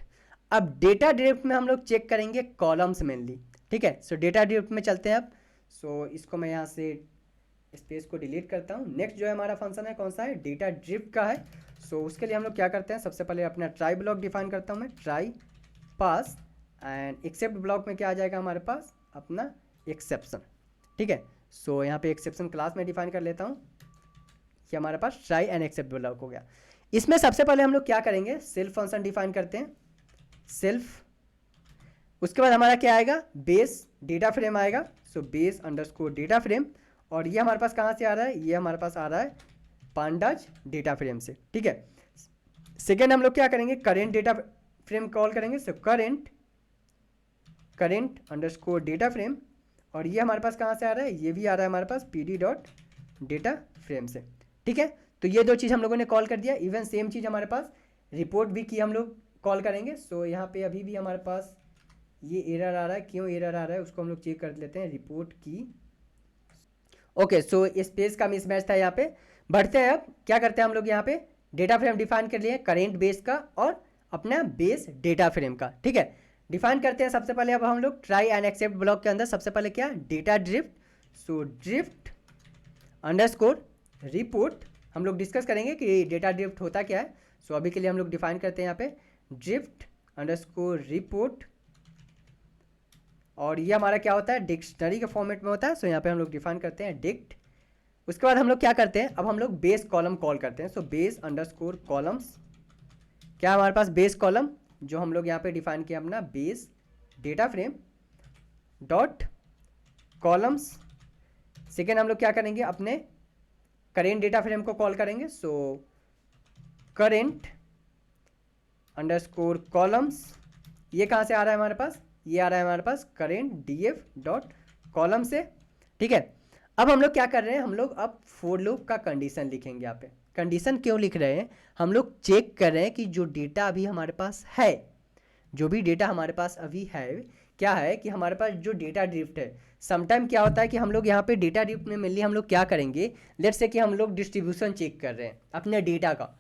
अब डेटा ड्रिफ्ट में हम लोग चेक करेंगे कॉलम्स मेनली, ठीक है। सो डेटा ड्रिफ्ट में चलते हैं अब। सो इसको मैं यहाँ से स्पेस को डिलीट करता हूँ। नेक्स्ट जो है हमारा फंक्शन है कौन सा है, डेटा ड्रिफ्ट का है। सो उसके लिए हम लोग क्या करते हैं, सबसे पहले अपना ट्राई ब्लॉक डिफाइन करता हूँ मैं, try pass and except block में क्या आ जाएगा हमारे पास, अपना एक्सेप्शन, ठीक है। सो यहाँ पे एक्सेप्शन क्लास में डिफाइन कर लेता हूँ, ये हमारे पास ट्राई एंड एक्सेप्ट ब्लॉक हो गया। इसमें सबसे पहले हम लोग क्या करेंगे, सेल्फ फंक्शन डिफाइन करते हैं, सेल्फ। उसके बाद हमारा क्या आएगा, बेस डेटा फ्रेम आएगा। सो बेस अंडरस्कोर डेटा फ्रेम, और ये हमारे पास कहाँ से आ रहा है, ये हमारे पास आ रहा है पांडाज डेटा फ्रेम से, ठीक है। सेकेंड हम लोग क्या करेंगे, करेंट डेटा फ्रेम कॉल करेंगे। सो करेंट अंडरस्कोर डेटा फ्रेम, और ये हमारे पास कहाँ से आ रहा है, ये भी आ रहा है हमारे पास pd डॉट डेटा फ्रेम से, ठीक है। तो ये दो चीज़ हम लोगों ने कॉल कर दिया। इवन सेम चीज़ हमारे पास रिपोर्ट भी की हम लोग कॉल करेंगे। सो यहाँ पे अभी भी हमारे पास ये एरर आ रहा है, क्यों एरर आ रहा है उसको हम लोग चेक कर लेते हैं, रिपोर्ट की। ओके, सो स्पेस का मिसमैच था यहाँ पे। बढ़ते हैं, अब क्या करते हैं हम लोग, यहाँ पे डेटा फ्रेम डिफाइन कर लिए, करेंट बेस का और अपना बेस डेटा फ्रेम का, ठीक है। डिफाइन करते हैं सबसे पहले अब हम लोग ट्राई एंड एक्सेप्ट ब्लॉक के अंदर सबसे पहले क्या, data drift. So drift underscore report, हम लोग डिस्कस करेंगे कि डेटा ड्रिफ्ट होता क्या है। सो अभी के लिए हम लोग डिफाइन करते हैं यहाँ पे ड्रिफ्ट अंडरस्कोर रिपोर्ट, और ये हमारा क्या होता है, डिक्शनरी के फॉर्मेट में होता है। सो यहाँ पे हम लोग डिफाइन करते हैं डिक्ट। उसके बाद हम लोग क्या करते हैं, अब हम लोग बेस कॉलम कॉल करते हैं। सो बेस अंडरस्कोर कॉलम्स, क्या हमारे पास बेस कॉलम, जो हम लोग यहाँ पे डिफाइन किया अपना base data frame dot columns. Second हम लोग क्या करेंगे, अपने करेंट डेटा फ्रेम को कॉल करेंगे। सो करेंट अंडरस्कोर कॉलम्स, ये कहाँ से आ रहा है हमारे पास, ये आ रहा है हमारे पास करेंट df डॉट कॉलम से, ठीक है। अब हम लोग क्या कर रहे हैं, हम लोग अब फोर लूप का कंडीशन लिखेंगे। यहाँ पे कंडीशन क्यों लिख रहे हैं, हम लोग चेक कर रहे हैं कि जो डेटा अभी हमारे पास है, जो भी डेटा हमारे पास अभी है, क्या है कि हमारे पास जो डेटा ड्रिफ्ट है, समटाइम क्या होता है कि हम लोग यहाँ पे डेटा ड्रिफ्ट में मेनली हम लोग क्या करेंगे, लेट्स से कि हम लोग डिस्ट्रीब्यूशन चेक कर रहे हैं अपने डेटा का।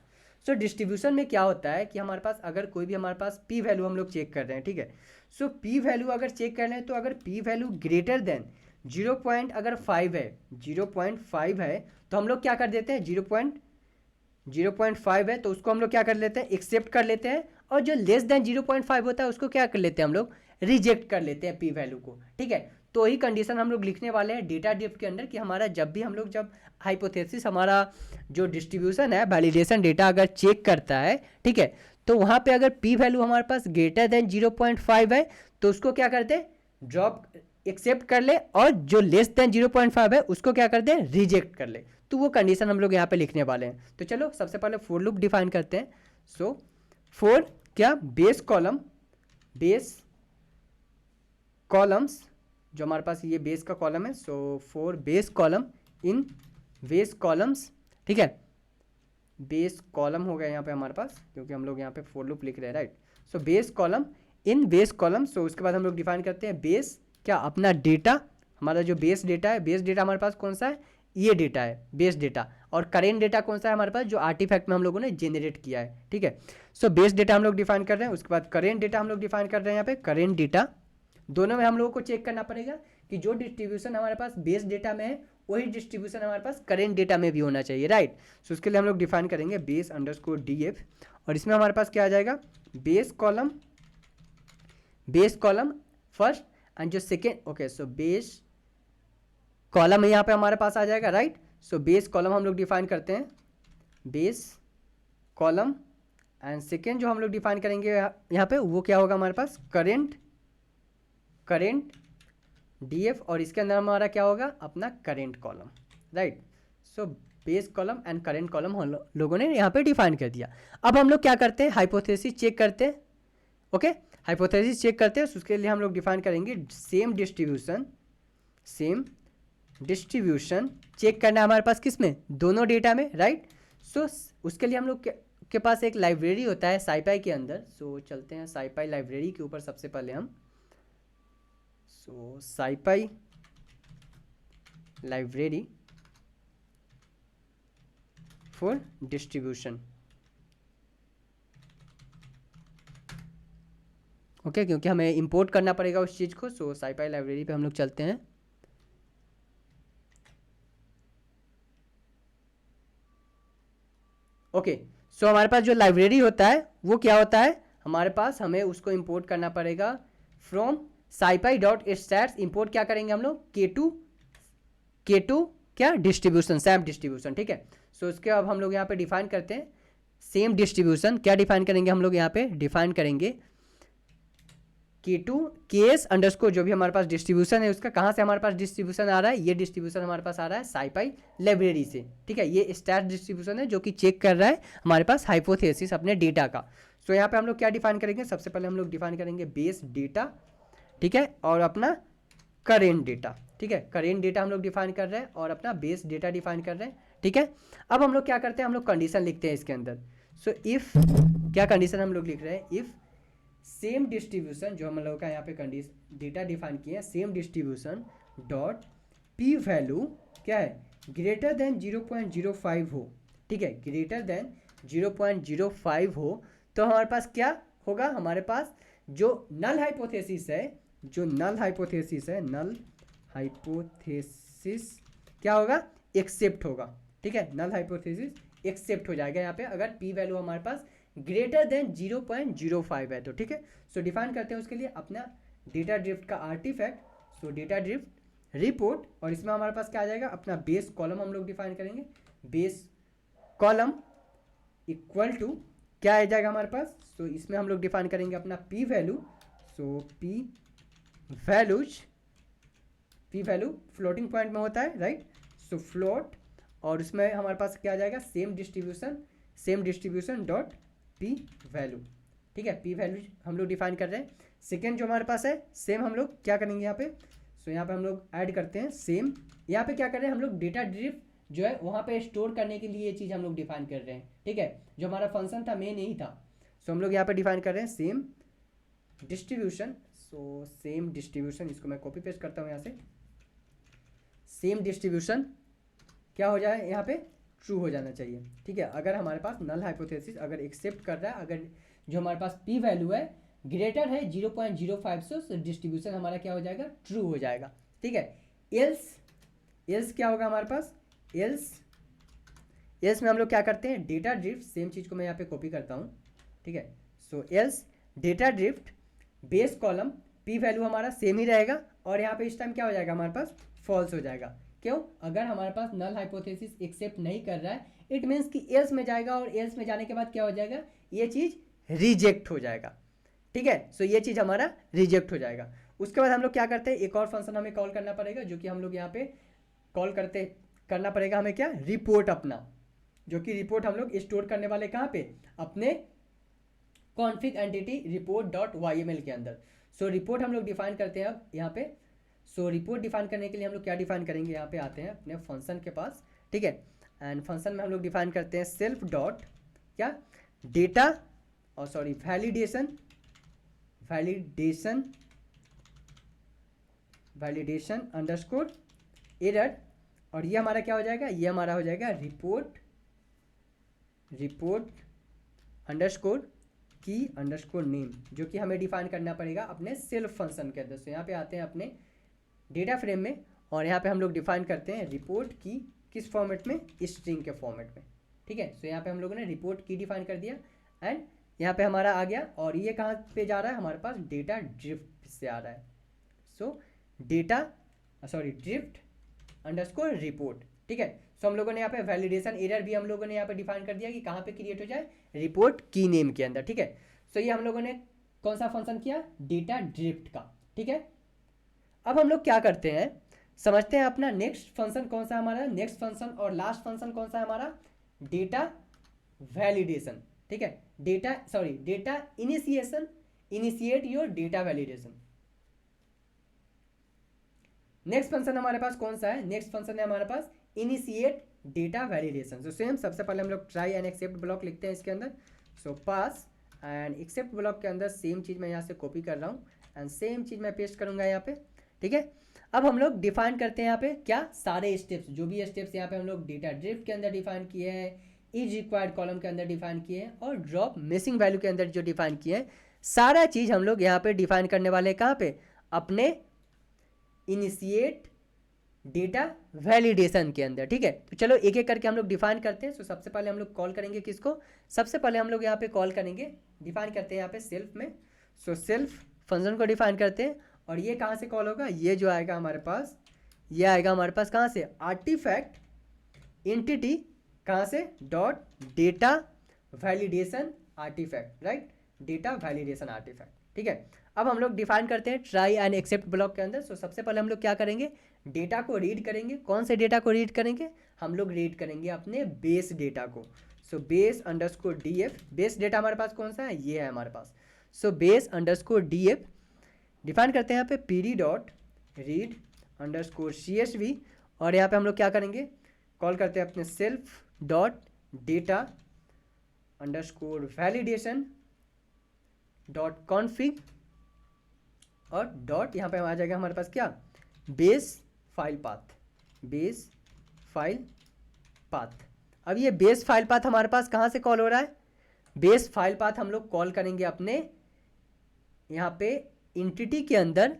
सो डिस्ट्रीब्यूशन में क्या होता है कि हमारे पास अगर कोई भी हमारे पास पी वैल्यू हम लोग चेक कर रहे हैं, ठीक है। सो पी वैल्यू अगर चेक कर रहे हैं, तो अगर पी वैल्यू ग्रेटर देन 0.5 है, 0.5 है, तो हम लोग क्या कर देते हैं, 0.5 है तो उसको हम लोग क्या कर लेते हैं, एक्सेप्ट कर लेते हैं। और जो लेस देन 0.5 होता है उसको क्या कर लेते हैं, हम लोग रिजेक्ट कर लेते हैं पी वैल्यू को, ठीक है। तो ही कंडीशन हम लोग लिखने वाले हैं डेटा ड्रिफ्ट के अंदर कि हमारा जब भी हम लोग जब हाइपोथेसिस हमारा जो डिस्ट्रीब्यूशन है वैलिडेशन डेटा अगर चेक करता है, ठीक है, तो वहाँ पे अगर पी वैल्यू हमारे पास ग्रेटर देन 0.5 है तो उसको क्या करते हैं, ड्रॉप एक्सेप्ट कर ले, और जो लेस देन 0.5 है उसको क्या कर दे, रिजेक्ट कर ले। तो वो कंडीशन हम लोग यहाँ पे लिखने वाले हैं। तो चलो सबसे पहले फोर लूप डिफाइन करते हैं। सो फोर क्या, बेस कॉलम, बेस कॉलम्स, जो हमारे पास ये बेस का कॉलम है। So four base column in base columns, ठीक है। बेस कॉलम हो गया यहाँ पे हमारे पास, क्योंकि हम लोग यहाँ पे फोर लूप लिख रहे हैं, right. So base column in base column. So उसके बाद हम लोग डिफाइन करते हैं बेस क्या, अपना डेटा, हमारा जो बेस डेटा है, बेस डेटा हमारे पास कौन सा है, ये डेटा है बेस डेटा। और करेंट डेटा कौन सा है हमारे पास, जो आर्टिफैक्ट में हम लोगों ने जेनरेट किया है, ठीक है। सो बेस डेटा हम लोग डिफाइन कर रहे हैं। उसके बाद करेंट डेटा हम लोग डिफाइन कर रहे हैं। यहाँ पे करेंट डेटा, दोनों में हम लोगों को चेक करना पड़ेगा कि जो डिस्ट्रीब्यूशन हमारे पास बेस डेटा में है वही डिस्ट्रीब्यूशन हमारे पास करेंट डेटा में भी होना चाहिए, राइट। सो उसके लिए हम लोग डिफाइन करेंगे बेस अंडरस्कोर df, और इसमें हमारे पास क्या आ जाएगा, बेस कॉलम फर्स्ट एंड जो सेकेंड, ओके। सो बेस कॉलम यहाँ पे हमारे पास आ जाएगा, राइट। सो बेस कॉलम हम लोग डिफाइन करते हैं, बेस कॉलम, एंड सेकेंड जो हम लोग डिफाइन करेंगे यहाँ पे वो क्या होगा हमारे पास, करेंट df, और इसके अंदर हमारा क्या होगा, अपना current column, right. So base column and current column हम लोगों ने यहाँ पे डिफाइन कर दिया। अब हम लोग क्या करते हैं, हाइपोथेसिस चेक करते हैं, ओके। हाइपोथेसिस चेक करते हैं, उसके लिए हम लोग डिफाइन करेंगे सेम डिस्ट्रीब्यूशन चेक करना है हमारे पास किस में, दोनों डेटा में, राइट। सो उसके लिए हम लोग के पास एक लाइब्रेरी होता है साइपाई के अंदर। सो चलते हैं साइपाई लाइब्रेरी के ऊपर सबसे पहले हम। सो साइपाई लाइब्रेरी फॉर डिस्ट्रीब्यूशन, ओके, क्योंकि हमें इंपोर्ट करना पड़ेगा उस चीज़ को। सो साइपाई लाइब्रेरी पे हम लोग चलते हैं। ओके, सो हमारे पास जो लाइब्रेरी होता है वो क्या होता है हमारे पास, हमें उसको इंपोर्ट करना पड़ेगा फ्रॉम scipy.stats। इंपोर्ट क्या करेंगे हम लोग, K2 क्या डिस्ट्रीब्यूशन, सैम डिस्ट्रीब्यूशन, ठीक है। सो उसके अब हम लोग यहाँ पे डिफाइन करते हैं सेम डिस्ट्रीब्यूशन। क्या डिफाइन करेंगे हम लोग यहाँ पे? डिफाइन करेंगे K2 KS अंडरस्कोर जो भी हमारे पास डिस्ट्रीब्यूशन है उसका कहाँ से हमारे पास डिस्ट्रीब्यूशन आ रहा है? ये डिस्ट्रीब्यूशन हमारे पास आ रहा है साइपाई लाइब्रेरी से, ठीक है। ये स्टैट डिस्ट्रीब्यूशन है जो कि चेक कर रहा है हमारे पास हाइपोथेसिस अपने डेटा का। सो यहाँ पे हम लोग क्या डिफाइन करेंगे? सबसे पहले हम लोग डिफाइन करेंगे बेस डेटा, ठीक है, और अपना करेंट डेटा, ठीक है। करेंट डेटा हम लोग डिफाइन कर रहे हैं और अपना बेस डेटा डिफाइन कर रहे हैं, ठीक है। अब हम लोग क्या करते हैं? हम लोग कंडीशन लिखते हैं इसके अंदर। सो इफ़, क्या कंडीशन हम लोग लिख रहे हैं? इफ़ सेम डिस्ट्रीब्यूशन, जो हम लोग का यहाँ पे कंडीशन डेटा डिफाइन किया है, same distribution dot P value क्या है? ग्रेटर देन 0.05 हो, ठीक है। ग्रेटर देन 0.05 हो तो हमारे पास क्या होगा? हमारे पास जो नल हाइपोथेसिस है, जो नल हाइपोथेसिस है, नल हाइपोथेसिस क्या होगा? एक्सेप्ट होगा, ठीक है। नल हाइपोथेसिस एक्सेप्ट हो जाएगा यहाँ पे अगर पी वैल्यू हमारे पास ग्रेटर देन 0.05 है तो, ठीक है। सो डिफाइन करते हैं उसके लिए अपना डेटा ड्रिफ्ट का artifact. So data drift report, और इसमें हमारे पास क्या आ जाएगा? अपना बेस कॉलम हम लोग डिफाइन करेंगे। बेस कॉलम इक्वल टू क्या आ जाएगा हमारे पास? सो इसमें हम लोग डिफाइन करेंगे अपना पी वैल्यू। सो पी वैल्यू फ्लोटिंग पॉइंट में होता है, राइट। सो फ्लोट, और उसमें हमारे पास क्या आ जाएगा? Same distribution dot P value, ठीक है। पी वैल्यू हम लोग डिफाइन कर रहे हैं। सेकेंड जो हमारे पास है सेम, हम लोग क्या करेंगे यहाँ पे? सो यहाँ पे हम लोग ऐड करते हैं सेम। यहाँ पे क्या कर रहे हैं हम लोग? डेटा ड्रिफ्ट जो है वहाँ पे स्टोर करने के लिए ये चीज़ हम लोग डिफाइन कर रहे हैं, ठीक है। जो हमारा फंक्शन था मेन यही था। सो हम लोग यहाँ पे डिफाइन कर रहे हैं same distribution. So same distribution, इसको मैं कॉपी पेस्ट करता हूँ यहाँ से। सेम डिस्ट्रीब्यूशन क्या हो जाए यहाँ पे? ट्रू हो जाना चाहिए, ठीक है। अगर हमारे पास नल हाइपोथेसिस अगर एक्सेप्ट कर रहा है, अगर जो हमारे पास पी वैल्यू है ग्रेटर है 0.05 से, डिस्ट्रीब्यूशन हमारा क्या हो जाएगा? ट्रू हो जाएगा, ठीक है। एल्स क्या होगा हमारे पास? एल्स में हम लोग क्या करते हैं? डेटा ड्रिफ्ट, सेम चीज़ को मैं यहाँ पे कॉपी करता हूँ, ठीक है। So else data drift base column P value हमारा सेम ही रहेगा, और यहाँ पे इस टाइम क्या हो जाएगा हमारे पास? फॉल्स हो जाएगा। क्यों? अगर हमारे पास नल हाइपोथेसिस एक्सेप्ट नहीं कर रहा है, इट मीन्स कि एल्स में जाएगा, और एल्स में जाने के बाद क्या हो जाएगा? ये चीज़ रिजेक्ट हो जाएगा, ठीक है। सो ये चीज़ हमारा रिजेक्ट हो जाएगा। उसके बाद हम लोग क्या करते हैं? एक और फंक्शन हमें कॉल करना पड़ेगा, जो कि हम लोग यहाँ पे कॉल करना पड़ेगा हमें क्या? रिपोर्ट अपना, जो कि रिपोर्ट हम लोग स्टोर करने वाले कहाँ पे? अपने config entity report dot YML के अंदर। सो रिपोर्ट हम लोग डिफाइन करते हैं अब यहाँ पे। सो रिपोर्ट डिफाइन करने के लिए हम लोग क्या डिफाइन करेंगे? यहाँ पे आते हैं अपने फंक्शन के पास, ठीक है। एंड फंक्शन में हम लोग डिफाइन करते हैं सेल्फ डॉट क्या? डेटा, और सॉरी वैलिडेशन अंडरस्कोर एरर, और ये हमारा क्या हो जाएगा? ये हमारा हो जाएगा रिपोर्ट अंडरस्कोर की अंडरस्कोर नेम, जो कि हमें डिफाइन करना पड़ेगा अपने सेल्फ फंक्शन के अंदर। सो यहाँ पे आते हैं अपने डेटा फ्रेम में, और यहाँ पे हम लोग डिफाइन करते हैं रिपोर्ट की किस फॉर्मेट में? स्ट्रिंग के फॉर्मेट में, ठीक है। सो यहाँ पे हम लोगों ने रिपोर्ट की डिफाइन कर दिया, एंड यहाँ पे हमारा आ गया, और ये कहाँ पे जा रहा है? हमारे पास डेटा ड्रिफ्ट से आ रहा है। सो ड्रिफ्ट अंडरस्कोर रिपोर्ट, ठीक है। सो हम लोगों ने यहाँ पे वैलिडेशन एरर भी हम लोगों ने यहाँ पे डिफाइन कर दिया कि कहाँ पे क्रिएट हो जाए? रिपोर्ट की नेम के अंदर, ठीक है। सो ये हम लोगों ने कौन सा फंक्शन किया? डेटा ड्रिफ्ट का, ठीक है। अब हम लोग क्या करते हैं? समझते हैं अपना नेक्स्ट फंक्शन कौन सा हमारा? नेक्स्ट फंक्शन और लास्ट फंक्शन कौन सा है हमारा? डेटा वैलिडेशन, ठीक है। Data initiate your data validation. Next function हमारे पास कौन सा है? नेक्स्ट फंक्शन है हमारे पास initiate data validation. So same, सबसे पहले हम लोग ट्राई एंड एक्सेप्ट ब्लॉक लिखते हैं इसके अंदर। सो पास एंड एक्सेप्ट ब्लॉक के अंदर सेम चीज़ मैं यहाँ से कॉपी कर रहा हूँ, एंड सेम चीज़ मैं पेस्ट करूँगा यहाँ पे, ठीक है। अब हम लोग डिफाइन करते हैं यहाँ पे क्या? सारे स्टेप्स, जो भी स्टेप्स यहाँ पे हम लोग डेटा ड्रिफ्ट के अंदर डिफाइन किए हैं, इज रिक्वायर्ड कॉलम के अंदर डिफाइन किए हैं, और ड्रॉप मिसिंग वैल्यू के अंदर जो डिफाइन किए हैं, सारा चीज़ हम लोग यहाँ पे डिफाइन करने वाले हैं कहाँ पे? अपने इनिशिएट डेटा वैलिडेशन के अंदर, ठीक है। तो चलो एक एक करके हम लोग डिफाइन करते हैं। सो सबसे पहले हम लोग कॉल करेंगे किसको? सबसे पहले हम लोग यहाँ पे कॉल करेंगे, डिफाइन करते हैं यहाँ पे सेल्फ में। सो सेल्फ फंक्शन को डिफाइन करते हैं, और ये कहाँ से कॉल होगा? ये जो आएगा हमारे पास, ये आएगा हमारे पास कहाँ से? आर्टिफैक्ट एंटिटी कहाँ से, dot data validation artifact, right, data validation artifact, ठीक है। अब हम लोग डिफाइन करते हैं ट्राई एंड एक्सेप्ट ब्लॉक के अंदर। सो सबसे पहले हम लोग क्या करेंगे, डेटा को रीड करेंगे। कौन से डेटा को रीड करेंगे, हम लोग रीड करेंगे अपने बेस डेटा को। So base underscore df, base data हमारे पास कौन सा है, ये है हमारे पास। So base underscore df define करते हैं यहाँ पे pd dot read underscore csv, और यहाँ पे हम लोग क्या करेंगे, कॉल करते हैं अपने self dot data underscore validation dot config, और डॉट यहाँ पे आ जाएगा हमारे पास क्या, base file path, base file path. अब ये बेस फाइल पाथ हमारे पास कहाँ से कॉल हो रहा है, बेस फाइल पाथ हम लोग कॉल करेंगे अपने यहाँ पे एंटिटी के अंदर,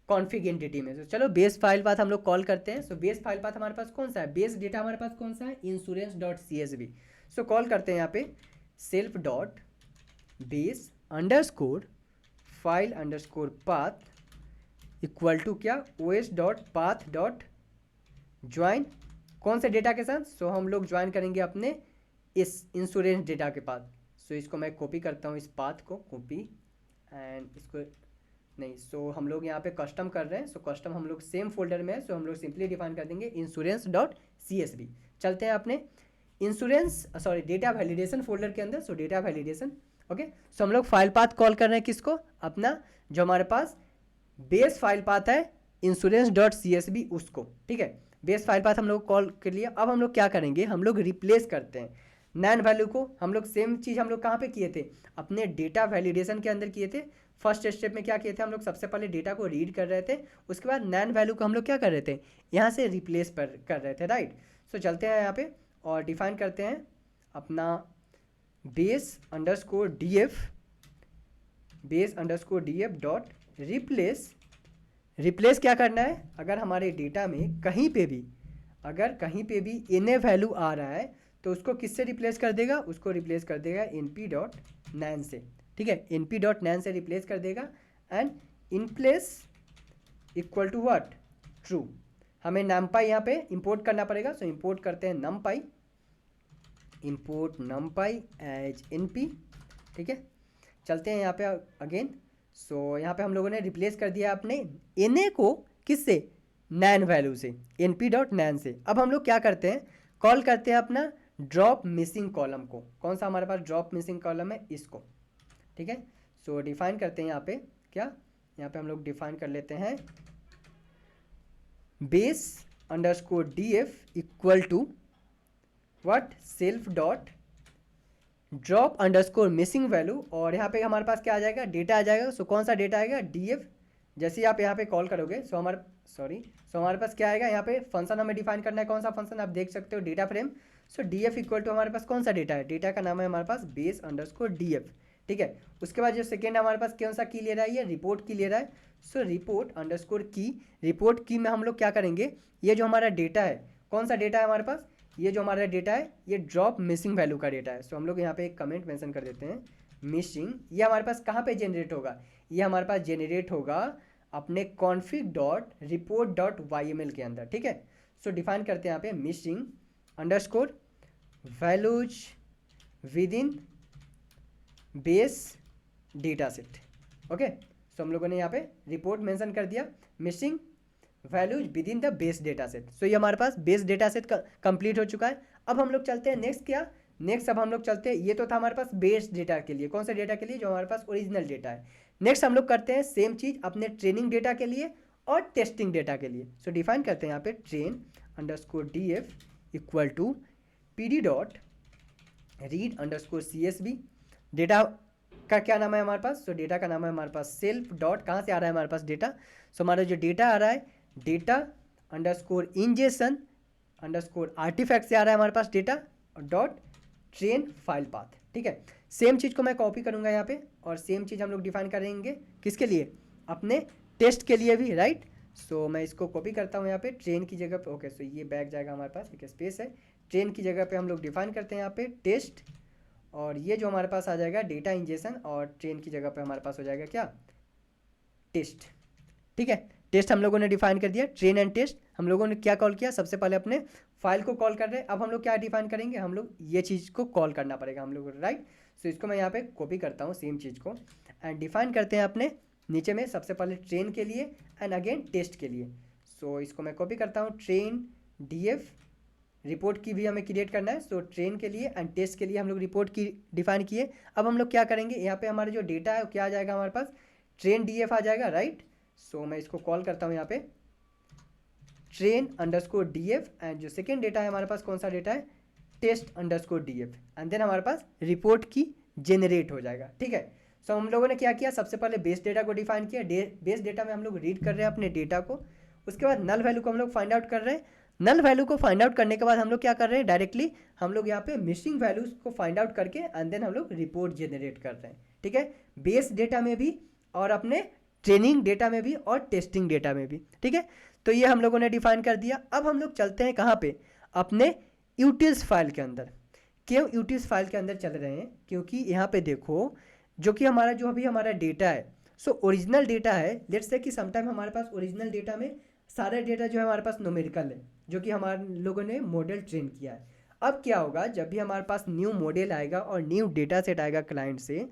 कॉन्फिग एंटिटी में। तो चलो बेस फाइल पाथ हम लोग कॉल करते हैं। सो बेस फाइल पाथ हमारे पास कौन सा है, बेस डेटा हमारे पास कौन सा है, insurance dot csv। So call करते हैं यहाँ पे self dot base underscore file underscore path equal to क्या, os dot path dot join, कौन से डेटा के साथ, सो हम लोग ज्वाइन करेंगे अपने इस इंश्योरेंस डेटा के पाथ। सो इसको मैं कॉपी करता हूँ, इस पाथ को कॉपी एंड इसको नहीं, सो हम लोग यहाँ पे कस्टम कर रहे हैं। सो कस्टम हम लोग सेम फोल्डर में है, सो हम लोग सिंपली डिफाइन कर देंगे इंश्योरेंस डॉट csv। चलते हैं अपने इंश्योरेंस डेटा वैलिडेशन फोल्डर के अंदर। So data validation, okay. So हम लोग फाइल पाथ कॉल कर रहे हैं किसको, अपना जो हमारे पास बेस फाइल पाथ है इंश्योरेंस डॉट csv उसको, ठीक है। बेस फाइल पाथ हम लोग कॉल कर लिया। अब हम लोग क्या करेंगे, हम लोग रिप्लेस करते हैं नैन वैल्यू को। हम लोग सेम चीज़ हम लोग कहाँ पे किए थे, अपने डेटा वैलिडेशन के अंदर किए थे। फर्स्ट स्टेप में क्या किए थे, हम लोग सबसे पहले डेटा को रीड कर रहे थे, उसके बाद नैन वैल्यू को हम लोग क्या कर रहे थे, यहाँ से रिप्लेस कर रहे थे, राइट। सो चलते हैं यहाँ पे और डिफाइन करते हैं अपना base underscore df dot replace. Replace क्या करना है, अगर हमारे डेटा में कहीं पे भी एन वैल्यू आ रहा है तो उसको किससे रिप्लेस कर देगा, उसको रिप्लेस कर देगा np डॉट नैन से, ठीक है। np डॉट नैन से रिप्लेस कर देगा and in place equal to what, true. हमें numpy यहाँ पे इंपोर्ट करना पड़ेगा। सो इंपोर्ट करते हैं numpy, import numpy as np, ठीक है। चलते हैं यहाँ पे अगेन। सो यहाँ पे हम लोगों ने रिप्लेस कर दिया अपने na को किससे, नैन वैल्यू से, np डॉट नैन से। अब हम लोग क्या करते हैं, कॉल करते हैं अपना ड्रॉप मिसिंग कॉलम को। कौन सा हमारे पास ड्रॉप मिसिंग कॉलम है, इसको, ठीक है। सो डिफाइन करते हैं यहाँ पे क्या, यहाँ पे हम लोग डिफाइन कर लेते हैं base underscore df equal to what, self dot drop underscore missing value, और यहाँ पे हमारे पास क्या आ जाएगा, डेटा आ जाएगा। सो कौन सा डेटा आएगा, df। जैसे ही आप यहाँ पे कॉल करोगे सो हमारे पास क्या आएगा, यहाँ पे फंक्शन हमें डिफाइन करना है। कौन सा फंक्शन, आप देख सकते हो data frame. So df equal to हमारे पास कौन सा डेटा है, डेटा का नाम है हमारे पास बेस अंडरस्कोर df, ठीक है। उसके बाद जो सेकेंड हमारे पास कौन सा की ले रहा है, ये रिपोर्ट की ले रहा है। सो रिपोर्ट अंडरस्कोर की, रिपोर्ट की में हम लोग क्या करेंगे, ये जो हमारा डेटा है, कौन सा डेटा है हमारे पास, ये जो हमारा डेटा है ये ड्रॉप मिसिंग वैल्यू का डेटा है। सो हम लोग यहाँ पे एक कमेंट मेंशन कर देते हैं, मिसिंग। ये हमारे पास कहाँ पे जनरेट होगा, ये हमारे पास जनरेट होगा अपने कॉन्फिग डॉट रिपोर्ट डॉट वाईएमएल के अंदर, ठीक है। सो डिफाइन करते हैं यहाँ पे missing underscore values with in base data set, okay. So हम लोगों ने यहाँ पे रिपोर्ट मेंशन कर दिया, missing values with in the base data set. So ये हमारे पास बेस डेटा सेट कंप्लीट हो चुका है। अब हम लोग चलते हैं नेक्स्ट क्या, नेक्स्ट अब हम लोग चलते हैं, ये तो था हमारे पास बेस डेटा के लिए, कौन सा डेटा के लिए, जो हमारे पास ओरिजिनल डेटा है। नेक्स्ट हम लोग करते हैं सेम चीज़ अपने ट्रेनिंग डेटा के लिए और टेस्टिंग डेटा के लिए। सो डिफाइन करते हैं यहाँ पे train underscore df equal to pd dot read underscore csv। Data का क्या नाम है हमारे पास, सो डेटा का नाम है हमारे पास सेल्फ डॉट, कहाँ से आ रहा है हमारे पास डेटा, सो हमारा जो डेटा आ रहा है data underscore injection underscore artifact से आ रहा है हमारे पास data dot train file path, ठीक है। सेम चीज़ को मैं कॉपी करूँगा यहाँ पे और सेम चीज़ हम लोग डिफाइन करेंगे किसके लिए, अपने टेस्ट के लिए भी, राइट। सो मैं इसको कॉपी करता हूँ यहाँ पे ट्रेन की जगह पे, ओके। सो ये बैक जाएगा हमारे पास, एक स्पेस है, ट्रेन की जगह पे हम लोग डिफाइन करते हैं यहाँ पे टेस्ट, और ये जो हमारे पास आ जाएगा डेटा इंजेक्शन, और ट्रेन की जगह पे हमारे पास हो जाएगा क्या, टेस्ट, ठीक है। टेस्ट हम लोगों ने डिफाइन कर दिया, ट्रेन एंड टेस्ट हम लोगों ने क्या कॉल किया, सबसे पहले अपने फाइल को कॉल कर रहे हैं। अब हम लोग क्या डिफाइन करेंगे, हम लोग ये चीज़ को कॉल करना पड़ेगा हम लोग, राइट। सो इसको मैं यहाँ पे कॉपी करता हूँ सेम चीज़ को एंड डिफाइन करते हैं अपने नीचे में, सबसे पहले ट्रेन के लिए एंड अगेन टेस्ट के लिए। सो इसको मैं कॉपी करता हूँ, ट्रेन DF रिपोर्ट की भी हमें क्रिएट करना है। सो ट्रेन के लिए एंड टेस्ट के लिए हम लोग रिपोर्ट की डिफाइन किए। अब हम लोग क्या करेंगे, यहाँ पे हमारा जो डेटा है वो क्या आ जाएगा हमारे पास, ट्रेन DF आ जाएगा, राइट। सो मैं इसको कॉल करता हूँ यहाँ पे train_df एंड जो सेकेंड डेटा है हमारे पास कौन सा डेटा है, test_df एंड देन हमारे पास रिपोर्ट की जेनरेट हो जाएगा, ठीक है। सो हम लोगों ने क्या किया, सबसे पहले बेस डेटा को डिफाइन किया, बेस डेटा में हम लोग रीड कर रहे हैं अपने डेटा को, उसके बाद नल वैल्यू को हम लोग फाइंड आउट कर रहे हैं। नल वैल्यू को फाइंड आउट करने के बाद हम लोग क्या कर रहे हैं, डायरेक्टली हम लोग यहाँ पे मिसिंग वैल्यूज को फाइंड आउट करके एंड देन हम लोग रिपोर्ट जेनरेट कर रहे हैं, ठीक है, बेस डेटा में भी और अपने ट्रेनिंग डेटा में भी और टेस्टिंग डेटा में भी, ठीक है। तो ये हम लोगों ने डिफाइन कर दिया। अब हम लोग चलते हैं कहाँ पे, अपने यूटिल्स फाइल के अंदर। क्यों यूटिल्स फाइल के अंदर चल रहे हैं, क्योंकि यहाँ पे देखो जो कि हमारा जो अभी हमारा डेटा है, सो ओरिजिनल डेटा है, लेट्स से कि समटाइम हमारे पास ओरिजिनल डेटा में सारा डेटा जो है हमारे पास न्यूमेरिकल है, जो कि हमारे लोगों ने मॉडल ट्रेन किया है। अब क्या होगा, जब भी हमारे पास न्यू मॉडल आएगा और न्यू डेटा सेट आएगा क्लाइंट से,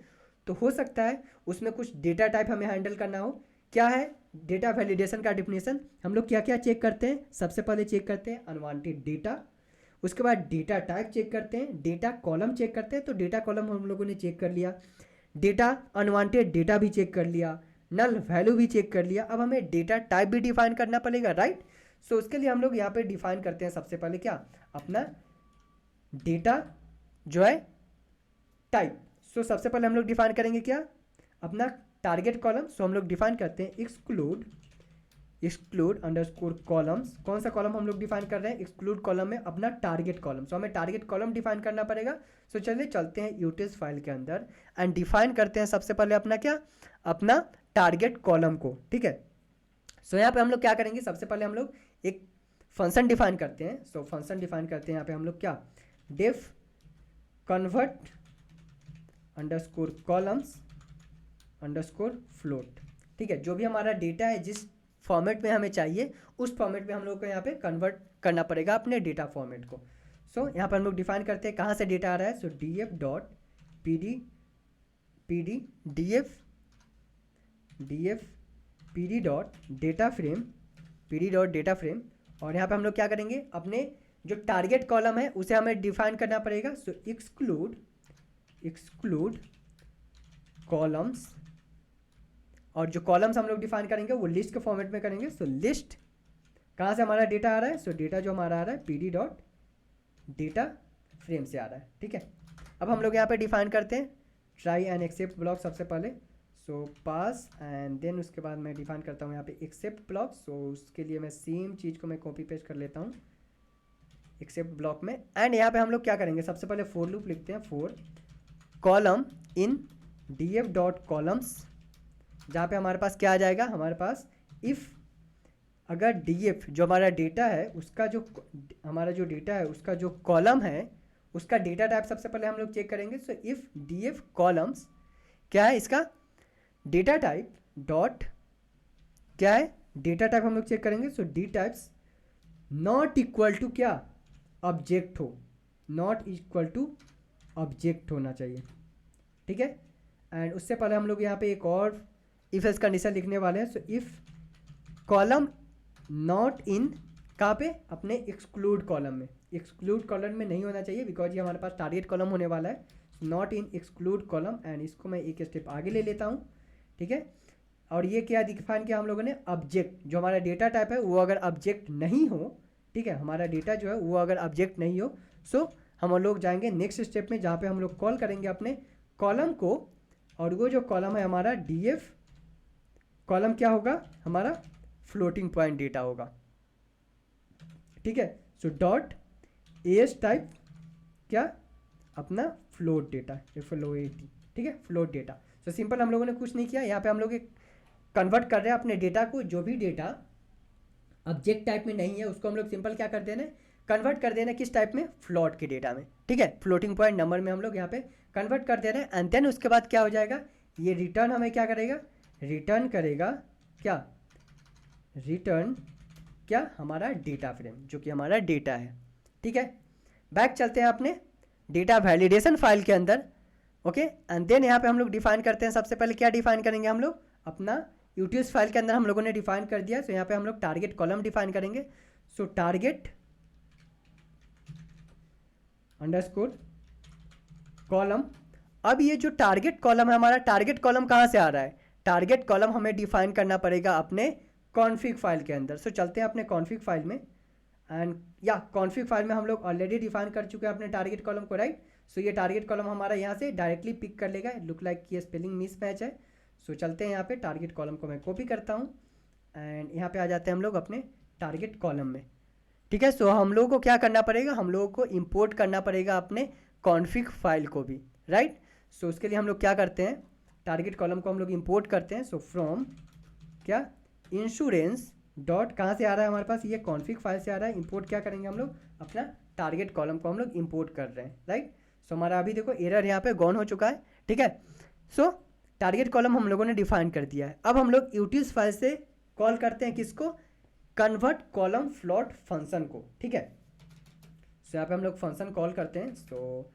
तो हो सकता है उसमें कुछ डेटा टाइप हमें हैंडल करना हो। क्या है डेटा वैलिडेशन का डिफिनेशन, हम लोग क्या क्या चेक करते हैं, सबसे पहले चेक करते हैं अनवांटेड डेटा, उसके बाद डेटा टाइप चेक करते हैं, डेटा कॉलम चेक करते हैं, तो डेटा कॉलम हम लोगों ने चेक कर लिया, डेटा अनवांटेड डेटा भी चेक कर लिया, नल वैल्यू भी चेक कर लिया। अब हमें डेटा टाइप भी डिफाइन करना पड़ेगा, राइट। सो उसके लिए हम लोग यहाँ पे डिफाइन करते हैं सबसे पहले क्या, अपना डेटा जो है टाइप। सो सबसे पहले हम लोग डिफाइन करेंगे क्या, अपना टारगेट कॉलम। सो हम लोग डिफाइन करते हैं एक्सक्लूड अंडरस्कोर कॉलम्स, कौन सा कॉलम हम लोग डिफाइन कर रहे हैं, एक्सक्लूड कॉलम में अपना टारगेट कॉलम। सो हमें टारगेट कॉलम डिफाइन करना पड़ेगा। सो चलिए चलते हैं यूटिल्स फाइल के अंदर एंड डिफाइन करते हैं सबसे पहले अपना क्या, अपना टारगेट कॉलम को, ठीक है। सो यहाँ पे हम लोग क्या करेंगे, सबसे पहले हम लोग एक फंक्शन डिफाइन करते हैं। सो फंक्शन डिफाइन करते हैं यहाँ पे हम लोग क्या, def convert underscore columns underscore float, ठीक है। जो भी हमारा डेटा है जिस फॉर्मेट में हमें चाहिए उस फॉर्मेट में हम लोग को यहाँ पे कन्वर्ट करना पड़ेगा अपने डेटा फॉर्मेट को। सो यहाँ पर हम लोग डिफाइन करते हैं कहाँ से डेटा आ रहा है। सो df frame और यहाँ पे हम लोग क्या करेंगे, अपने जो टारगेट कॉलम है उसे हमें डिफाइन करना पड़ेगा। सो एक्सक्लूड कॉलम्स, और जो कॉलम्स हम लोग डिफाइन करेंगे वो लिस्ट के फॉर्मेट में करेंगे। सो लिस्ट कहाँ से हमारा डेटा आ रहा है, सो डेटा जो हमारा आ रहा है pd.data फ्रेम से आ रहा है, ठीक है। अब हम लोग यहाँ पे डिफाइन करते हैं ट्राई एंड एक्सेप्ट ब्लॉक सबसे पहले। सो पास एंड देन उसके बाद मैं डिफाइन करता हूँ यहाँ पे एक्सेप्ट ब्लॉक। सो उसके लिए मैं सेम चीज़ को मैं कॉपी पेस्ट कर लेता हूँ एक्सेप्ट ब्लॉक में एंड यहाँ पे हम लोग क्या करेंगे, सबसे पहले फॉर लूप लिखते हैं, फॉर कॉलम इन df.columns, जहाँ पे हमारे पास क्या आ जाएगा, हमारे पास इफ़ अगर df जो हमारा डेटा है उसका जो हमारा जो डेटा है उसका जो कॉलम है उसका डेटा टाइप सबसे पहले हम लोग चेक करेंगे। सो इफ़ df कॉलम्स क्या है, इसका डेटा टाइप डॉट क्या है, डेटा टाइप हम लोग चेक करेंगे। So D types not equal to क्या, ऑब्जेक्ट हो, नॉट इक्वल टू ऑब्जेक्ट होना चाहिए, ठीक है। एंड उससे पहले हम लोग यहाँ पे एक और इफ एल्स कंडीशन लिखने वाले हैं। सो इफ़ कॉलम नॉट इन कहाँ पे, अपने एक्सक्लूड कॉलम में, एक्सक्लूड कॉलम में नहीं होना चाहिए बिकॉज ये हमारे पास टारगेट कॉलम होने वाला है, not in exclude column. And इसको मैं एक स्टेप आगे ले लेता हूँ, ठीक है। और ये क्या डिफाइन किया हम लोगों ने, ऑब्जेक्ट, जो हमारा डेटा टाइप है वो अगर ऑब्जेक्ट नहीं हो, ठीक है, हमारा डेटा जो है वो अगर ऑब्जेक्ट नहीं हो, सो हम लोग जाएंगे नेक्स्ट स्टेप में जहाँ पे हम लोग कॉल करेंगे अपने कॉलम को, और वो जो कॉलम है हमारा df कॉलम क्या होगा, हमारा फ्लोटिंग पॉइंट डेटा होगा, ठीक है। सो डॉट एस टाइप क्या, अपना फ्लोट डेटा, FLOAT, ठीक है, फ्लोट डेटा। सो सिंपल हम लोगों ने कुछ नहीं किया, यहाँ पे हम लोग एक कन्वर्ट कर रहे हैं अपने डेटा को, जो भी डेटा ऑब्जेक्ट टाइप में नहीं है उसको हम लोग सिंपल क्या कर देना, कन्वर्ट कर देना किस टाइप में, फ्लोट के डेटा में, ठीक है, फ्लोटिंग पॉइंट नंबर में हम लोग यहाँ पे कन्वर्ट कर दे रहे हैं। एंड देन उसके बाद क्या हो जाएगा, ये रिटर्न हमें क्या करेगा, रिटर्न करेगा क्या, रिटर्न क्या, हमारा डेटा फ्रेम, जो कि हमारा डेटा है। ठीक है, बैक चलते हैं अपने डेटा वैलिडेशन फाइल के अंदर। ओके, एंड देन यहाँ पे हम लोग डिफाइन करते हैं। सबसे पहले क्या डिफाइन करेंगे हम लोग, अपना यूटीएस फाइल के अंदर हम लोगों ने डिफाइन कर दिया। सो यहाँ पे हम लोग टारगेट कॉलम डिफाइन करेंगे। सो टारगेट अंडरस्कोर कॉलम। अब ये जो टारगेट कॉलम है हमारा, टारगेट कॉलम कहाँ से आ रहा है, टारगेट कॉलम हमें डिफाइन करना पड़ेगा अपने कॉन्फिग फाइल के अंदर। सो चलते हैं अपने कॉन्फिग फाइल में, एंड या कॉन्फिग फाइल में हम लोग ऑलरेडी डिफाइन कर चुके हैं अपने टारगेट कॉलम को, राइट। सो ये टारगेट कॉलम हमारा यहाँ से डायरेक्टली पिक कर लेगा। लुक लाइक ये स्पेलिंग मिस मैच है। सो चलते हैं यहाँ पे टारगेट कॉलम को मैं कॉपी करता हूँ, एंड यहाँ पे आ जाते हैं हम लोग अपने टारगेट कॉलम में। ठीक है, सो हम लोगों को क्या करना पड़ेगा, हम लोगों को इंपोर्ट करना पड़ेगा अपने कॉन्फिग फाइल को भी, राइट। सो उसके लिए हम लोग क्या करते हैं, टारगेट कॉलम को हम लोग इंपोर्ट करते हैं। सो फ्रॉम क्या, इंश्योरेंस डॉट, कहाँ से आ रहा है हमारे पास, ये कॉन्फिग फाइल से आ रहा है। इंपोर्ट क्या करेंगे हम लोग, अपना टारगेट कॉलम को हम लोग इंपोर्ट कर रहे हैं, राइट। सो हमारा अभी देखो एरर यहाँ पे गॉन हो चुका है। ठीक है, सो टारगेट कॉलम हम लोगों ने डिफाइन कर दिया है। अब हम लोग यूटीज फाइल से कॉल करते हैं किसको, कन्वर्ट कॉलम फ्लोट फंक्शन को। ठीक है, सो यहाँ पे हम लोग फंक्शन कॉल करते हैं। सो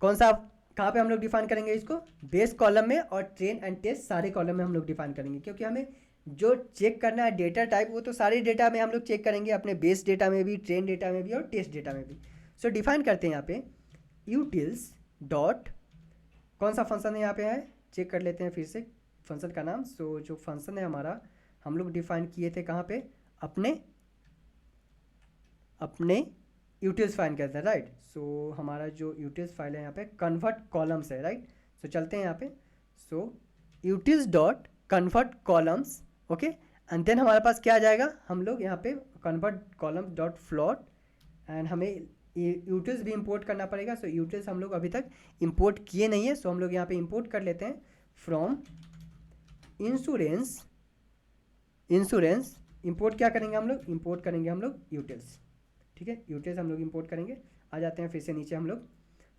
कौन सा, कहाँ पे हम लोग डिफाइन करेंगे इसको, बेस कॉलम में, और ट्रेन एंड टेस्ट सारे कॉलम में हम लोग डिफाइन करेंगे, क्योंकि हमें जो चेक करना है डेटा टाइप, वो तो सारे डेटा में हम लोग चेक करेंगे, अपने बेस डेटा में भी, ट्रेन डेटा में भी, और टेस्ट डेटा में भी। सो डिफाइन करते हैं यहाँ पे यूटिल्स डॉट, कौन सा फंक्शन है यहाँ पे है, चेक कर लेते हैं फिर से फंक्शन का नाम। सो जो फंक्शन है हमारा, हम लोग डिफाइन किए थे कहाँ पे, अपने यूटिल्स फाइल के अंदर, राइट। सो हमारा जो यूटिल्स फाइल है यहाँ पे कन्वर्ट कॉलम्स है, राइट। सो चलते हैं यहाँ पे, so utils dot convert columns, okay, and then हमारे पास क्या आ जाएगा, हम लोग यहाँ पे convert columns dot float, and हमें यूटिल्स भी इंपोर्ट करना पड़ेगा। सो यूटिल्स हम लोग अभी तक इंपोर्ट किए नहीं है, सो हम लोग यहाँ पे इंपोर्ट कर लेते हैं फ्रॉम इंश्योरेंस इंपोर्ट क्या करेंगे हम लोग, इंपोर्ट करेंगे हम लोग यूटिल्स। ठीक है, यूटिल्स हम लोग इंपोर्ट करेंगे। आ जाते हैं फिर से नीचे हम लोग।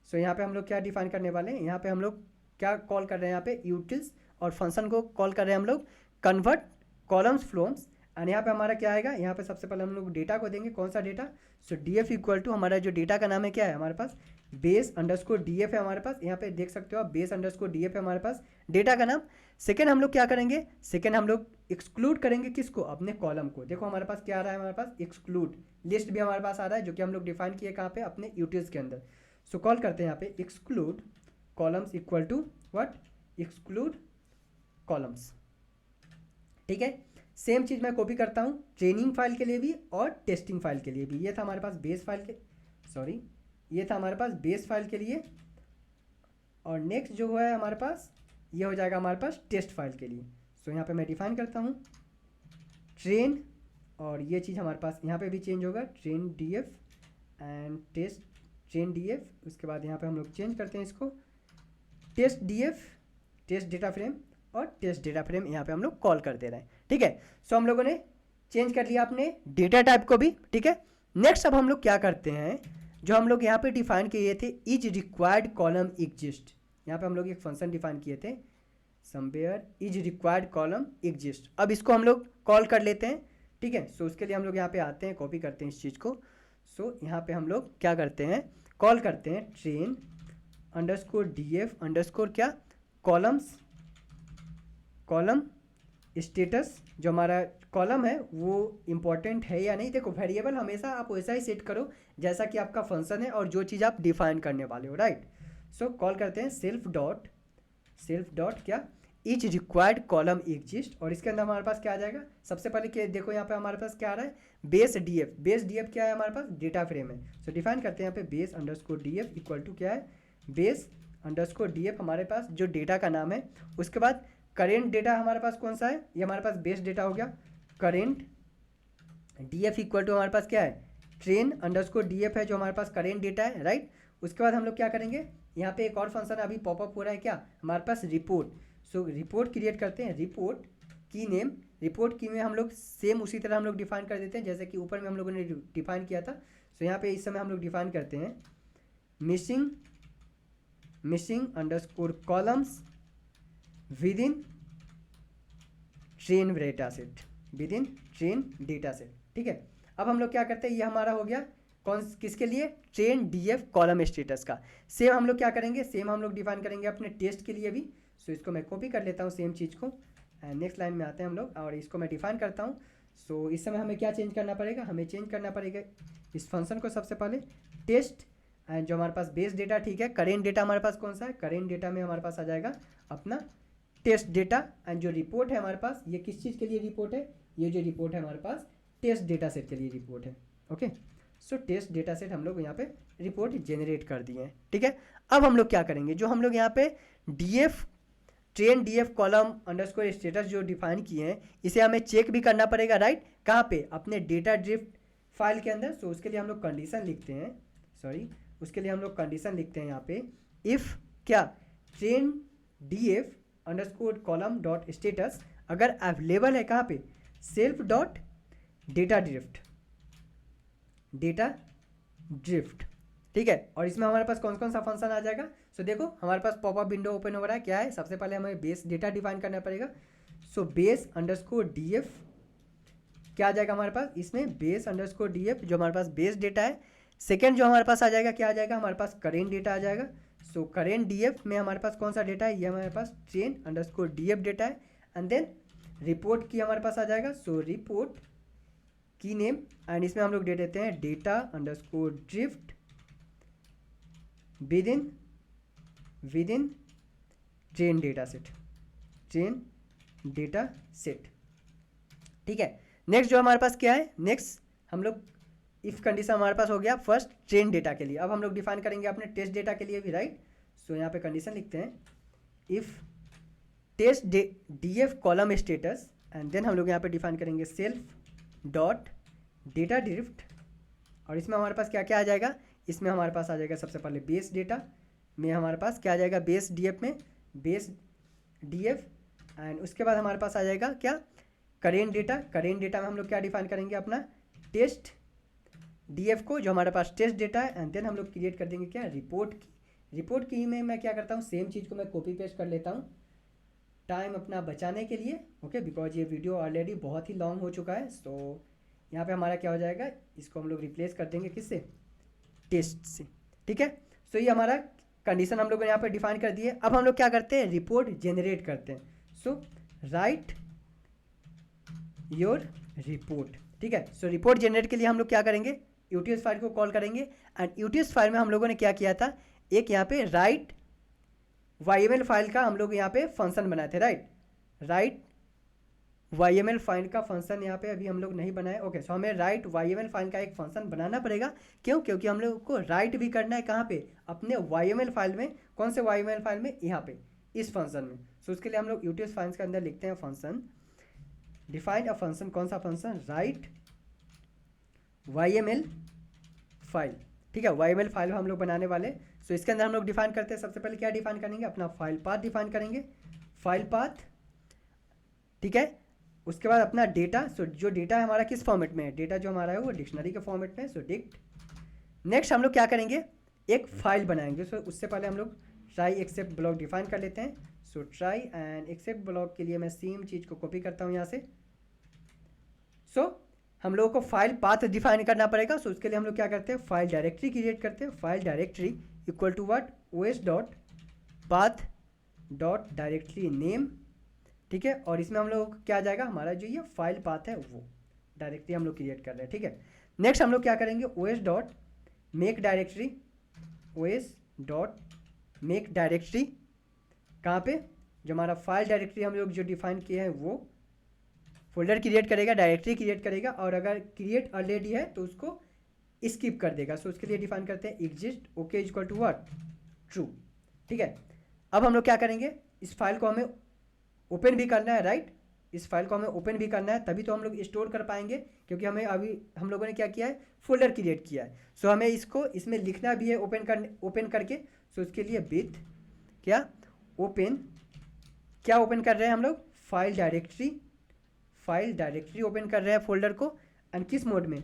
सो यहाँ पे हम लोग क्या डिफाइन करने वाले हैं, यहाँ पे हम लोग क्या कॉल कर रहे हैं, यहाँ पे यूटिल्स और फंक्शन को कॉल कर रहे हैं हम लोग कन्वर्ट कॉलम्स फ्लोम्स, एंड यहाँ पे हमारा क्या आएगा, यहाँ पे सबसे पहले हम लोग डेटा को देंगे, कौन सा data. So D F equal to, हमारा जो डेटा का नाम है क्या है हमारे पास, बेस अंडरस्कोर डी एफ है हमारे पास। यहाँ पे देख सकते हो आप, बेस अंडरस्कोर डी एफ है हमारे पास डेटा का नाम। सेकेंड हम लोग क्या करेंगे, सेकेंड हम लोग एक्सक्लूड करेंगे किसको, अपने कॉलम को। देखो हमारे पास क्या आ रहा है, हमारे पास एक्सक्लूड लिस्ट भी हमारे पास आ रहा है, जो कि हम लोग डिफाइन किए कहाँ पे, अपने यूटिल्स के अंदर। सो कॉल करते हैं यहाँ पे exclude columns equal to what, exclude columns. ठीक है, सेम चीज़ मैं कॉपी करता हूँ ट्रेनिंग फाइल के लिए भी और टेस्टिंग फाइल के लिए भी। ये था हमारे पास बेस फाइल के, सॉरी, ये था हमारे पास बेस फाइल के लिए, और नेक्स्ट जो है हमारे पास, ये हो जाएगा हमारे पास टेस्ट फाइल के लिए। सो यहाँ पे मैं डिफाइन करता हूँ ट्रेन, और ये चीज़ हमारे पास यहाँ पे भी चेंज होगा, train D F and test train D F. उसके बाद यहाँ पे हम लोग चेंज करते हैं इसको test D F, test data frame, और टेस्ट डेटा फ्रेम यहाँ पे हम लोग कॉल कर दे रहे हैं। ठीक है, सो हम लोगों ने चेंज कर लिया अपने डेटा टाइप को भी। ठीक है, नेक्स्ट अब हम लोग क्या करते हैं, जो हम लोग यहाँ पे डिफाइन किए थे इज रिक्वायर्ड कॉलम एग्जिस्ट, यहाँ पे हम लोग एक फंक्शन डिफाइन किए थे somewhere is required column exist. अब इसको हम लोग कॉल कर लेते हैं। ठीक है, सो उसके लिए हम लोग यहाँ पे आते हैं, कॉपी करते हैं इस चीज़ को। सो यहाँ पे हम लोग क्या करते हैं, कॉल करते हैं train underscore D F underscore क्या, कॉलम्स, कॉलम स्टेटस, जो हमारा कॉलम है वो इंपॉर्टेंट है या नहीं। देखो वेरिएबल हमेशा आप वैसा ही सेट करो जैसा कि आपका फंक्शन है और जो चीज़ आप डिफाइन करने वाले हो, राइट। सो कॉल करते हैं सेल्फ डॉट क्या, इज रिक्वायर्ड कॉलम एग्जिस्ट, और इसके अंदर हमारे पास क्या आ जाएगा, सबसे पहले क्या देखो यहाँ पे हमारे पास क्या आ रहा है, base D F. Base D F क्या है हमारे पास, डेटा फ्रेम है। सो डिफाइन करते हैं यहाँ पे base underscore D F equal to क्या है, बेस अंडरस्कोर डी एफ हमारे पास जो डेटा का नाम है। उसके बाद करेंट डेटा हमारे पास कौन सा है, ये हमारे पास बेस डेटा हो गया। Current D F equal to हमारे पास क्या है, ट्रेन अंडरस्कोर डी एफ है जो हमारे पास करेंट डेटा है, राइट। उसके बाद हम लोग क्या करेंगे, यहाँ पे एक और फंक्शन अभी पॉपअप हो रहा है क्या हमारे पास, रिपोर्ट। सो रिपोर्ट क्रिएट करते हैं, रिपोर्ट की नेम, रिपोर्ट की में हम लोग सेम उसी तरह हम लोग डिफाइन कर देते हैं जैसे कि ऊपर में हम लोगों ने डिफाइन किया था। सो यहाँ पे इस समय हम लोग डिफाइन करते हैं missing underscore columns with in train data set. With in train data set. ठीक है, अब हम लोग क्या करते हैं, ये हमारा हो गया किसके लिए, ट्रेन डीएफ कॉलम स्टेटस का। सेम हम लोग क्या करेंगे, सेम हम लोग डिफाइन करेंगे अपने टेस्ट के लिए भी। सो इसको मैं कॉपी कर लेता हूँ सेम चीज़ को, एंड नेक्स्ट लाइन में आते हैं हम लोग और इसको मैं डिफाइन करता हूँ। सो इस समय हमें क्या चेंज करना पड़ेगा, हमें चेंज करना पड़ेगा इस फंक्शन को सबसे पहले टेस्ट, एंड जो हमारे पास बेस डेटा, ठीक है, करेंट डेटा हमारे पास कौन सा है, करेंट डेटा में हमारे पास आ जाएगा अपना टेस्ट डेटा, एंड जो रिपोर्ट है हमारे पास, ये किस चीज़ के लिए रिपोर्ट है, ये जो रिपोर्ट है हमारे पास टेस्ट डेटा सेट के लिए रिपोर्ट है। ओके, सो टेस्ट डेटा सेट हम लोग यहाँ पे रिपोर्ट जेनरेट कर दिए हैं। ठीक है, अब हम लोग क्या करेंगे, जो हम लोग यहाँ पे DF train DF column underscore status जो डिफाइन किए हैं, इसे हमें चेक भी करना पड़ेगा, राइट, कहाँ पे, अपने डेटा ड्रिफ्ट फाइल के अंदर। सो उसके लिए हम लोग कंडीशन लिखते हैं, सॉरी, उसके लिए हम लोग कंडीशन लिखते हैं यहाँ पे, इफ़ क्या train DF underscore column dot status अगर अवेलेबल है कहाँ पे, self dot data drift, data drift. ठीक है, और इसमें हमारे पास कौन कौन सा फंक्शन आ जाएगा। सो देखो हमारे पास पॉपअप विंडो ओपन हो रहा है, क्या है, सबसे पहले हमें बेस डेटा डिफाइन करना पड़ेगा। सो बेस अंडरस्कोर डीएफ क्या आ जाएगा हमारे पास, इसमें बेस अंडरस्कोर डीएफ जो हमारे पास बेस डेटा है। सेकेंड जो हमारे पास आ जाएगा, क्या आ जाएगा, हमारे पास करेंट डेटा आ जाएगा। सो करेंट डीएफ में हमारे पास कौन सा डेटा है, ये हमारे पास ट्रेन अंडरस्कोर डीएफ डेटा है। एंड देन रिपोर्ट की हमारे पास आ जाएगा, सो रिपोर्ट की नेम, एंड इसमें हम लोग दे देते हैं data underscore drift with in train data set, train data set. ठीक है, नेक्स्ट जो हमारे पास क्या है, नेक्स्ट हम लोग इफ़ कंडीशन हमारे पास हो गया फर्स्ट ट्रेन डेटा के लिए। अब हम लोग डिफाइन करेंगे अपने टेस्ट डेटा के लिए भी, राइट। सो यहाँ पे कंडीशन लिखते हैं if test DF column status, and then हम लोग यहाँ पे डिफाइन करेंगे सेल्फ डॉट डेटा ड्रिफ्ट, और इसमें हमारे पास क्या क्या आ जाएगा, इसमें हमारे पास आ जाएगा सबसे पहले बेस डेटा में हमारे पास क्या आ जाएगा, बेस डीएफ में बेस डीएफ, एंड उसके बाद हमारे पास आ जाएगा क्या, करेंट डेटा। करेंट डेटा में हम लोग क्या डिफाइन करेंगे, अपना टेस्ट डीएफ को जो हमारे पास टेस्ट डेटा है, एंड देन हम लोग क्रिएट कर देंगे क्या, रिपोर्ट की। रिपोर्ट की में मैं क्या करता हूँ, सेम चीज़ को मैं कॉपी पेस्ट कर लेता हूँ टाइम अपना बचाने के लिए, ओके, बिकॉज ये वीडियो ऑलरेडी बहुत ही लॉन्ग हो चुका है। सो यहाँ पे हमारा क्या हो जाएगा, इसको हम लोग रिप्लेस कर देंगे किससे, टेस्ट से। ठीक है, सो ये हमारा कंडीशन हम लोग ने यहाँ पे डिफाइन कर दिए। अब हम लोग क्या करते हैं, रिपोर्ट जनरेट करते हैं। सो राइट योर रिपोर्ट। ठीक है, सो रिपोर्ट जनरेट के लिए हम लोग क्या करेंगे, यूटीएस फाइल को कॉल करेंगे, एंड यूटीएस फाइल में हम लोगों ने क्या किया था, एक यहाँ पे राइट YML फाइल का हम लोग यहाँ पे फंक्शन बनाए थे, राइट YML फाइल का फंक्शन यहाँ पे अभी हम लोग नहीं बनाए। ओके, सो हमें राइट YML फाइल का एक फंक्शन बनाना पड़ेगा, क्यों, क्योंकि हम लोग को राइट भी करना है कहाँ पे, अपने YML फाइल में। कौन से YML फाइल में, यहाँ पे इस फंक्शन में। सो उसके लिए हम लोग यूटीएस फाइल्स के अंदर लिखते हैं फंक्शन, डिफाइन अ फंक्शन, कौन सा फंक्शन, राइट YML फाइल। ठीक है, YML फाइल हम लोग बनाने वाले। सो इसके अंदर हम लोग डिफाइन करते हैं, सबसे पहले क्या डिफाइन करेंगे, अपना फाइल पाथ डिफाइन करेंगे, फाइल पाथ। ठीक है, उसके बाद अपना डेटा। सो जो डेटा है हमारा किस फॉर्मेट में है, डेटा जो हमारा है वो डिक्शनरी के फॉर्मेट में है, सो डिक्ट। नेक्स्ट हम लोग क्या करेंगे, एक फाइल बनाएंगे। सो उससे पहले हम लोग ट्राई एक्सेप्ट ब्लॉक डिफाइन कर लेते हैं। So try and except block के लिए मैं सेम चीज़ को कॉपी करता हूँ यहाँ से। सो हम लोगों को फाइल पाथ डिफाइन करना पड़ेगा। सो उसके लिए हम लोग क्या करते हैं, फाइल डायरेक्टरी क्रिएट करते हैं। File directory equal to what, OS dot path dot directory name. ठीक है, और इसमें हम लोग क्या आ जाएगा, हमारा जो ये फाइल पाथ है वो डायरेक्टरी हम लोग क्रिएट कर रहे हैं। ठीक है, नेक्स्ट हम लोग क्या करेंगे, OS dot make directory, OS dot make directory कहाँ पे, जो हमारा फाइल डायरेक्टरी हम लोग जो डिफाइन किए हैं वो फोल्डर क्रिएट करेगा, डायरेक्टरी क्रिएट करेगा, और अगर क्रिएट ऑलरेडी है तो उसको स्किप कर देगा। सो उसके लिए डिफाइन करते हैं exist okay equal to what, true. ठीक है, अब हम लोग क्या करेंगे, इस फाइल को हमें ओपन भी करना है, राइट, इस फाइल को हमें ओपन भी करना है, तभी तो हम लोग स्टोर कर पाएंगे, क्योंकि हमें अभी हम लोगों ने क्या किया है, फोल्डर क्रिएट किया है। सो हमें इसको इसमें लिखना भी है ओपन करके। सो उसके लिए विथ क्या ओपन, क्या ओपन कर रहे हैं हम लोग, फाइल डायरेक्टरी ओपन कर रहे हैं फोल्डर को, एंड किस मोड में,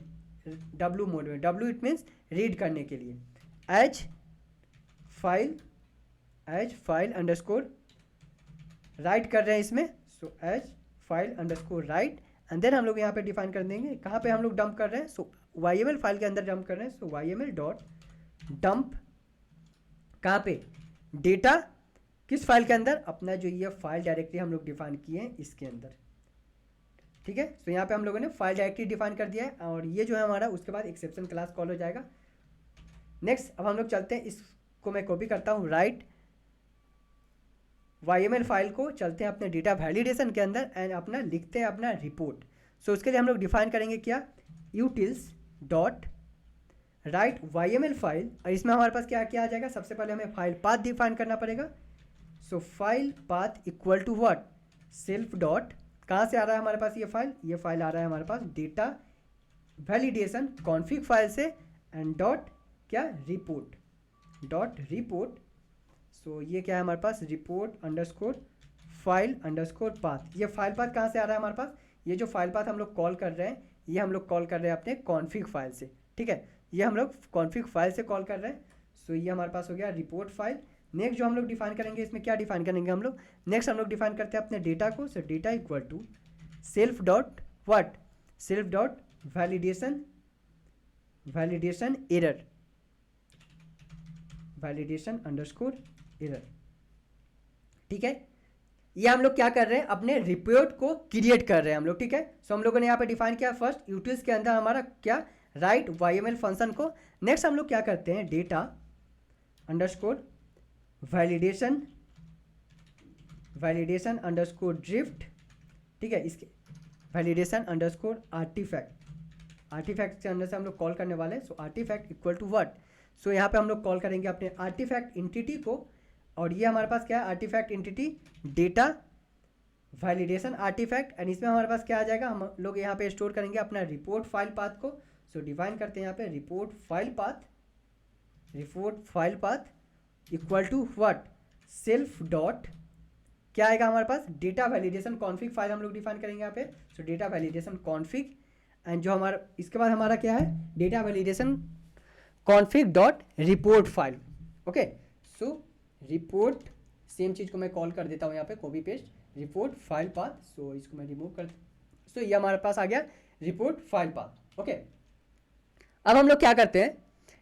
W मोड में। W इट मीन्स रीड करने के लिए, एज फाइल अंडरस्कोर राइट कर रहे हैं इसमें। So as file underscore write, and then हम लोग यहाँ पे डिफाइन कर देंगे कहाँ पे हम लोग डंप कर रहे हैं, सो YML फाइल के अंदर डंप कर रहे हैं, सो YML डॉट डंप कहाँ पे, डेटा किस फाइल के अंदर, अपना जो ये फाइल डायरेक्टरी हम लोग डिफाइन किए हैं इसके अंदर, ठीक है। तो यहाँ पे हम लोगों ने फाइल डायरेक्टरी डिफाइन कर दिया है और ये जो है हमारा उसके बाद एक्सेप्शन क्लास कॉल हो जाएगा। नेक्स्ट अब हम लोग चलते हैं, इसको मैं कॉपी करता हूँ, राइट YML फाइल को चलते हैं अपने डेटा वैलिडेशन के अंदर एंड अपना लिखते हैं अपना रिपोर्ट। सो उसके लिए हम लोग डिफाइन करेंगे क्या, utils dot right YML file, और इसमें हमारे पास क्या क्या आ जाएगा, सबसे पहले हमें फाइल पाथ डिफाइन करना पड़ेगा। So file path equal to what, self dot, कहाँ से आ रहा है हमारे पास ये फाइल आ रहा है हमारे पास डेटा वैलिडेशन कॉन्फिग फाइल से, एंड डॉट क्या, रिपोर्ट। सो ये क्या है हमारे पास, report underscore file underscore path. ये फाइल पाथ कहाँ से आ रहा है हमारे पास, ये जो फाइल पाथ हम लोग कॉल कर रहे हैं ये हम लोग कॉल कर रहे हैं अपने कॉन्फिग फाइल से, ठीक है, ये हम लोग कॉन्फिग फाइल से कॉल कर रहे हैं। सो ये हमारे पास हो गया रिपोर्ट फाइल। नेक्स्ट जो हम लोग डिफाइन करेंगे, इसमें क्या डिफाइन करेंगे हम लोग, नेक्स्ट हम लोग डिफाइन करते हैं अपने डेटा को। So data equal to self dot what, self dot validation error, validation underscore error, ठीक है। ये हम लोग क्या कर रहे हैं, अपने रिपोर्ट को क्रिएट कर रहे हैं हम लोग, ठीक है। सो हम लोगों ने यहाँ पे डिफाइन किया फर्स्ट यूटिल्स के अंदर हमारा क्या, राइट YML फंक्शन को। नेक्स्ट हम लोग क्या करते हैं, data underscore validation underscore drift, ठीक है, इसके वैलिडेशन अंडरस्कोर आर्टिफैक्ट के अंदर से हम लोग कॉल करने वाले हैं। सो आर्टिफैक्ट इक्वल टू व्हाट, सो यहाँ पे हम लोग कॉल करेंगे अपने आर्टिफैक्ट इंटिटी को, और ये हमारे पास क्या है, artifact entity data validation artifact, and इसमें हमारे पास क्या आ जाएगा, हम लोग यहाँ पे स्टोर करेंगे अपना रिपोर्ट फाइल पाथ को। सो डिफाइन करते हैं यहाँ पे report file path equal to what, self dot क्या आएगा हमारे पास, डेटा वैलिडेशन कॉन्फिग फाइल हम लोग डिफाइन करेंगे यहाँ पे। So data validation config, and जो हमारा इसके बाद हमारा क्या है, data validation config dot report file, okay. So report, same चीज़ को मैं कॉल कर देता हूँ यहाँ पे, copy paste report file path. So इसको मैं रिमूव कर, सो ये हमारे पास आ गया रिपोर्ट फाइल पाथ, ओके। अब हम लोग क्या करते हैं,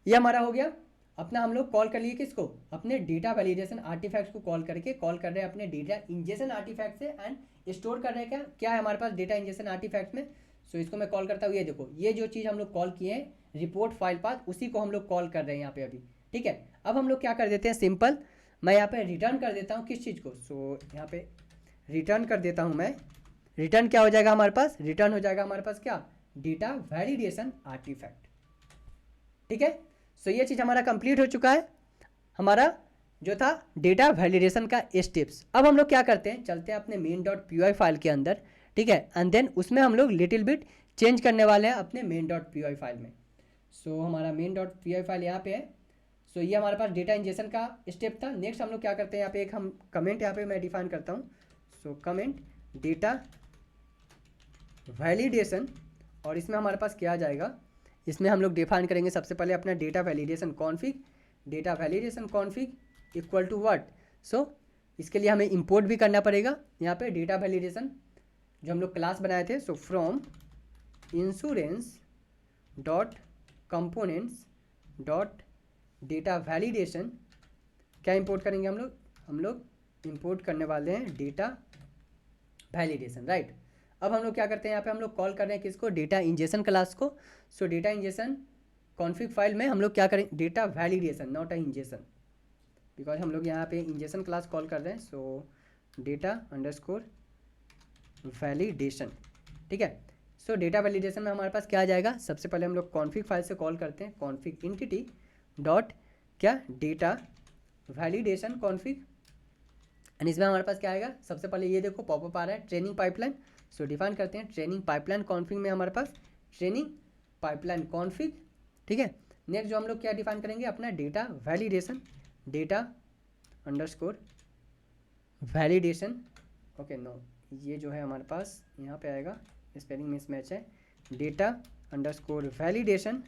ये हमारा हो गया अपना, हम लोग कॉल कर लिए किसको, अपने डेटा वैलिडेशन आर्टिफैक्ट्स को कॉल कर रहे हैं अपने डेटा इंजेक्शन आर्टिफैक्ट से, एंड स्टोर कर रहे हैं क्या है हमारे पास डेटा इंजेक्शन आर्टिफैक्ट में। सो इसको मैं कॉल करता हूँ, ये देखो ये जो चीज़ हम लोग कॉल किए हैं रिपोर्ट फाइल पाथ, उसी को हम लोग कॉल कर रहे हैं यहाँ पे अभी, ठीक है। अब हम लोग क्या कर देते हैं, सिंपल मैं यहाँ पे रिटर्न कर देता हूँ किस चीज़ को, सो यहाँ पे रिटर्न कर देता हूँ मैं, रिटर्न क्या हो जाएगा हमारे पास, रिटर्न हो जाएगा हमारे पास क्या, डेटा वैलिडेशन आर्टिफैक्ट, ठीक है। सो ये चीज़ हमारा कंप्लीट हो चुका है, हमारा जो था डेटा वैलिडेशन का स्टेप्स। अब हम लोग क्या करते हैं, चलते हैं अपने main.py फाइल के अंदर, ठीक है, एंड देन उसमें हम लोग लिटिल बिट चेंज करने वाले हैं अपने main.py फाइल में। सो हमारा main.py फाइल यहाँ पे है। सो ये हमारे पास डेटा इंजेक्शन का स्टेप था। नेक्स्ट हम लोग क्या करते हैं, यहाँ पे एक हम कमेंट यहाँ पे मैं डिफाइन करता हूँ। सो कमेंट डेटा वैलिडेशन, और इसमें हमारे पास क्या आ जाएगा, इसमें हम लोग डिफाइन करेंगे सबसे पहले अपना data validation config equal to what. So इसके लिए हमें इंपोर्ट भी करना पड़ेगा यहाँ पे डेटा वैलिडेशन जो हम लोग क्लास बनाए थे। So from insurance dot components dot data validation, क्या इंपोर्ट करेंगे हम लोग इंपोर्ट करने वाले हैं डेटा वैलिडेशन, राइट। अब हम लोग क्या करते हैं, यहाँ पे हम लोग कॉल कर रहे हैं किसको, डेटा इंजेक्शन क्लास को। So data injection config file में हम लोग क्या करें, data validation not a injection, because हम लोग यहाँ पे इंजेक्शन क्लास कॉल कर रहे हैं। सो डेटा अंडरस्कोर वैलिडेशन, ठीक है। सो डेटा वैलिडेशन में हमारे पास क्या आ जाएगा, सबसे पहले हम लोग कॉन्फिग फाइल से कॉल करते हैं कॉन्फिग इंटिटी डॉट क्या, डेटा वैलिडेशन कॉन्फिग, एंड इसमें हमारे पास क्या आएगा, सबसे पहले ये देखो पॉपअप आ रहा है ट्रेनिंग पाइपलाइन। सो डिफाइन करते हैं ट्रेनिंग पाइपलाइन कॉन्फिग में हमारे पास ट्रेनिंग पाइपलाइन कॉन्फिग, ठीक है। नेक्स्ट जो हम लोग क्या डिफाइन करेंगे, अपना data validation data underscore validation, okay no ये जो है हमारे पास यहाँ पे आएगा, स्पेलिंग मिसमैच है, डेटा अंडरस्कोर वैलिडेशन,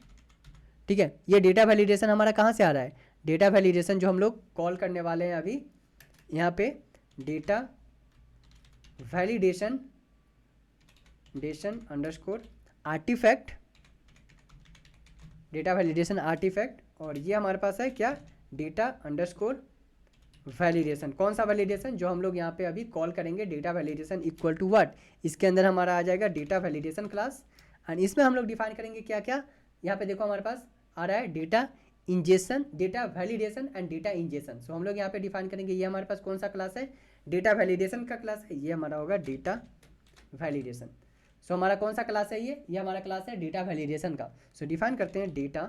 ठीक है। ये डेटा वैलिडेशन हमारा कहाँ से आ रहा है, डेटा वैलिडेशन जो हम लोग कॉल करने वाले हैं अभी यहाँ पे data validation validation underscore artifact, data validation artifact, और ये हमारे पास है क्या, डेटा अंडरस्कोर वैलिडेशन। कौन सा वैलिडेशन, जो हम लोग यहाँ पे अभी कॉल करेंगे data validation equal to what, इसके अंदर हमारा आ जाएगा डेटा वैलिडेशन क्लास। एंड इसमें हम लोग डिफाइन करेंगे क्या क्या, यहाँ पे देखो हमारे पास आ रहा है data injection, data validation and data injection. So हम लोग यहाँ पे डिफाइन करेंगे, ये हमारे पास कौन सा क्लास है, डेटा वैलिडेशन का क्लास है, ये हमारा होगा डेटा वैलिडेशन। सो हमारा कौन सा क्लास है, ये हमारा क्लास है डेटा वैलिडेशन का। सो डिफाइन करते हैं data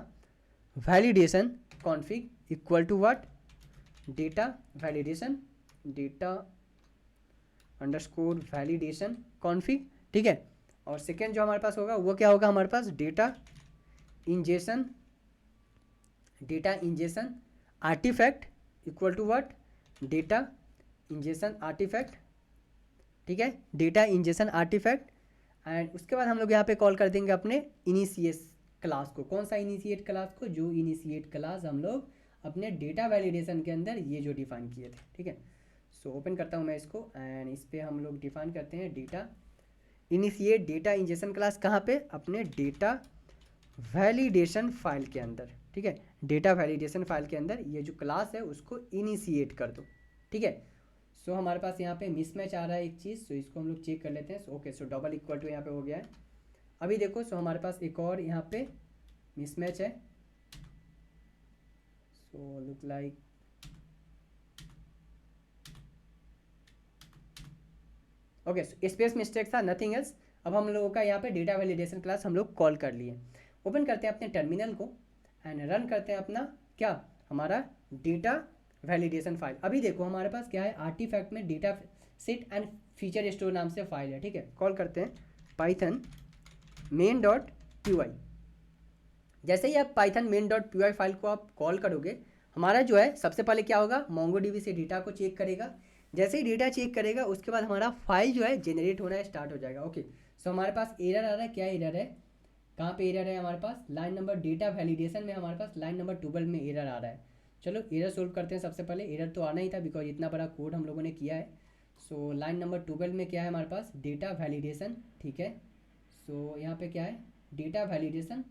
validation config equal to what, data validation, data underscore validation config, ठीक है। और सेकेंड जो हमारे पास होगा वो क्या होगा, हमारे पास data injection, data injection artifact equal to what, data injection artifact, ठीक है, डेटा इंजेक्शन आर्टिफैक्ट। एंड उसके बाद हम लोग यहाँ पे कॉल कर देंगे अपने इनिशिएट क्लास को। कौन सा इनिशिएट क्लास को, जो इनिशिएट क्लास हम लोग अपने डेटा वैलिडेशन के अंदर ये जो डिफाइन किए थे, ठीक है। सो ओपन करता हूँ मैं इसको, एंड इस पर हम लोग डिफाइन करते हैं data initiate data injection class, कहाँ पे, अपने डेटा वैलिडेशन फाइल के अंदर, ठीक है। डेटा वैलिडेशन फाइल के अंदर ये जो क्लास है उसको इनिशिएट कर दो, ठीक है। सो हमारे पास यहाँ पे मिसमैच आ रहा है एक चीज़, सो इसको हम लोग चेक कर लेते हैं। Okay, so double equal to यहाँ पे हो गया है। अभी देखो, सो हमारे पास एक और यहाँ पे मिसमैच है। So look like okay, space mistake था, नथिंग एल्स। अब हम लोगों का यहाँ पे डेटा वैलिडेशन क्लास हम लोग कॉल कर लिए। ओपन करते हैं अपने टर्मिनल को एंड रन करते हैं अपना क्या, हमारा डेटा वैलिडेशन फाइल। अभी देखो हमारे पास क्या है, आर्टिफैक्ट में data set and feature store नाम से फाइल है, ठीक है। कॉल करते हैं Python main dot P Y. जैसे ही आप Python main dot P Y file को आप कॉल करोगे, हमारा जो है सबसे पहले क्या होगा, मोंगोडीबी से डेटा को चेक करेगा। जैसे ही डेटा चेक करेगा उसके बाद हमारा फाइल जो है जनरेट होना स्टार्ट हो जाएगा। ओके, सो हमारे पास एरर आ रहा है, क्या एरर है, कहाँ पे एरर है हमारे पास, लाइन नंबर डेटा वैलिडेशन में हमारे पास लाइन नंबर 12 में एरर आ रहा है। चलो एरर सोल्व करते हैं। सबसे पहले एरर तो आना ही था बिकॉज इतना बड़ा कोड हम लोगों ने किया है। सो लाइन नंबर 12 में क्या है हमारे पास, डेटा वैलिडेशन, ठीक है। सो यहाँ पे क्या है, data validation,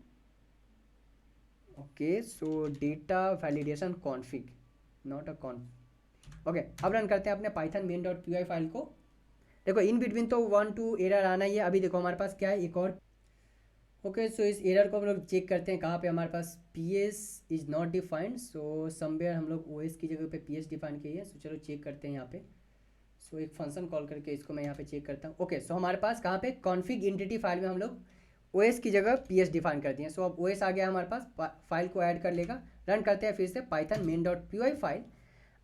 okay. So data validation config, not a con, okay. अब रन करते हैं अपने Python main dot P Y file को। देखो इन बिटवीन तो 1-2 एरर आना ही है। अभी देखो हमारे पास क्या है, एक और, ओके। सो इस एरर को हम लोग चेक करते हैं, कहाँ पे हमारे पास P S is not defined. So somewhere हम लोग ओ एस की जगह पे पी एस डिफाइन किए हैं। सो चलो चेक करते हैं यहाँ पे। सो एक फंक्शन कॉल करके इसको मैं यहाँ पे चेक करता हूँ। ओके, सो हमारे पास कहाँ पे, कॉन्फिग एंटिटी फाइल में हम लोग ओ एस की जगह पी एस डिफाइन कर दिए। सो अब ओ एस आ गया हमारे पास, फाइल को ऐड कर लेगा। रन करते हैं फिर से Python main dot P Y file,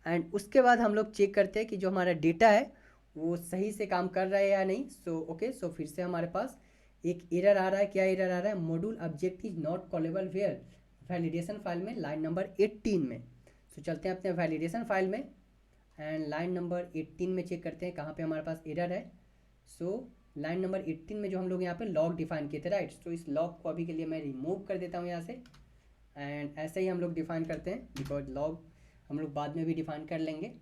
and उसके बाद हम लोग चेक करते हैं कि जो हमारा डेटा है वो सही से काम कर रहा है या नहीं। सो ओके, सो फिर से हमारे पास एक एरर आ रहा है। क्या एरर आ रहा है, module object is not callable where, validation file में लाइन नंबर 18 में। सो चलते हैं अपने वैलिडेशन फाइल में एंड लाइन नंबर 18 में चेक करते हैं कहाँ पे हमारे पास एरर है। सो लाइन नंबर 18 में जो हम लोग यहाँ पे लॉग डिफाइन किए थे, राइट। सो इस लॉग को अभी के लिए मैं रिमूव कर देता हूँ यहाँ से, एंड ऐसे ही हम लोग डिफाइन करते हैं बिकॉज लॉग हम लोग बाद में भी डिफाइन कर लेंगे।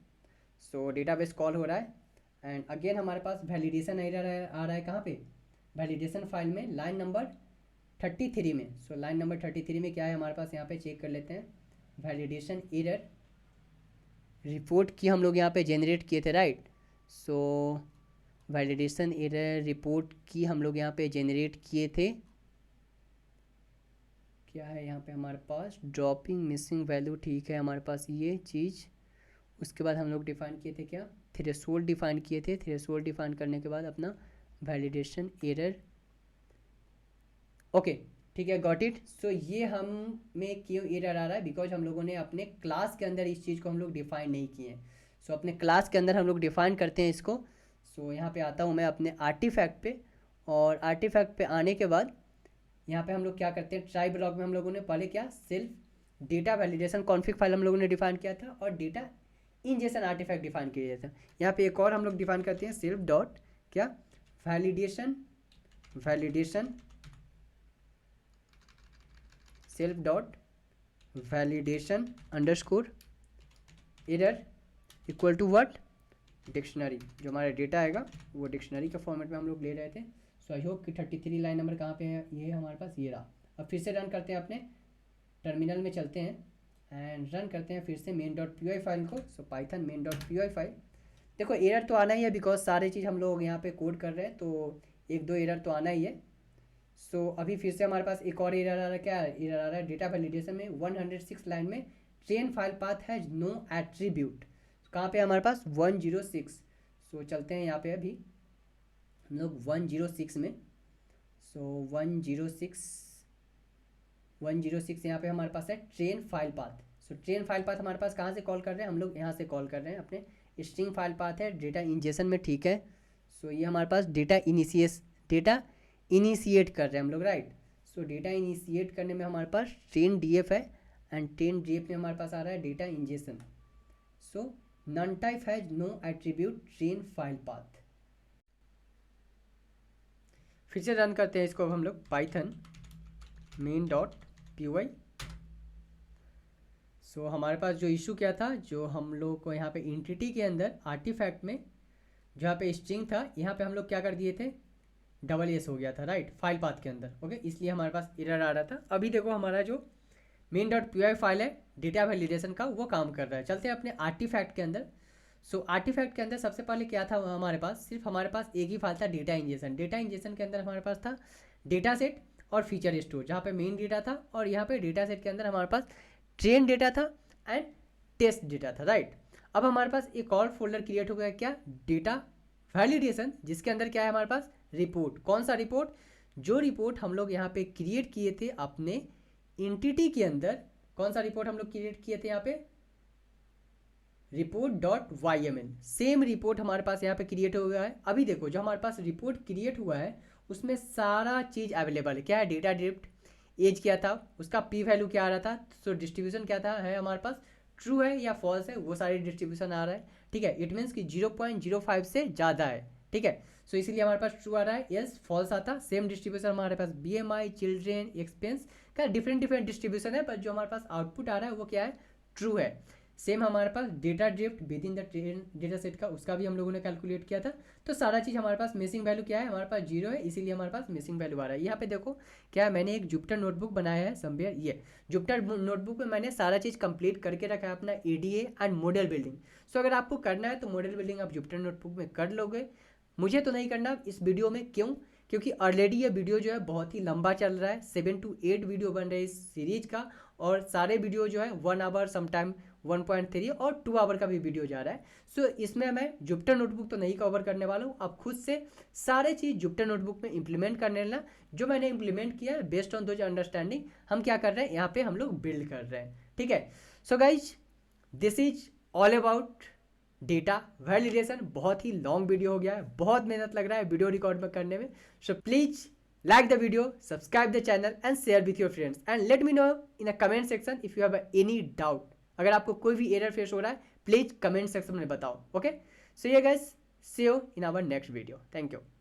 सो डेटाबेस कॉल हो रहा है एंड अगेन हमारे पास वैलिडेशन एरर आ रहा है, कहाँ पे, वैलिडेशन फाइल में लाइन नंबर 33 में। सो लाइन नंबर 33 में क्या है हमारे पास, यहाँ पे चेक कर लेते हैं। वैलिडेशन एरर रिपोर्ट की हम लोग यहाँ पे जनरेट किए थे, राइट। सो वैलिडेशन एरर रिपोर्ट की हम लोग यहाँ पे जनरेट किए थे। क्या है यहाँ पे हमारे पास, ड्रॉपिंग मिसिंग वैल्यू, ठीक है हमारे पास ये चीज़। उसके बाद हम लोग डिफाइन किए थे क्या, थ्रेशोल्ड डिफाइन किए थे। थ्रेशोल्ड डिफाइन करने के बाद अपना वैलिडेशन एरर, ओके, ठीक है, गॉट इट। सो ये हम में क्यों एरर आ रहा है, बिकॉज हम लोगों ने अपने क्लास के अंदर इस चीज़ को हम लोग डिफाइन नहीं किए हैं। सो अपने क्लास के अंदर हम लोग डिफाइन करते हैं इसको। सो यहाँ पे आता हूँ मैं अपने आर्टिफैक्ट पे, और आर्टिफैक्ट पे आने के बाद यहाँ पे हम लोग क्या करते हैं, ट्राई ब्लॉक में हम लोगों ने पहले क्या, self data validation config file हम लोगों ने डिफाइन किया था और डेटा इंजेक्शन आर्टिफैक्ट डिफाइन किया था। यहाँ पे एक और हम लोग डिफाइन करते हैं, सेल्फ डॉट क्या, validation, self dot validation underscore error equal to what, dictionary. जो हमारा डेटा आएगा वो डिक्शनरी के फॉर्मेट में हम लोग ले रहे थे। सो आई होप कि 33 लाइन नंबर कहाँ पे है, ये हमारे पास, ये रहा। अब फिर से रन करते हैं, अपने टर्मिनल में चलते हैं एंड रन करते हैं फिर से main.py फाइल को। सो पाइथन main.py फाइल, देखो एरर तो आना ही है बिकॉज सारी चीज़ हम लोग यहाँ पे कोड कर रहे हैं, तो एक दो एरर तो आना ही है। सो अभी फिर से हमारे पास एक और एरर आ रहा है, क्या एरर आ रहा है, डेटा वैलिडेशन में 106 लाइन में train file path has no attribute, कहाँ पे हमारे पास 106। सो चलते हैं यहाँ पे अभी हम लोग 106 में। सो 106 यहाँ पे हमारे पास है train file path. So train file path हमारे पास कहाँ से कॉल कर रहे हैं, हम लोग यहाँ से कॉल कर रहे हैं, अपने स्ट्रिंग फाइल पाथ है डेटा इंजेक्शन में, ठीक है। सो ये हमारे पास डेटा इनिशिएट कर रहे हैं हम लोग, राइट। सो डेटा इनिशिएट करने में हमारे पास ट्रेन डीएफ है एंड ट्रेन डीएफ में हमारे पास आ रहा है data injection. So none type has no attribute train file path. फिर से रन करते हैं इसको हम लोग, पाइथन main.py। सो हमारे पास जो इशू क्या था, जो हम लोग को यहाँ पे एंटिटी के अंदर आर्टिफैक्ट में जहाँ पे स्ट्रिंग था, यहाँ पे हम लोग क्या कर दिए थे, डबल एस हो गया था, राइट, फाइल पाथ के अंदर, ओके, इसलिए हमारे पास एरर आ रहा था। अभी देखो हमारा जो main.py फाइल है डेटा वैलिडेशन का, वो काम कर रहा है। चलते हैं अपने आर्टिफैक्ट के अंदर। सो आर्टिफैक्ट के अंदर सबसे पहले क्या था हमारे पास, सिर्फ हमारे पास एक ही फाइल था, डेटा इंजेक्शन। डेटा इंजेक्शन के अंदर हमारे पास था डेटा सेट और फीचर स्टोर, जहाँ पे मेन डेटा था, और यहाँ पे डेटा सेट के अंदर हमारे पास ट्रेन डेटा था एंड टेस्ट डेटा था, राइट। अब हमारे पास एक और फोल्डर क्रिएट हो गया, क्या, डेटा वैलिडेशन, जिसके अंदर क्या है हमारे पास, रिपोर्ट। कौन सा रिपोर्ट, जो रिपोर्ट हम लोग यहाँ पे क्रिएट किए थे अपने एंटिटी के अंदर। कौन सा रिपोर्ट हम लोग क्रिएट किए थे यहाँ पे, report.yml, सेम रिपोर्ट हमारे पास यहाँ पे क्रिएट हो गया है। अभी देखो जो हमारे पास रिपोर्ट क्रिएट हुआ है उसमें सारा चीज़ अवेलेबल है, क्या है, डेटा ड्रिफ्ट, एज क्या था, उसका पी वैल्यू क्या आ रहा था, सो डिस्ट्रीब्यूशन क्या था, है हमारे पास ट्रू है या फॉल्स है, वो सारी डिस्ट्रीब्यूशन आ रहा है, ठीक है। इट मीन्स कि 0.05 से ज़्यादा है, ठीक है। सो इसीलिए हमारे पास ट्रू आ रहा है, यस फॉल्स आता। सेम डिस्ट्रीब्यूशन हमारे पास BMI, चिल्ड्रेन, एक्सपेंस का डिफरेंट डिस्ट्रीब्यूशन है, पर जो हमारे पास आउटपुट आ रहा है वो क्या है, ट्रू है। सेम हमारे पास data drift with in the train data set का, उसका भी हम लोगों ने कैलकुलेट किया था। तो सारा चीज़ हमारे पास मिसिंग वैल्यू क्या है, हमारे पास 0 है, इसीलिए हमारे पास मिसिंग वैल्यू आ रहा है। यहाँ पे देखो क्या है, मैंने एक जुपिटर नोटबुक बनाया है समवेयर, ये जुपिटर नोटबुक में मैंने सारा चीज़ कंप्लीट करके रखा है, अपना ADA एंड मॉडल बिल्डिंग। सो अगर आपको करना है तो मॉडल बिल्डिंग आप जुपिटर नोटबुक में कर लोगे, मुझे तो नहीं करना इस वीडियो में। क्यों, क्योंकि ऑलरेडी ये वीडियो जो है बहुत ही लंबा चल रहा है, 7 to 8 वीडियो बन रहे हैं इस सीरीज का, और सारे वीडियो जो है 1 आवर, समटाइम 1.3 और 2 आवर का भी वीडियो जा रहा है। सो इसमें मैं जुपिटर नोटबुक तो नहीं कवर करने वाला हूँ, आप खुद से सारे चीज़ जुपिटर नोटबुक में इंप्लीमेंट करने लेना। जो मैंने इंप्लीमेंट किया है बेस्ड ऑन दोज अंडरस्टैंडिंग, हम क्या कर रहे हैं यहाँ पे, हम लोग बिल्ड कर रहे हैं, ठीक है। So guys this is all about data validation. बहुत ही लॉन्ग वीडियो हो गया है, बहुत मेहनत लग रहा है वीडियो रिकॉर्ड में करने में। So please like the video, subscribe the channel and share with your friends and let me know in a comment section if you have any doubt. अगर आपको कोई भी एरर फेस हो रहा है प्लीज कमेंट सेक्शन में बताओ, okay. सो ये guys, see you in our next video. Thank you.